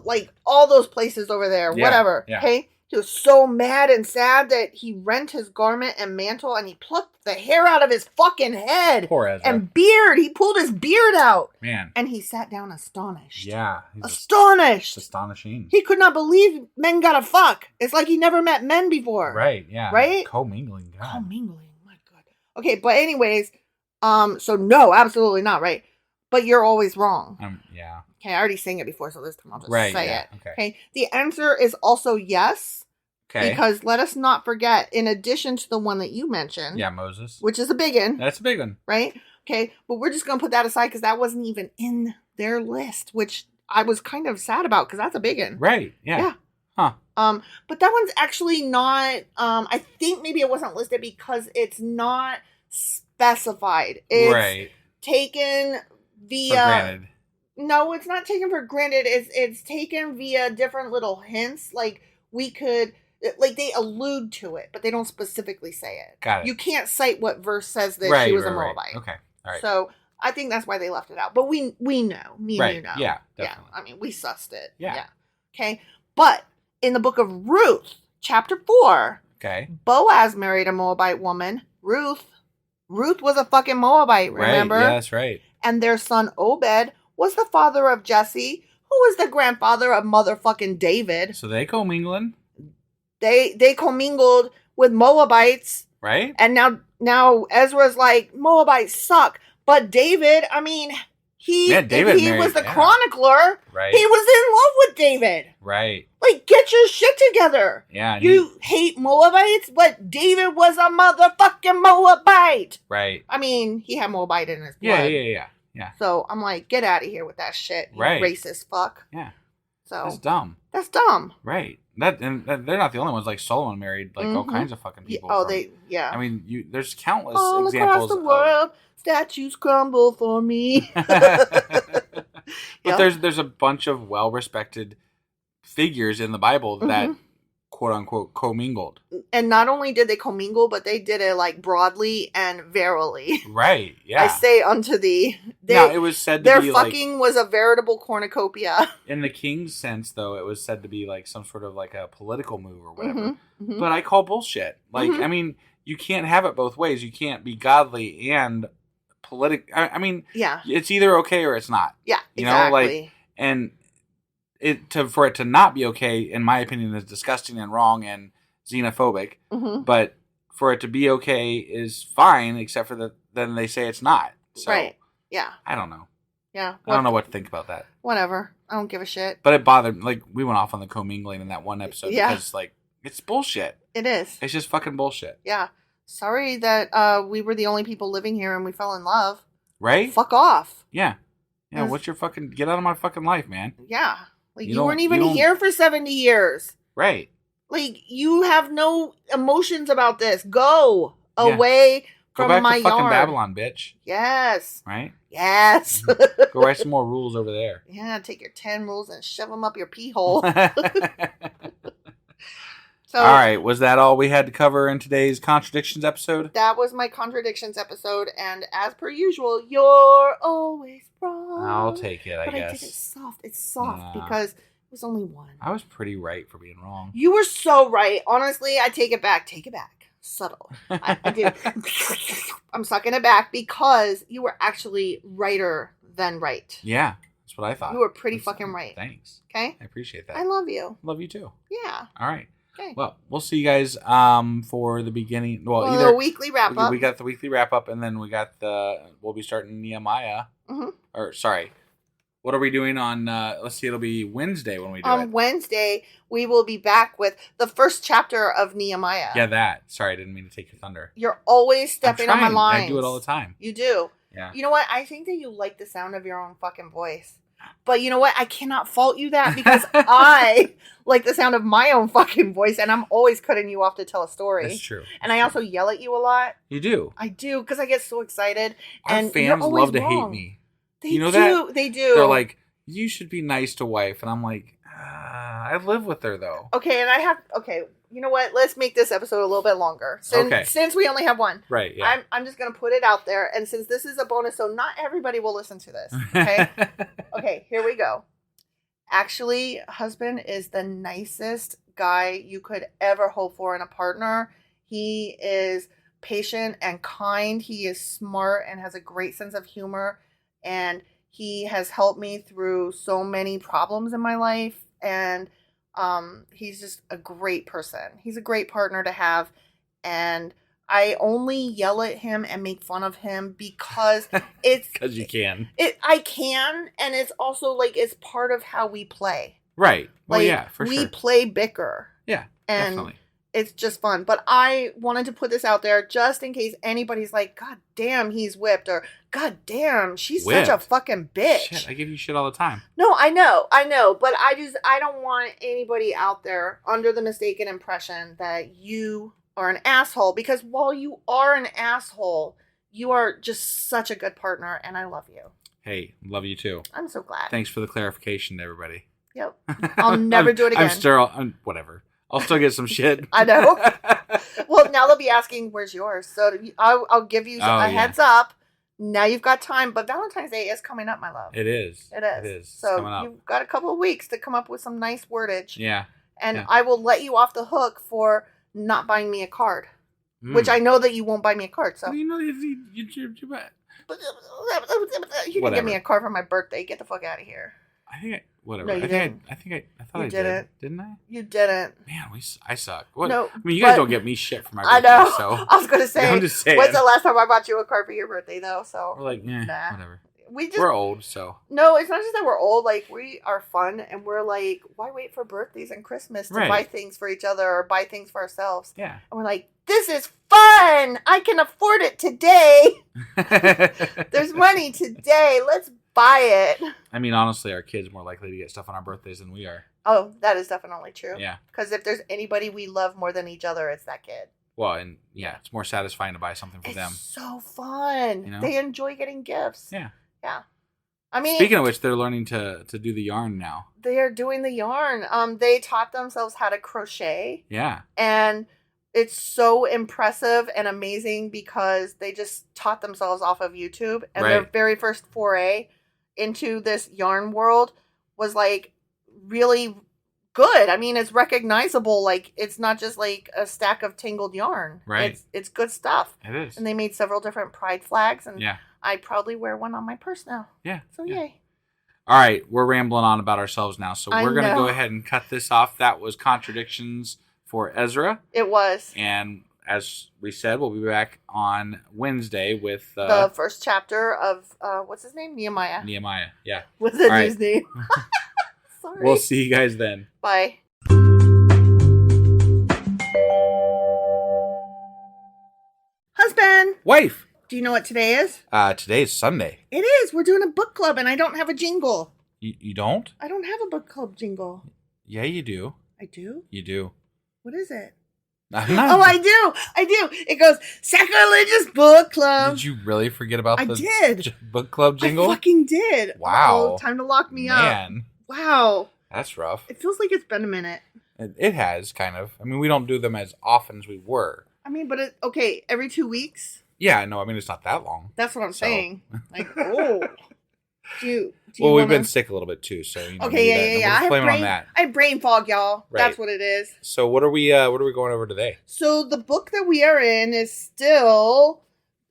like all those places over there, Yeah, whatever. yeah. Okay, he was so mad and sad that he rent his garment and mantle and he plucked the hair out of his fucking head Poor Ezra. and beard. He pulled his beard out Man. and he sat down astonished. Yeah. It's Astonished. astonishing. He could not believe men gotta fuck. It's like he never met men before. Right. Yeah. Right? Commingling. God. Commingling. My God. Okay, but anyways, so no, absolutely not, right? But you're always wrong. Yeah. Okay, I already sang it before, so this time I'll just Right. say Yeah. it. Okay. The answer is also yes. Okay. Because let us not forget, in addition to the one that you mentioned, Yeah, Moses. which is a big one, That's a big one. right? Okay, but we're just going to put that aside because that wasn't even in their list, which I was kind of sad about because that's a big one. Right. Yeah. Yeah. Huh. But that one's actually not, I think maybe it wasn't listed because it's not specified. It's Right. taken For via, granted. no, it's not taken for granted. It's taken via different little hints. Like we could, like they allude to it, but they don't specifically say it. Got it. You can't cite what verse says that Right. she was a right, Moabite. Okay. All right. So I think that's why they left it out. But we know, me and Right. you know. Yeah, definitely. I mean, we sussed it. Yeah. Okay. But in the book of Ruth, chapter 4, Okay. Boaz married a Moabite woman, Ruth. Ruth was a fucking Moabite, remember? Right. Yeah, that's right. And their son Obed was the father of Jesse, who was the grandfather of motherfucking David. So they commingling. They commingled with Moabites. Right? And now Ezra's like, Moabites suck. But David, I mean, he was the chronicler. Right. He was in love with David. Right. Like, get your shit together. Yeah. You hate Moabites, but David was a motherfucking Moabite. Right. I mean, he had Moabite in his blood. Yeah. So I'm like, get out of here with that shit, you racist fuck. Yeah. So that's dumb. That's dumb. Right. They're not the only ones. Like Solomon married like all kinds of fucking people. I mean, there's countless all examples across the world. Statues crumble for me. But there's a bunch of well-respected figures in the Bible that quote unquote commingled. And not only did they commingle, but they did it like broadly and verily. Right. Yeah. I say unto thee. It was said to their be fucking was a veritable cornucopia. In the king's sense, though, it was said to be like some sort of like a political move or whatever. But I call bullshit. Like, I mean, you can't have it both ways. You can't be godly and I mean, it's either okay or it's not. Yeah, you know, like, and for it to not be okay, in my opinion, is disgusting and wrong and xenophobic. But for it to be okay is fine, except for then they say it's not. So, right. Yeah. I don't know. Yeah. I don't know what to think about that. Whatever. I don't give a shit. But it bothered. Like, we went off on the commingling in that one episode because, like, it's bullshit. It is. It's just fucking bullshit. Yeah. Sorry that we were the only people living here and we fell in love. Right? Fuck off. Yeah. Yeah, what's your fucking... Get out of my fucking life, man. Yeah. Like, you weren't even here for 70 years. Right. Like, you have no emotions about this. Go away from my yard. Go back to fucking Babylon, bitch. Yes. Right? Yes. Go write some more rules over there. Yeah, take your 10 rules and shove them up your pee hole. So, all right, was that all we had to cover in today's Contradictions episode? That was my Contradictions episode, and as per usual, you're always wrong. I'll take it, I guess. But I did it soft. It's soft because it was only one. I was pretty right for being wrong. You were so right. Honestly, I take it back. Take it back. Subtle. I do. I'm sucking it back because you were actually righter than right. Yeah, that's what I thought. You were pretty fucking right. Thanks. Okay? I appreciate that. I love you. Love you too. Yeah. All right. Okay. Well, we'll see you guys for the beginning. Well, either the weekly wrap up. We got the weekly wrap up, and then we'll be starting Nehemiah. Or sorry, what are we doing on? Let's see, it'll be Wednesday when we do it. On Wednesday, we will be back with the first chapter of Nehemiah. Yeah, that. Sorry, I didn't mean to take your thunder. You're always stepping on my lines. I do it all the time. You do. Yeah. You know what? I think that you like the sound of your own fucking voice. But you know what? I cannot fault you that because I like the sound of my own fucking voice, and I'm always cutting you off to tell a story. That's true. And I also yell at you a lot. You do. I do because I get so excited. Our fans love to hate me. They do. They do. They're like, you should be nice to wife, and I'm like, I live with her though. Okay, and okay. You know what? Let's make this episode a little bit longer. Since we only have one. Right, yeah. I'm just going to put it out there. And since this is a bonus, so not everybody will listen to this. Okay? Okay, here we go. Actually, husband is the nicest guy you could ever hope for in a partner. He is patient and kind. He is smart and has a great sense of humor. And he has helped me through so many problems in my life. And he's just a great person. He's a great partner to have. And I only yell at him and make fun of him because it's... Because you can. I can, and it's also, like, it's part of how we play. Right. Well, like, yeah, for sure. We play bicker. Yeah, and definitely. It's just fun. But I wanted to put this out there just in case anybody's like, God damn, he's whipped, or God damn, she's such a fucking bitch. Shit, I give you shit all the time. No, I know. But I don't want anybody out there under the mistaken impression that you are an asshole, because while you are an asshole, you are just such a good partner, and I love you. Hey, love you too. I'm so glad. Thanks for the clarification to everybody. Yep. I'll never do it again. I'm sterile. Whatever. I'll still get some shit. I know. Well, now they'll be asking, where's yours? So I'll give you a heads up. Now you've got time. But Valentine's Day is coming up, my love. It is. It is. It is. So you've got a couple of weeks to come up with some nice wordage. Yeah. And I will let you off the hook for not buying me a card. Which I know that you won't buy me a card. So you know, you can give me a card for my birthday. Get the fuck out of here. Whatever. No, you didn't. I thought You I didn't. Didn't I? You didn't. Man, I suck. What? No, I mean, you guys don't get me shit for my birthday. I know. So I was going to say, I'm just saying. when's the last time I bought you a card for your birthday, though? So We're like, nah. whatever. We're old, so. No, it's not just that we're old. Like, we are fun, and we're like, why wait for birthdays and Christmas to buy things for each other or buy things for ourselves? Yeah. And we're like, this is fun! I can afford it today! There's money today. Let's buy it. I mean, honestly, our kids more likely to get stuff on our birthdays than we are. Oh, that is definitely true. Yeah. Because if there's anybody we love more than each other, it's that kid. Well, and yeah, it's more satisfying to buy something for them. It's so fun. You know? They enjoy getting gifts. Yeah. Yeah. I mean, speaking of which, they're learning to do the yarn now. They are doing the yarn. They taught themselves how to crochet. Yeah. And it's so impressive and amazing because they just taught themselves off of YouTube. And their very first foray into this yarn world was like really good. I mean, it's recognizable. Like, it's not just like a stack of tangled yarn. Right. It's good stuff. It is. And they made several different pride flags. And yeah. I probably wear one on my purse now. Yeah. So yay. All right. We're rambling on about ourselves now. So we're going to go ahead and cut this off. That was Contradictions for Ezra. It was. And as we said, we'll be back on Wednesday with the first chapter of what's his name? Nehemiah. Yeah. What's the dude's name? Sorry. We'll see you guys then. Bye. Husband. Wife. Do you know what today is? Today is Sunday. It is. We're doing a book club, and I don't have a jingle. You don't? I don't have a book club jingle. Yeah, you do. I do? You do. What is it? Oh, I do. It goes, Sacrilegious Book Club. Did you really forget about the did. book club jingle? I fucking did. Wow. Uh-oh, time to lock me up. Wow. That's rough. It feels like it's been a minute. It has, kind of. I mean, we don't do them as often as we were. I mean, but every 2 weeks? Yeah, no, I mean, it's not that long. That's what I'm saying. Like, oh. We've been sick a little bit too, so okay, yeah. I have brain fog, y'all. Right. That's what it is. So what are we going over today? So the book that we are in is still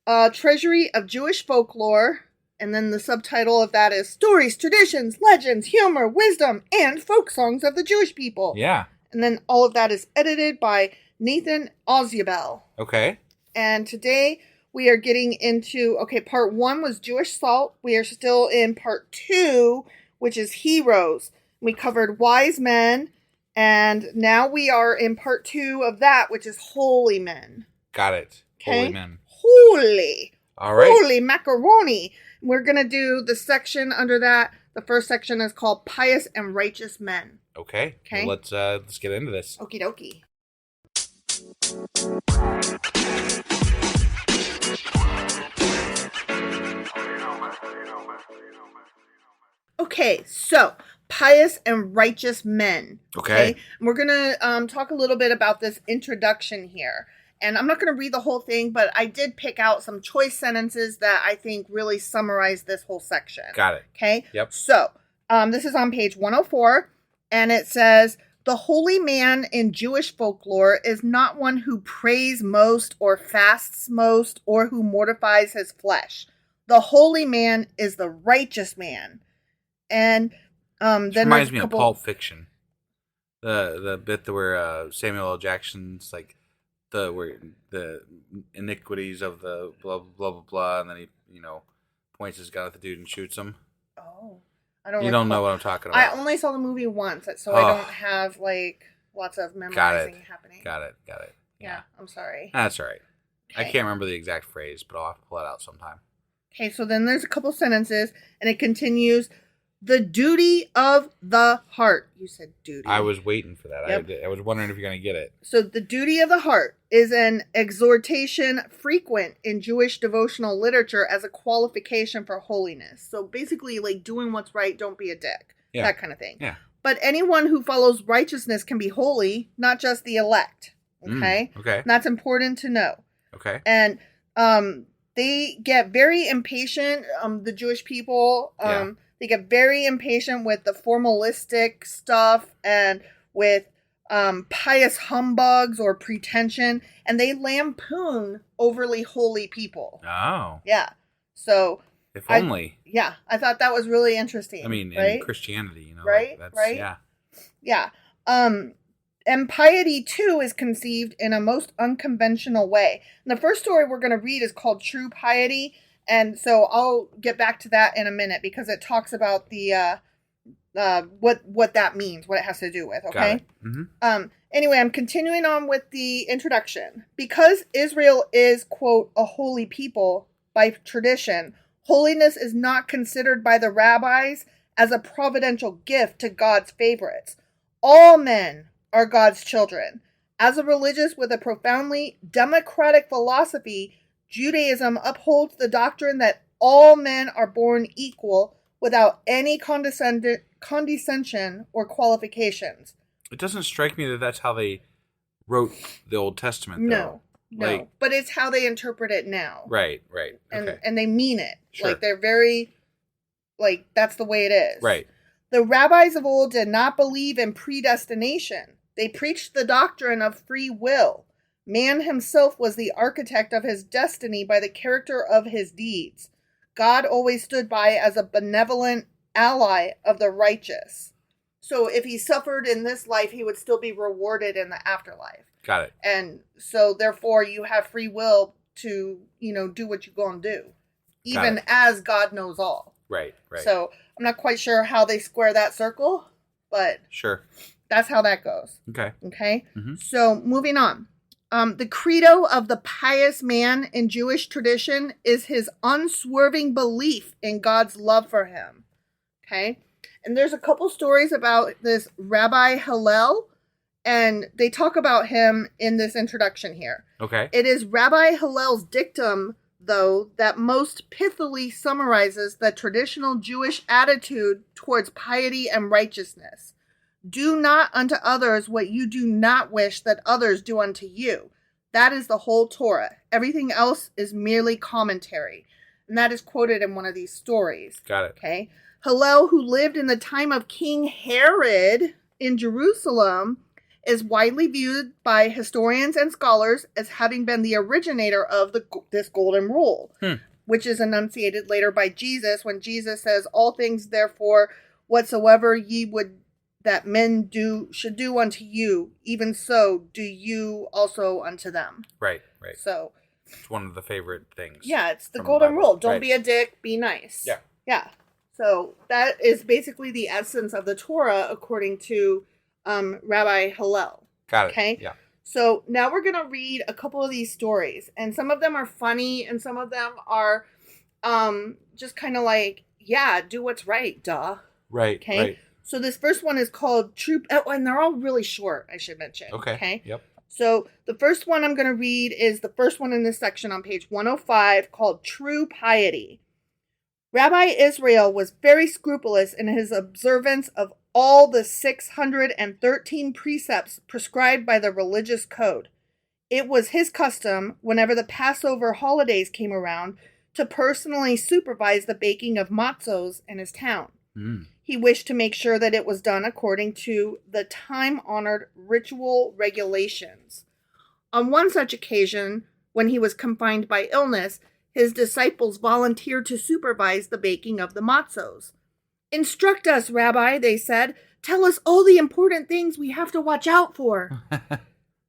Treasury of Jewish Folklore, and then the subtitle of that is Stories, Traditions, Legends, Humor, Wisdom, and Folk Songs of the Jewish People. Yeah. And then all of that is edited by Nathan Oziabel. Okay. And today we are getting into, part 1 was Jewish Salt. We are still in part 2, which is Heroes. We covered Wise Men, and now we are in part 2 of that, which is Holy Men. Got it. Okay? Holy Men. Holy. All right. Holy macaroni. We're going to do the section under that. The first section is called Pious and Righteous Men. Okay. Well, let's get into this. Okie dokie. Okay, so pious and righteous men. Okay. And we're gonna talk a little bit about this introduction here, and I'm not gonna read the whole thing, but I did pick out some choice sentences that I think really summarize this whole section. Got it. Okay. Yep. So this is on page 104, and it says, "The holy man in Jewish folklore is not one who prays most or fasts most or who mortifies his flesh. The holy man is the righteous man." And then reminds me of Pulp Fiction. The bit where Samuel L. Jackson's like the iniquities of the blah blah blah blah, and then he points his gun at the dude and shoots him. Oh, You don't know what I'm talking about. I only saw the movie once, so I don't have like lots of memorizing happening. Got it. Yeah, I'm sorry. That's all right. Okay. I can't remember the exact phrase, but I'll have to pull it out sometime. Okay, so then there's a couple sentences, and it continues. The duty of the heart. You said duty. I was waiting for that. Yep. I was wondering if you're going to get it. So the duty of the heart is an exhortation frequent in Jewish devotional literature as a qualification for holiness. So basically, like doing what's right, don't be a dick. Yeah. That kind of thing. Yeah. But anyone who follows righteousness can be holy, not just the elect. Okay? Okay. And that's important to know. Okay. And they get very impatient, the Jewish people. They get very impatient with the formalistic stuff and with pious humbugs or pretension, and they lampoon overly holy people. Oh. Yeah. So if only. Yeah, I thought that was really interesting. I mean, right? in Christianity, you know, right, that's, right, yeah. Yeah. And piety, too, is conceived in a most unconventional way. And the first story we're going to read is called True Piety. And so I'll get back to that in a minute because it talks about the what that means, what it has to do with, okay? Got it. Mm-hmm. Anyway, I'm continuing on with the introduction. Because Israel is, quote, a holy people by tradition, holiness is not considered by the rabbis as a providential gift to God's favorites. All men are God's children. As a religious with a profoundly democratic philosophy, Judaism upholds the doctrine that all men are born equal without any condescension or qualifications. It doesn't strike me that that's how they wrote the Old Testament, though. No. But it's how they interpret it now. Right. Okay. And they mean it. Sure. Like, they're very, like, that's the way it is. Right. The rabbis of old did not believe in predestination. They preached the doctrine of free will. Man himself was the architect of his destiny by the character of his deeds. God always stood by as a benevolent ally of the righteous. So if he suffered in this life, he would still be rewarded in the afterlife. Got it. And so therefore you have free will to, do what you're going to do. Even as God knows all. Right. So I'm not quite sure how they square that circle, but Sure. That's how that goes. Okay. Mm-hmm. So moving on. The credo of the pious man in Jewish tradition is his unswerving belief in God's love for him. Okay. And there's a couple stories about this Rabbi Hillel, and they talk about him in this introduction here. Okay. It is Rabbi Hillel's dictum, though, that most pithily summarizes the traditional Jewish attitude towards piety and righteousness. Do not unto others what you do not wish that others do unto you. That is the whole Torah. Everything else is merely commentary. And that is quoted in one of these stories. Got it. Okay. Hillel, who lived in the time of King Herod in Jerusalem, is widely viewed by historians and scholars as having been the originator of this golden rule, which is enunciated later by Jesus when Jesus says, all things, therefore, whatsoever ye would that men should do unto you, even so do you also unto them. Right. So it's one of the favorite things. Yeah, it's the golden rule. Don't right. be a dick, be nice. Yeah. So that is basically the essence of the Torah according to Rabbi Hillel. Got it. Okay? Yeah. So now we're going to read a couple of these stories. And some of them are funny and some of them are just kind of like, yeah, do what's right, duh. Right. Okay? Right. So this first one is called True... Oh, and they're all really short, I should mention. Okay. Yep. So the first one I'm going to read is the first one in this section on page 105 called True Piety. Rabbi Israel was very scrupulous in his observance of all the 613 precepts prescribed by the religious code. It was his custom, whenever the Passover holidays came around, to personally supervise the baking of matzos in his town. He wished to make sure that it was done according to the time-honored ritual regulations. On one such occasion, when he was confined by illness, his disciples volunteered to supervise the baking of the matzos. Instruct us, Rabbi, they said. Tell us all the important things we have to watch out for.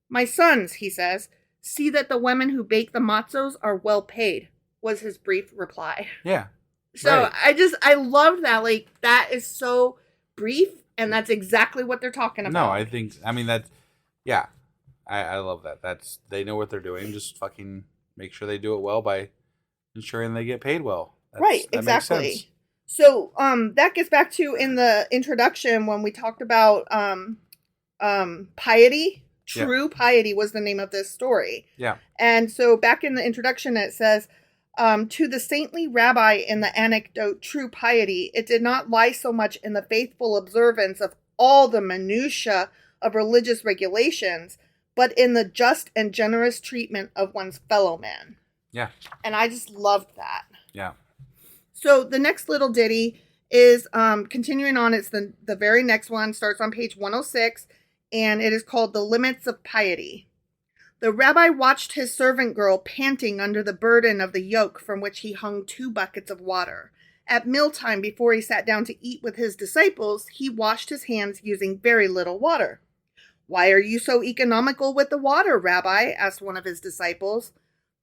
My sons, he says, see that the women who bake the matzos are well paid, was his brief reply. Yeah. So right. I love that. Like, that is so brief, and that's exactly what they're talking about. No, that's, yeah. I love that. They know what they're doing. Just fucking make sure they do it well by ensuring they get paid well. Right, exactly. Makes sense. So, that gets back to in the introduction when we talked about piety. True Piety was the name of this story. Yeah. And so back in the introduction it says, to the saintly rabbi in the anecdote True Piety, it did not lie so much in the faithful observance of all the minutiae of religious regulations, but in the just and generous treatment of one's fellow man. Yeah. And I just loved that. Yeah. So the next little ditty is continuing on. It's the very next one, starts on page 106, and it is called The Limits of Piety. The rabbi watched his servant girl panting under the burden of the yoke from which he hung 2 buckets of water. At mealtime, before he sat down to eat with his disciples, he washed his hands using very little water. "Why are you so economical with the water, Rabbi?" asked one of his disciples.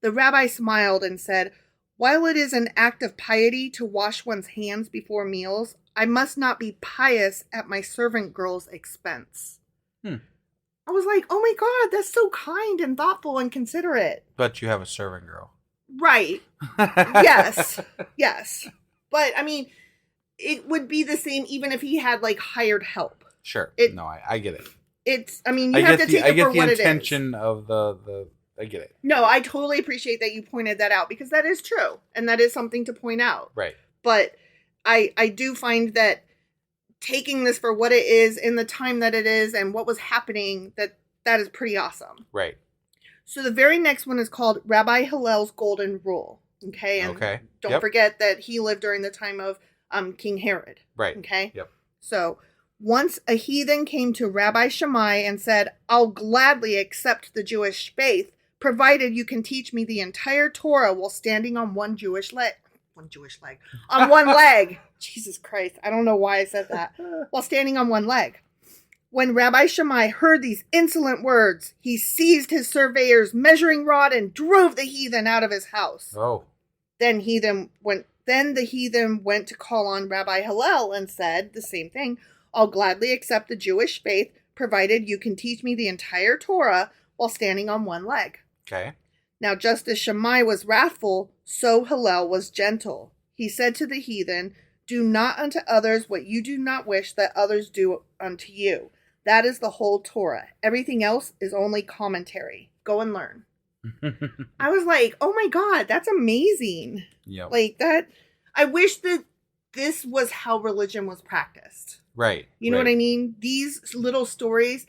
The rabbi smiled and said, "While it is an act of piety to wash one's hands before meals, I must not be pious at my servant girl's expense." I was like, oh my God, that's so kind and thoughtful and considerate. But you have a servant girl. Right. Yes. Yes. But, I mean, it would be the same even if he had, like, hired help. Sure. No, I get it. It's, I mean, you have to take it for what it is. I get the intention of the I get it. No, I totally appreciate that you pointed that out because that is true. And that is something to point out. Right. But I do find that taking this for what it is in the time that it is and what was happening, that is pretty awesome. Right. So the very next one is called Rabbi Hillel's Golden Rule. Okay. And don't forget that he lived during the time of King Herod. Right. Okay. Yep. So once a heathen came to Rabbi Shammai and said, "I'll gladly accept the Jewish faith, provided you can teach me the entire Torah while standing on one leg. On one leg." Jesus Christ. I don't know why I said that. While standing on one leg. When Rabbi Shammai heard these insolent words, he seized his surveyor's measuring rod and drove the heathen out of his house. Oh. Then the heathen went to call on Rabbi Hillel and said the same thing. "I'll gladly accept the Jewish faith, provided you can teach me the entire Torah while standing on one leg." Okay. Now, just as Shammai was wrathful, so Hillel was gentle. He said to the heathen, "Do not unto others what you do not wish that others do unto you. That is the whole Torah. Everything else is only commentary. Go and learn." I was like, oh my God, that's amazing. Yep. Like that. I wish that this was how religion was practiced. Right. You know what I mean? These little stories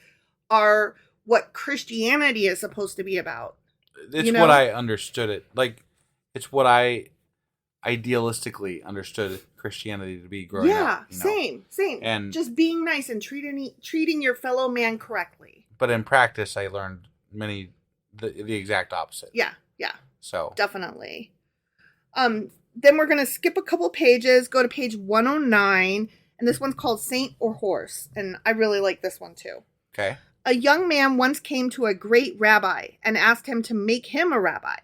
are what Christianity is supposed to be about. It's what I understood it. Like, it's what I idealistically understood Christianity to be growing up. Yeah, same. And just being nice and treating your fellow man correctly. But in practice, I learned the exact opposite. Yeah. So definitely. Then we're going to skip a couple pages, go to page 109, and this one's called Saint or Horse, and I really like this one too. Okay. A young man once came to a great rabbi and asked him to make him a rabbi.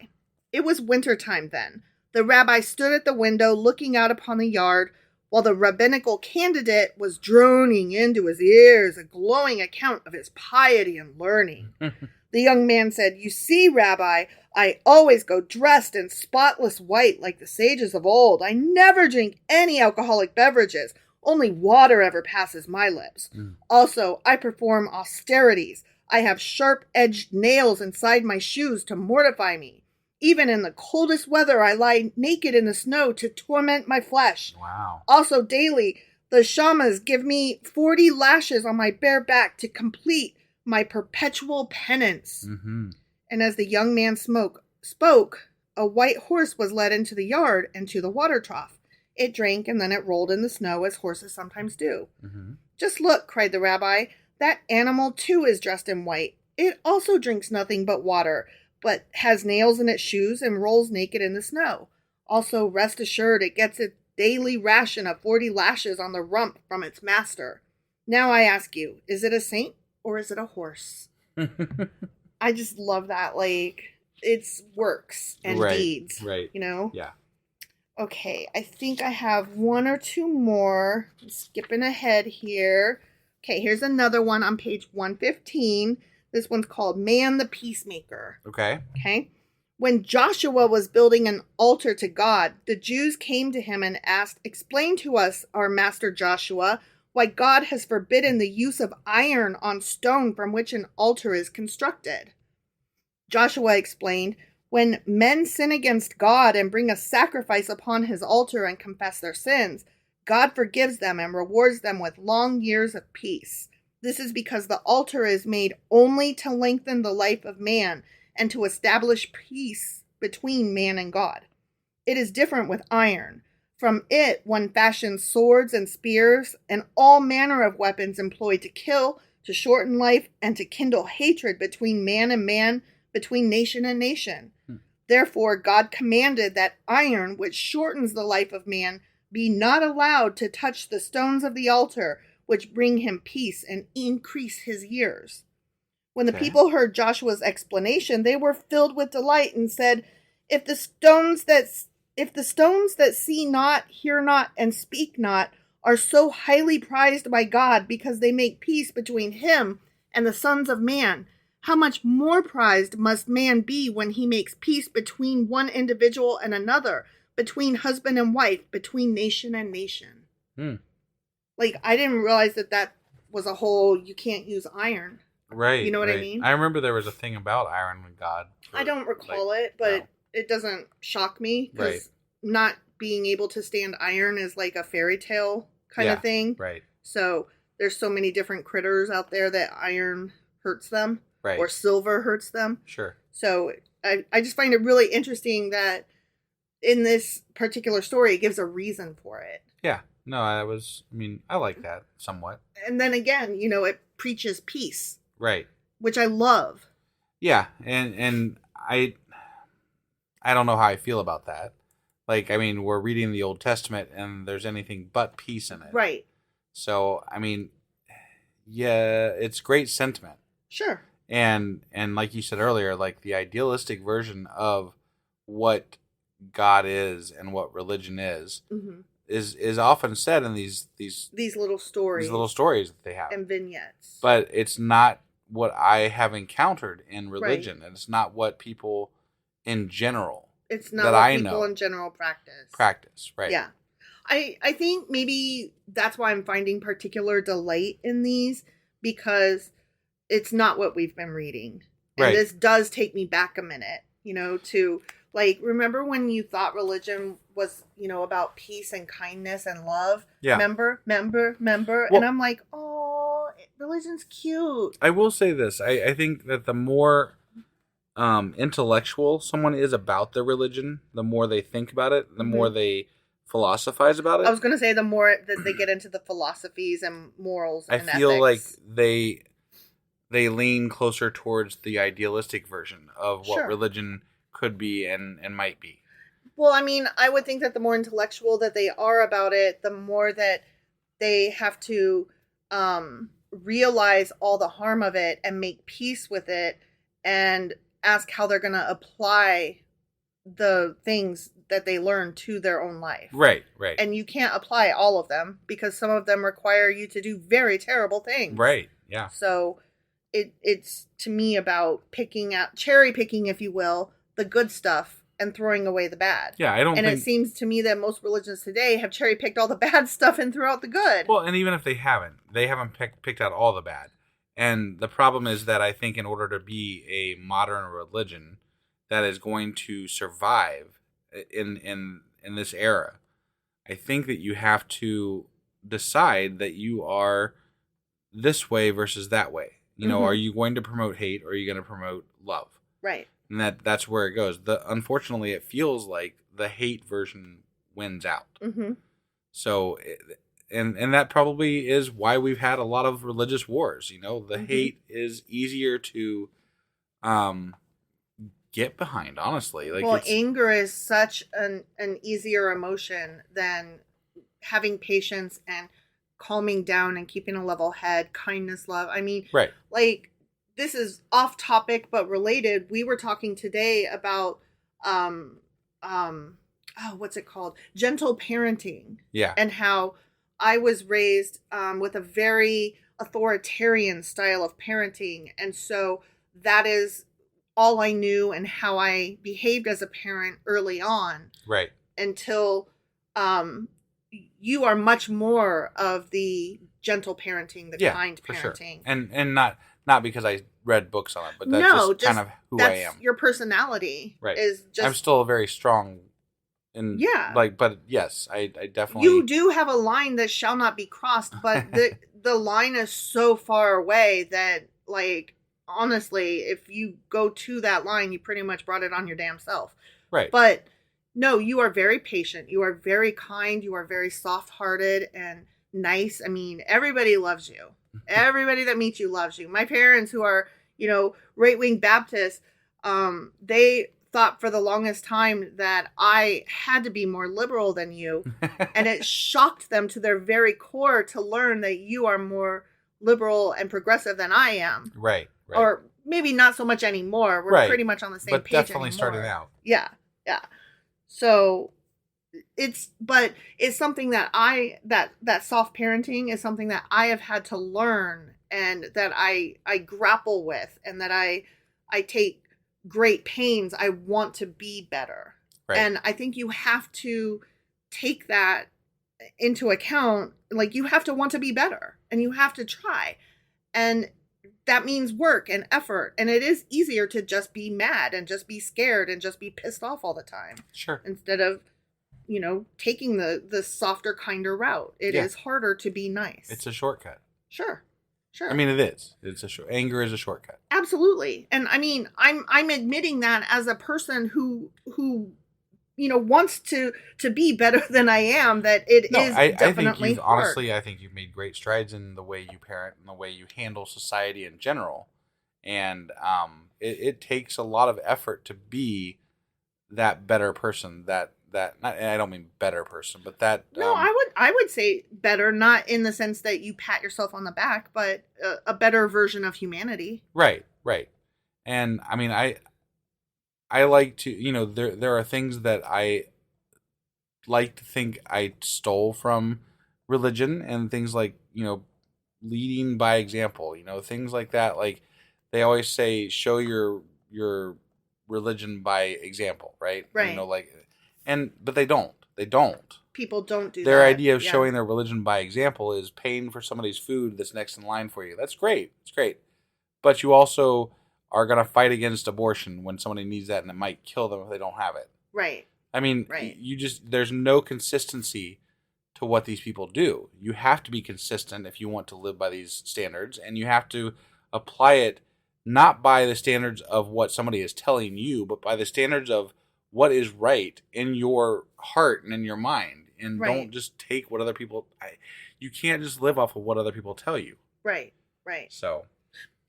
It was wintertime then. The rabbi stood at the window looking out upon the yard while the rabbinical candidate was droning into his ears a glowing account of his piety and learning. The young man said, "You see, Rabbi, I always go dressed in spotless white like the sages of old. I never drink any alcoholic beverages. Only water ever passes my lips. Also, I perform austerities. I have sharp-edged nails inside my shoes to mortify me. Even in the coldest weather, I lie naked in the snow to torment my flesh. Wow. Also, daily, the shamas give me 40 lashes on my bare back to complete my perpetual penance." Mm-hmm. And as the young man spoke, a white horse was led into the yard and to the water trough. It drank and then it rolled in the snow as horses sometimes do. Mm-hmm. "Just look," cried the rabbi, "that animal too is dressed in white. It also drinks nothing but water, but has nails in its shoes and rolls naked in the snow. Also, rest assured, it gets a daily ration of 40 lashes on the rump from its master. Now I ask you, is it a saint or is it a horse?" I just love that. Like, it's works and deeds. Right. You know? Yeah. Okay, I think I have one or two more. I'm skipping ahead here. Okay, here's another one on page 115. This one's called Man the Peacemaker. Okay. When Joshua was building an altar to God, the Jews came to him and asked, "Explain to us, our master Joshua, why God has forbidden the use of iron on stone from which an altar is constructed." Joshua explained, "When men sin against God and bring a sacrifice upon his altar and confess their sins, God forgives them and rewards them with long years of peace. This is because the altar is made only to lengthen the life of man and to establish peace between man and God. It is different with iron. From it one fashions swords and spears and all manner of weapons employed to kill, to shorten life, and to kindle hatred between man and man, between nation and nation. Therefore God commanded that iron, which shortens the life of man, be not allowed to touch the stones of the altar, which bring him peace and increase his years. When the people heard Joshua's explanation, they were filled with delight and said, if the stones that see not, hear not, and speak not are so highly prized by God because they make peace between him and the sons of man, how much more prized must man be when he makes peace between one individual and another, between husband and wife, between nation and nation. Like, I didn't realize that was a whole, you can't use iron. Right. You know what I mean? I remember there was a thing about iron with God. I don't recall it, but it doesn't shock me. Because not being able to stand iron is like a fairy tale kind of thing. Right. So there's so many different critters out there that iron hurts them. Right. Or silver hurts them. Sure. So I just find it really interesting that in this particular story, it gives a reason for it. Yeah. No, I like that somewhat. And then again, it preaches peace. Right. Which I love. Yeah. And I don't know how I feel about that. Like, we're reading the Old Testament and there's anything but peace in it. Right. So, it's great sentiment. Sure. And like you said earlier, like the idealistic version of what God is and what religion is often said in these little stories. These little stories that they have. And vignettes. But it's not what I have encountered in religion. And it's not what people in general. It's not what people in general practice. Right. Yeah. I think maybe that's why I'm finding particular delight in these, because it's not what we've been reading. And this does take me back a minute, to, like, remember when you thought religion was, about peace and kindness and love? Yeah. Remember? Well, and I'm like, oh, religion's cute. I will say this. I think that the more intellectual someone is about their religion, the more they think about it, the more they philosophize about it. I was going to say the more that they get into the philosophies and morals and ethics. I feel like they lean closer towards the idealistic version of what religion could be and might be. Well, I would think that the more intellectual that they are about it, the more that they have to realize all the harm of it and make peace with it and ask how they're going to apply the things that they learn to their own life. Right. And you can't apply all of them because some of them require you to do very terrible things. Right, yeah. So it's to me about cherry picking, if you will, the good stuff and throwing away the bad. Yeah, it seems to me that most religions today have cherry picked all the bad stuff and threw out the good. Well, and even if they haven't picked out all the bad. And the problem is that I think in order to be a modern religion that is going to survive in this era, I think that you have to decide that you are this way versus that way. Are you going to promote hate or are you going to promote love? Right. And that's where it goes. Unfortunately, it feels like the hate version wins out. Mm-hmm. So, and that probably is why we've had a lot of religious wars. The hate is easier to get behind, honestly. Anger is such an easier emotion than having patience and calming down and keeping a level head, kindness, love. Right. Like, this is off topic but related. We were talking today about what's it called? Gentle parenting. Yeah. And how I was raised with a very authoritarian style of parenting, and so that is all I knew and how I behaved as a parent early on. Right. Until you are much more of the gentle parenting, the kind parenting. Sure. And not because I read books on it, but that's just kind of who I am. Your personality. Right. Is just, I'm still a very strong but yes, I definitely. You do have a line that shall not be crossed, but the line is so far away that, like, honestly, if you go to that line, you pretty much brought it on your damn self. Right. But no, you are very patient. You are very kind. You are very soft-hearted and nice. Everybody loves you. Everybody that meets you loves you. My parents, who are, right-wing Baptists, they thought for the longest time that I had to be more liberal than you. And it shocked them to their very core to learn that you are more liberal and progressive than I am. Right. Or maybe not so much anymore. We're pretty much on the same page definitely anymore. starting out. Yeah. So it's something that that soft parenting is something that I have had to learn, and that I grapple with, and that I take great pains. I want to be better. Right. And I think you have to take that into account. Like, you have to want to be better, and you have to try. And that means work and effort. And it is easier to just be mad and just be scared and just be pissed off all the time. Sure. Instead of, taking the softer, kinder route. It is harder to be nice. It's a shortcut. Sure. I mean, it is. Anger is a shortcut. Absolutely. And I mean, I'm admitting that as a person who wants to be better than I am, that it is definitely hard. Honestly, I think you've made great strides in the way you parent and the way you handle society in general. And it takes a lot of effort to be that better person, and I don't mean better person, but that... No, I would say better, not in the sense that you pat yourself on the back, but a better version of humanity. Right. And I mean, I like to, there are things that I like to think I stole from religion, and things like, leading by example, things like that. Like, they always say, show your religion by example, right? Right. But they don't. People don't do their that. idea of showing their religion by example is paying for somebody's food that's next in line for you. That's great. It's great. But you also are going to fight against abortion when somebody needs that, and it might kill them if they don't have it. Right. I mean, there's no consistency to what these people do. You have to be consistent if you want to live by these standards, and you have to apply it not by the standards of what somebody is telling you, but by the standards of what is right in your heart and in your mind. And don't just take what other people... you can't just live off of what other people tell you. Right. So...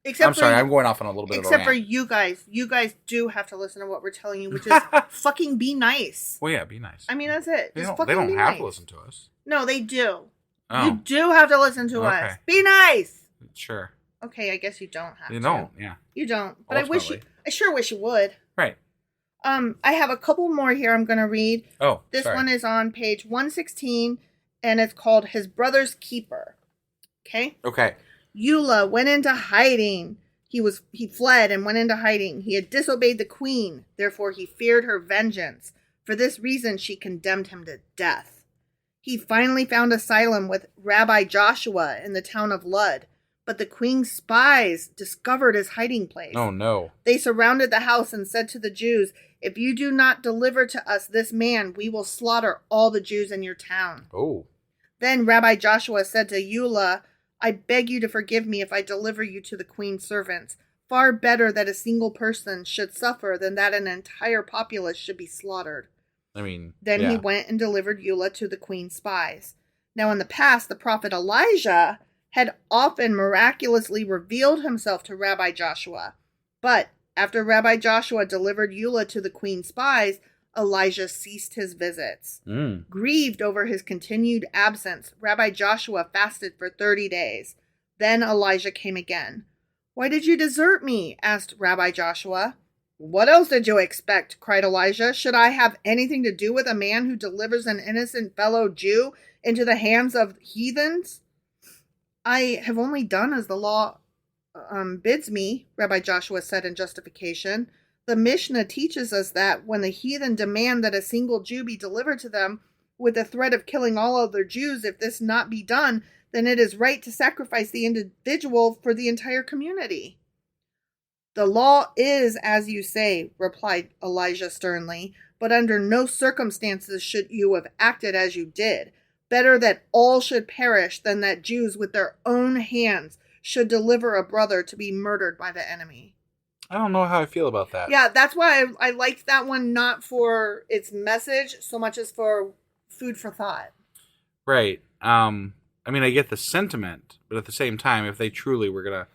I'm sorry, I'm going off on a little bit of a rant. Except for you guys. You guys do have to listen to what we're telling you, which is fucking be nice. Well, yeah, be nice. I mean, that's it. They don't have to listen to us. No, they do. Oh. You do have to listen to us. Be nice. Sure. Okay, I guess you don't have to. You don't, yeah. You don't. But I sure wish you would. Right. I have a couple more here I'm going to read. Oh, This one is on page 116, and it's called His Brother's Keeper. Okay. Eula went into hiding. He fled and went into hiding. He had disobeyed the queen, therefore he feared her vengeance. For this reason she condemned him to death. He finally found asylum with Rabbi Joshua in the town of Lud, but the queen's spies discovered his hiding place. Oh no. They surrounded the house and said to the Jews, "If you do not deliver to us this man, we will slaughter all the Jews in your town." Oh. Then Rabbi Joshua said to Eula, "I beg you to forgive me if I deliver you to the queen's servants. Far better that a single person should suffer than that an entire populace should be slaughtered." Then he went and delivered Eula to the queen's spies. Now in the past, the prophet Elijah had often miraculously revealed himself to Rabbi Joshua. But after Rabbi Joshua delivered Eula to the queen's spies, Elijah ceased his visits. Grieved over his continued absence, Rabbi Joshua fasted for 30 days. Then Elijah came again. "Why did you desert me?" asked Rabbi Joshua. "What else did you expect?" cried Elijah. "Should I have anything to do with a man who delivers an innocent fellow Jew into the hands of heathens?" "I have only done as the law bids me," Rabbi Joshua said in justification. "The Mishnah teaches us that when the heathen demand that a single Jew be delivered to them with the threat of killing all other Jews, if this not be done, then it is right to sacrifice the individual for the entire community." "The law is as you say," replied Elijah sternly, "but under no circumstances should you have acted as you did. Better that all should perish than that Jews with their own hands should deliver a brother to be murdered by the enemy." I don't know how I feel about that. Yeah, that's why I liked that one, not for its message so much as for food for thought. Right. I get the sentiment, but at the same time, if they truly were going to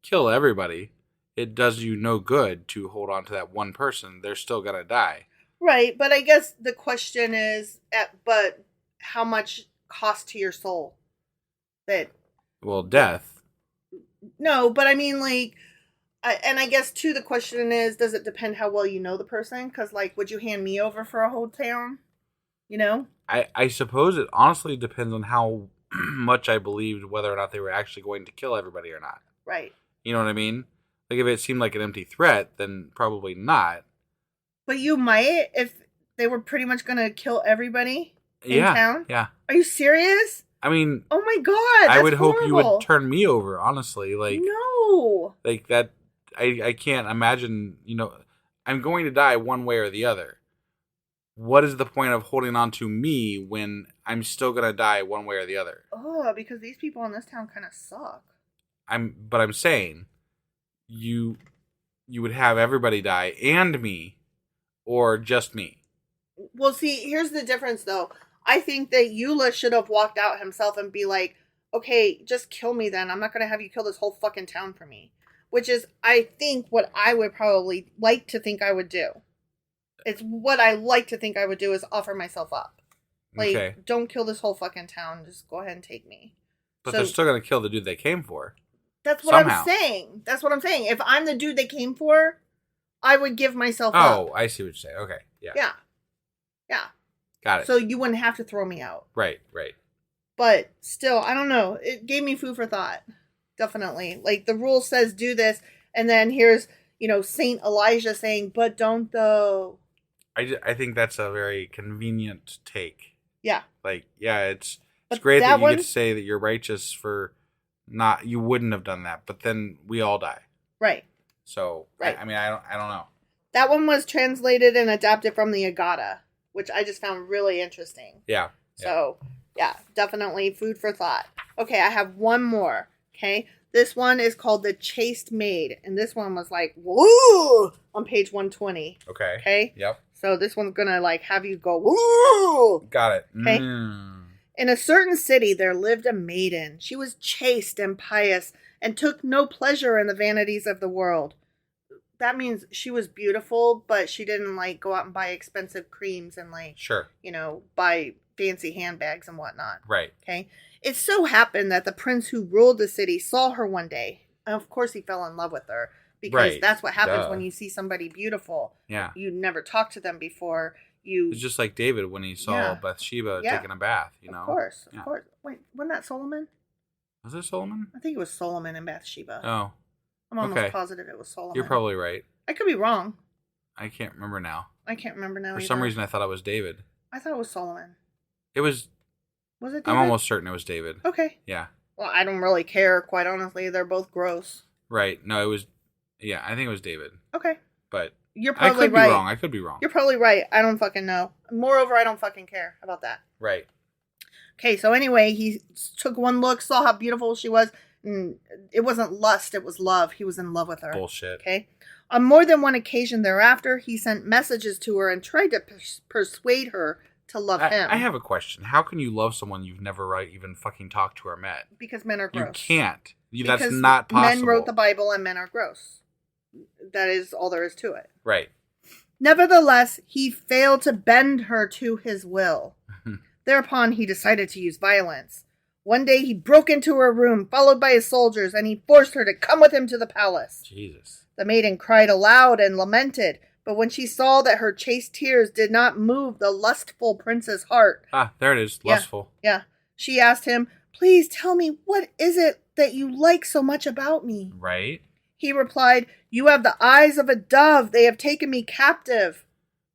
kill everybody, it does you no good to hold on to that one person. They're still going to die. Right, but I guess the question is, but how much cost to your soul? Well, death. No, but I mean, like, and I guess, too, the question is, does it depend how well you know the person? Because, like, would you hand me over for a whole town? You know? I suppose it honestly depends on how much I believed whether or not they were actually going to kill everybody or not. Right. You know what I mean? Like, if it seemed like an empty threat, then probably not. But you might if they were pretty much going to kill everybody in town? Yeah. Are you serious? I mean... Oh my God, I would hope horrible. you would turn me over, honestly. Like, no. Like, that... I can't imagine, I'm going to die one way or the other. What is the point of holding on to me when I'm still going to die one way or the other? Oh, because these people in this town kind of suck. But I'm saying, you would have everybody die and me, or just me. Well, see, here's the difference, though. I think that Eula should have walked out himself and be like, okay, just kill me then. I'm not going to have you kill this whole fucking town for me. Which is, I think, what I would probably like to think I would do. It's what I like to think I would do is offer myself up. Like, Okay. Don't kill this whole fucking town. Just go ahead and take me. But they're still going to kill the dude they came for. That's what somehow. I'm saying. That's what I'm saying. If I'm the dude they came for, I would give myself up. Oh, I see what you're saying. Okay. Yeah. Yeah. Yeah. Got it. So you wouldn't have to throw me out. Right. But still, I don't know. It gave me food for thought. Definitely. Like, the rule says do this, and then here's, Saint Elijah saying, but don't though. I think that's a very convenient take. Yeah. Like, yeah, it's But great that you one, get to say that you're righteous for you wouldn't have done that, but then we all die. Right. So, right. I don't know. That one was translated and adapted from the Agata, which I just found really interesting. Yeah. So, yeah, definitely food for thought. Okay, I have one more. Okay. This one is called The Chaste Maid. And this one was like, woo! On page 120. Okay. Okay? Yep. So this one's going to like have you go, woo! Got it. Okay. In a certain city there lived a maiden. She was chaste and pious and took no pleasure in the vanities of the world. That means she was beautiful, but she didn't like go out and buy expensive creams and like, sure, buy fancy handbags and whatnot. Right. Okay. It so happened that the prince who ruled the city saw her one day. And of course he fell in love with her because that's what happens when you see somebody beautiful. Yeah. You never talked to them before. It's just like David when he saw Bathsheba taking a bath, Of course. Wait, wasn't that Solomon? Was it Solomon? I think it was Solomon and Bathsheba. Oh. I'm almost positive it was Solomon. You're probably right. I could be wrong. I can't remember now. I can't remember now For some reason I thought it was David. I thought it was Solomon. It was... Was it David? I'm almost certain it was David. Okay. Yeah. Well, I don't really care, quite honestly. They're both gross. Right. No, it was... Yeah, I think it was David. Okay. But... You're probably right. I could be wrong. You're probably right. I don't fucking know. Moreover, I don't fucking care about that. Right. Okay, so anyway, he took one look, saw how beautiful she was, and it wasn't lust, it was love. He was in love with her. Bullshit. Okay. On more than one occasion thereafter, he sent messages to her and tried to persuade her to love him. I have a question. How can you love someone you've never even fucking talked to or met? Because men are gross. You can't. That's because not possible. Men wrote the Bible and men are gross. That is all there is to it. Right. Nevertheless, he failed to bend her to his will. Thereupon, he decided to use violence. One day, he broke into her room, followed by his soldiers, and he forced her to come with him to the palace. Jesus. The maiden cried aloud and lamented, but when she saw that her chaste tears did not move the lustful prince's heart... Ah, there it is. Lustful. Yeah. She asked him, "Please tell me, what is it that you like so much about me?" Right. He replied, "You have the eyes of a dove. They have taken me captive."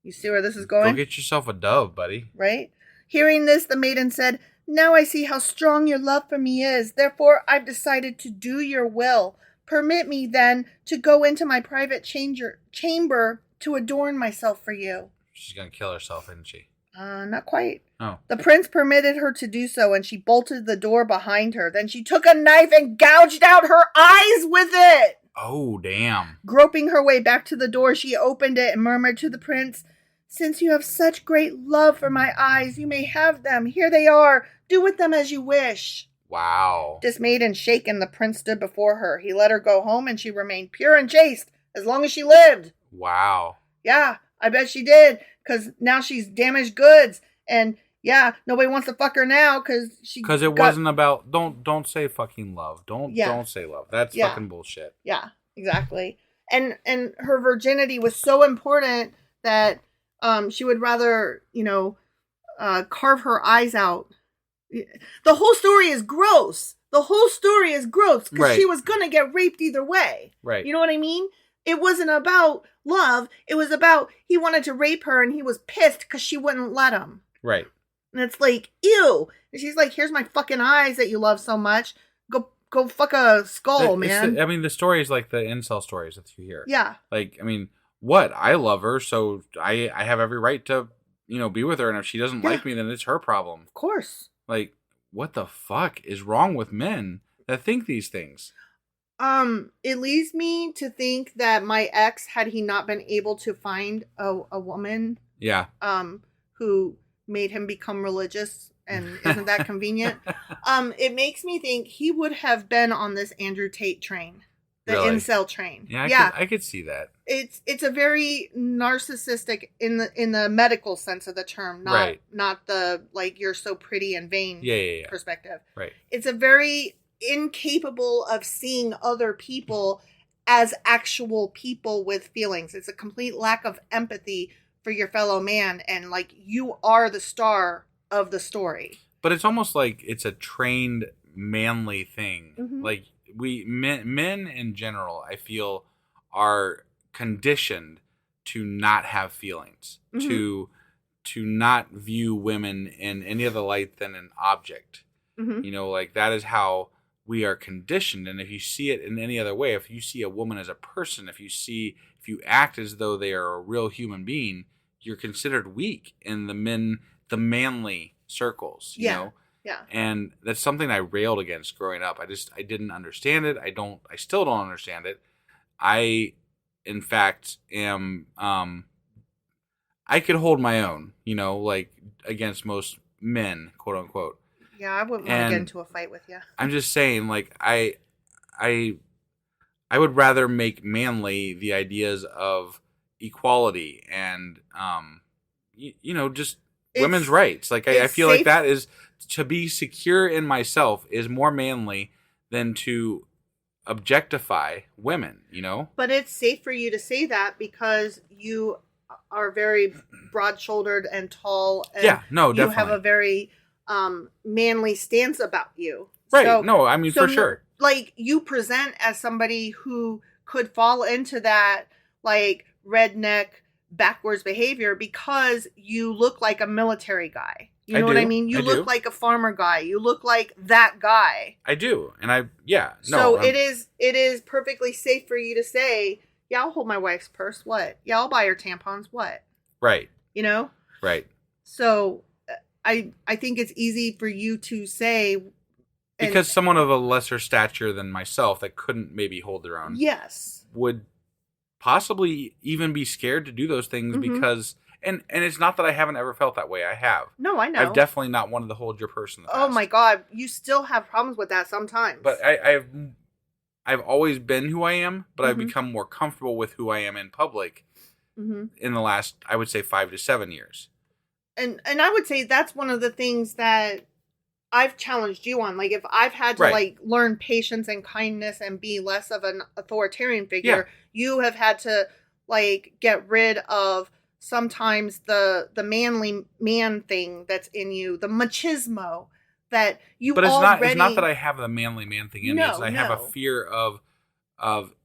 You see where this is going? Go get yourself a dove, buddy. Right? Hearing this, the maiden said, "Now I see how strong your love for me is. Therefore, I've decided to do your will. Permit me, then, to go into my private chamber to adorn myself for you." She's going to kill herself, isn't she? Not quite. Oh. The prince permitted her to do so, and she bolted the door behind her. Then she took a knife and gouged out her eyes with it. Oh, damn. Groping her way back to the door, she opened it and murmured to the prince, "Since you have such great love for my eyes, you may have them. Here they are. Do with them as you wish." Wow. Dismayed and shaken, the prince stood before her. He let her go home, and she remained pure and chaste as long as she lived. Wow. Yeah, I bet she did, because now she's damaged goods, and yeah, nobody wants to fuck her now because it wasn't about don't say fucking love. Don't say love. That's Yeah. fucking bullshit. Yeah, exactly. And her virginity was so important that she would rather, carve her eyes out. The whole story is gross. Because Right. she was gonna get raped either way. Right. You know what I mean? It wasn't about love. It was about he wanted to rape her and he was pissed because she wouldn't let him. Right. And it's like, ew. And she's like, here's my fucking eyes that you love so much. Go fuck a skull, man. The story is like the incel stories that you hear. Yeah. Like, I mean, what? I love her, so I have every right to, be with her. And if she doesn't like me, then it's her problem. Of course. Like, what the fuck is wrong with men that think these things? It leads me to think that my ex, had he not been able to find a woman, Yeah, who made him become religious, and isn't that convenient? It makes me think he would have been on this Andrew Tate train, the Really? Incel train. yeah, I could see that. It's a very narcissistic in the medical sense of the term, not the like you're so pretty and vain perspective. Right. It's a very incapable of seeing other people as actual people with feelings. It's a complete lack of empathy for your fellow man, and like you are the star of the story. But it's almost like it's a trained manly thing. Mm-hmm. Like men in general, I feel, are conditioned to not have feelings, Mm-hmm. to not view women in any other light than an object. Mm-hmm. Like that is how we are conditioned. And if you see it in any other way, if you see a woman as a person, if you act as though they are a real human being, you're considered weak in the manly circles, you know? Yeah. And that's something I railed against growing up. I didn't understand it. I still don't understand it. I, in fact, am, I could hold my own, like against most men, quote unquote. Yeah, I wouldn't want to get into a fight with you. I'm just saying, like, I would rather make manly the ideas of equality and, just women's rights. Like, I feel like that is, to be secure in myself is more manly than to objectify women, But it's safe for you to say that because you are very broad-shouldered and tall. And definitely. You have a very manly stance about you. Right. So, no, I mean, for sure. Like, you present as somebody who could fall into that, like, redneck, backwards behavior because you look like a military guy. You know what I mean? You look like a farmer guy. You look like that guy. I do. And it is perfectly safe for you to say, yeah, I'll hold my wife's purse. What? Yeah, I'll buy her tampons. What? Right. Right. So I think it's easy for you to say. Because someone of a lesser stature than myself that couldn't maybe hold their own. Yes. Would possibly even be scared to do those things Mm-hmm. because, and it's not that I haven't ever felt that way. I have. No, I know. I've definitely not wanted to hold your purse in the past. Oh my God. You still have problems with that sometimes. But I've always been who I am, but I've become more comfortable with who I am in public in the last, I would say, 5 to 7 years. And I would say that's one of the things that I've challenged you on. Like, if I've had to like learn patience and kindness and be less of an authoritarian figure, you have had to like get rid of sometimes the manly man thing that's in you, the machismo that you. But it's not that I have the manly man thing in me. It's I have a fear of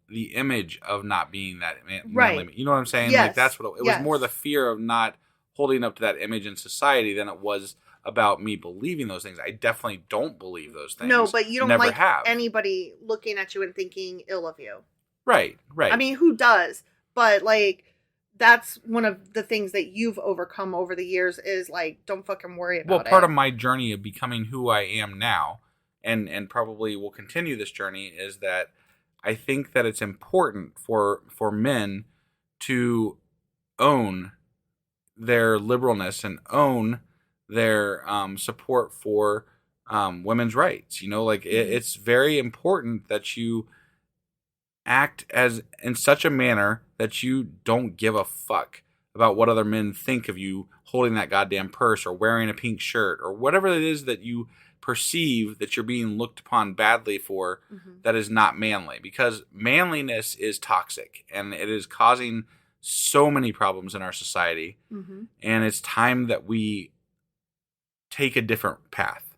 the image of not being that manly man. You know what I'm saying? Yes. Like that's what it was. More the fear of not holding up to that image in society than it was about me believing those things. I definitely don't believe those things. No, but you don't Never like have. anybody looking at you and thinking ill of you. Right. I mean, who does? But like, that's one of the things that you've overcome over the years is like, don't fucking worry about it. Well, part of my journey of becoming who I am now, and probably will continue this journey, is that I think that it's important for men to own their liberalness and own their support for women's rights. It's very important that you act in such a manner that you don't give a fuck about what other men think of you holding that goddamn purse or wearing a pink shirt or whatever it is that you perceive that you're being looked upon badly for. That is not manly, because manliness is toxic and it is causing so many problems in our society. And it's time that we take a different path.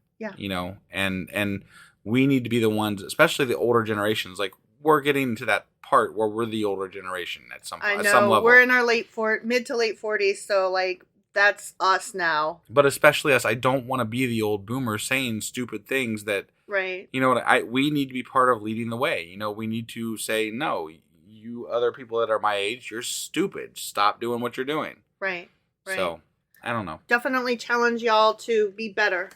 And we need to be the ones, especially the older generations. Like, we're getting to that part where we're the older generation at some level. We're in our mid to late 40s, so like that's us now. But especially us, I don't want to be the old boomer saying stupid things that, right. We need to be part of leading the way. We need to say, no, you other people that are my age, you're stupid. Stop doing what you're doing. Right. So, I don't know. Definitely challenge y'all to be better.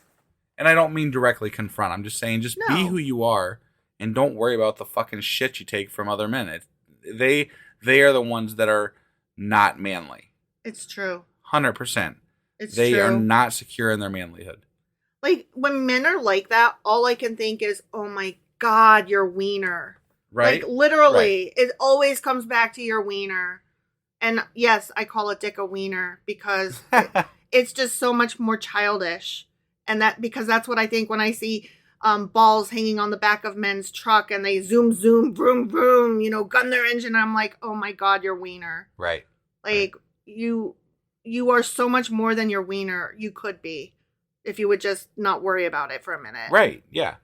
And I don't mean directly confront. I'm just saying, be who you are. And don't worry about the fucking shit you take from other men. They are the ones that are not manly. It's true. 100%. They are not secure in their manlyhood. Like, when men are like that, all I can think is, oh my God, your wiener. Right? Like, literally, it always comes back to your wiener. And yes, I call a dick a wiener because it's just so much more childish. And because that's what I think when I see balls hanging on the back of men's truck and they zoom, vroom, vroom, gun their engine. I'm like, oh my God, your wiener. Right. Like, you are so much more than your wiener you could be if you would just not worry about it for a minute. Right. Yeah.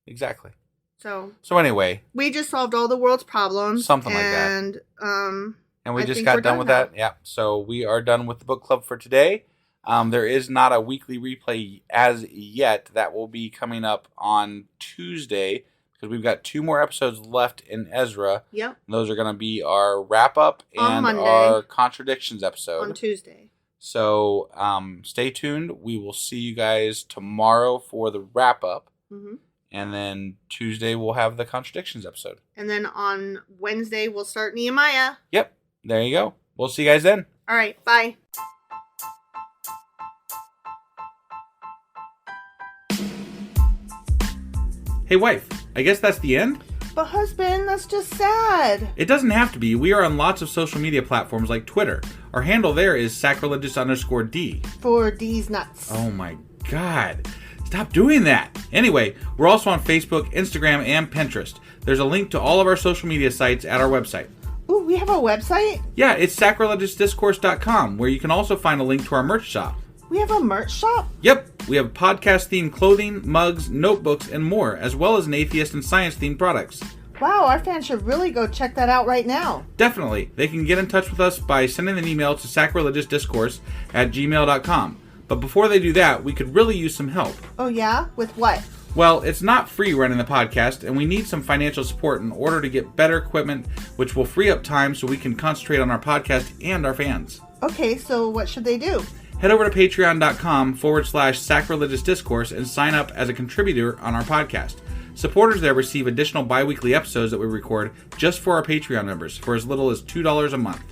Exactly. So anyway, we just solved all the world's problems. Something like that. And we just got done with that. Yeah. So we are done with the book club for today. There is not a weekly replay as yet. That will be coming up on Tuesday because we've got 2 more episodes left in Ezra. Yep. Those are going to be our wrap up and our Contradictions episode. On Tuesday. So stay tuned. We will see you guys tomorrow for the wrap up. And then Tuesday we'll have the Contradictions episode. And then on Wednesday we'll start Nehemiah. Yep. There you go. We'll see you guys then. All right. Bye. Hey, wife, I guess that's the end? But husband, that's just sad. It doesn't have to be. We are on lots of social media platforms like Twitter. Our handle there is sacrilegious_D. For D's nuts. Oh my God. Stop doing that. Anyway, we're also on Facebook, Instagram, and Pinterest. There's a link to all of our social media sites at our website. Ooh, we have a website? Yeah, it's sacrilegiousdiscourse.com, where you can also find a link to our merch shop. We have a merch shop? Yep, we have podcast-themed clothing, mugs, notebooks, and more, as well as an atheist and science-themed products. Wow, our fans should really go check that out right now. Definitely. They can get in touch with us by sending an email to sacrilegiousdiscourse@gmail.com. But before they do that, we could really use some help. Oh yeah? With what? Well, it's not free running the podcast, and we need some financial support in order to get better equipment, which will free up time so we can concentrate on our podcast and our fans. Okay, so what should they do? Head over to patreon.com/sacrilegious discourse and sign up as a contributor on our podcast. Supporters there receive additional bi-weekly episodes that we record just for our Patreon members for as little as $2 a month.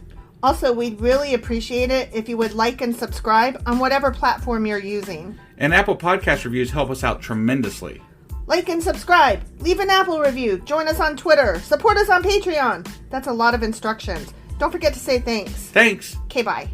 Also, we'd really appreciate it if you would like and subscribe on whatever platform you're using. And Apple Podcast reviews help us out tremendously. Like and subscribe. Leave an Apple review. Join us on Twitter. Support us on Patreon. That's a lot of instructions. Don't forget to say thanks. Thanks. Okay, bye.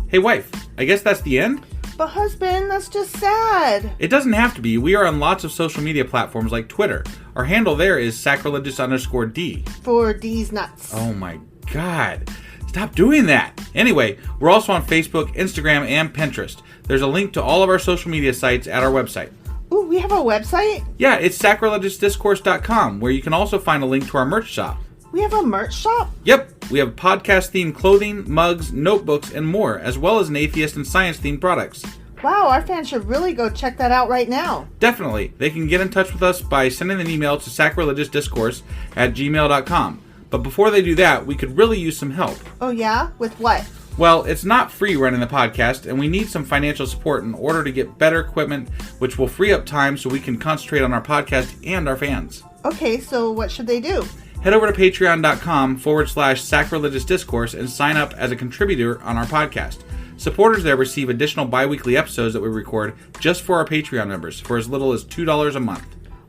Hey, wife, I guess that's the end? But husband, that's just sad. It doesn't have to be. We are on lots of social media platforms like Twitter. Our handle there is sacrilegious_D. For D's nuts. Oh my God. Stop doing that. Anyway, we're also on Facebook, Instagram, and Pinterest. There's a link to all of our social media sites at our website. Ooh, we have a website? Yeah, it's sacrilegiousdiscourse.com, where you can also find a link to our merch shop. We have a merch shop? Yep, we have podcast-themed clothing, mugs, notebooks, and more, as well as an atheist and science-themed products. Wow, our fans should really go check that out right now. Definitely. They can get in touch with us by sending an email to sacrilegiousdiscourse@gmail.com. But before they do that, we could really use some help. Oh yeah? With what? Well, it's not free running the podcast, and we need some financial support in order to get better equipment, which will free up time so we can concentrate on our podcast and our fans. Okay, so what should they do? head over to patreon.com/sacrilegious discourse and sign up as a contributor on our podcast. Supporters there receive additional bi-weekly episodes that we record just for our Patreon members for as little as $2 a month.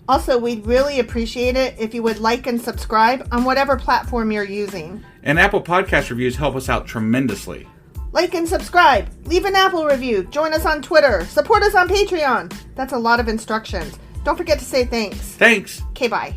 Also, we'd really appreciate it if you would like and subscribe on whatever platform you're using. And Apple Podcast reviews help us out tremendously. Like and subscribe. Leave an Apple review. Join us on Twitter. Support us on Patreon. That's a lot of instructions. Don't forget to say thanks. Thanks. Okay, bye.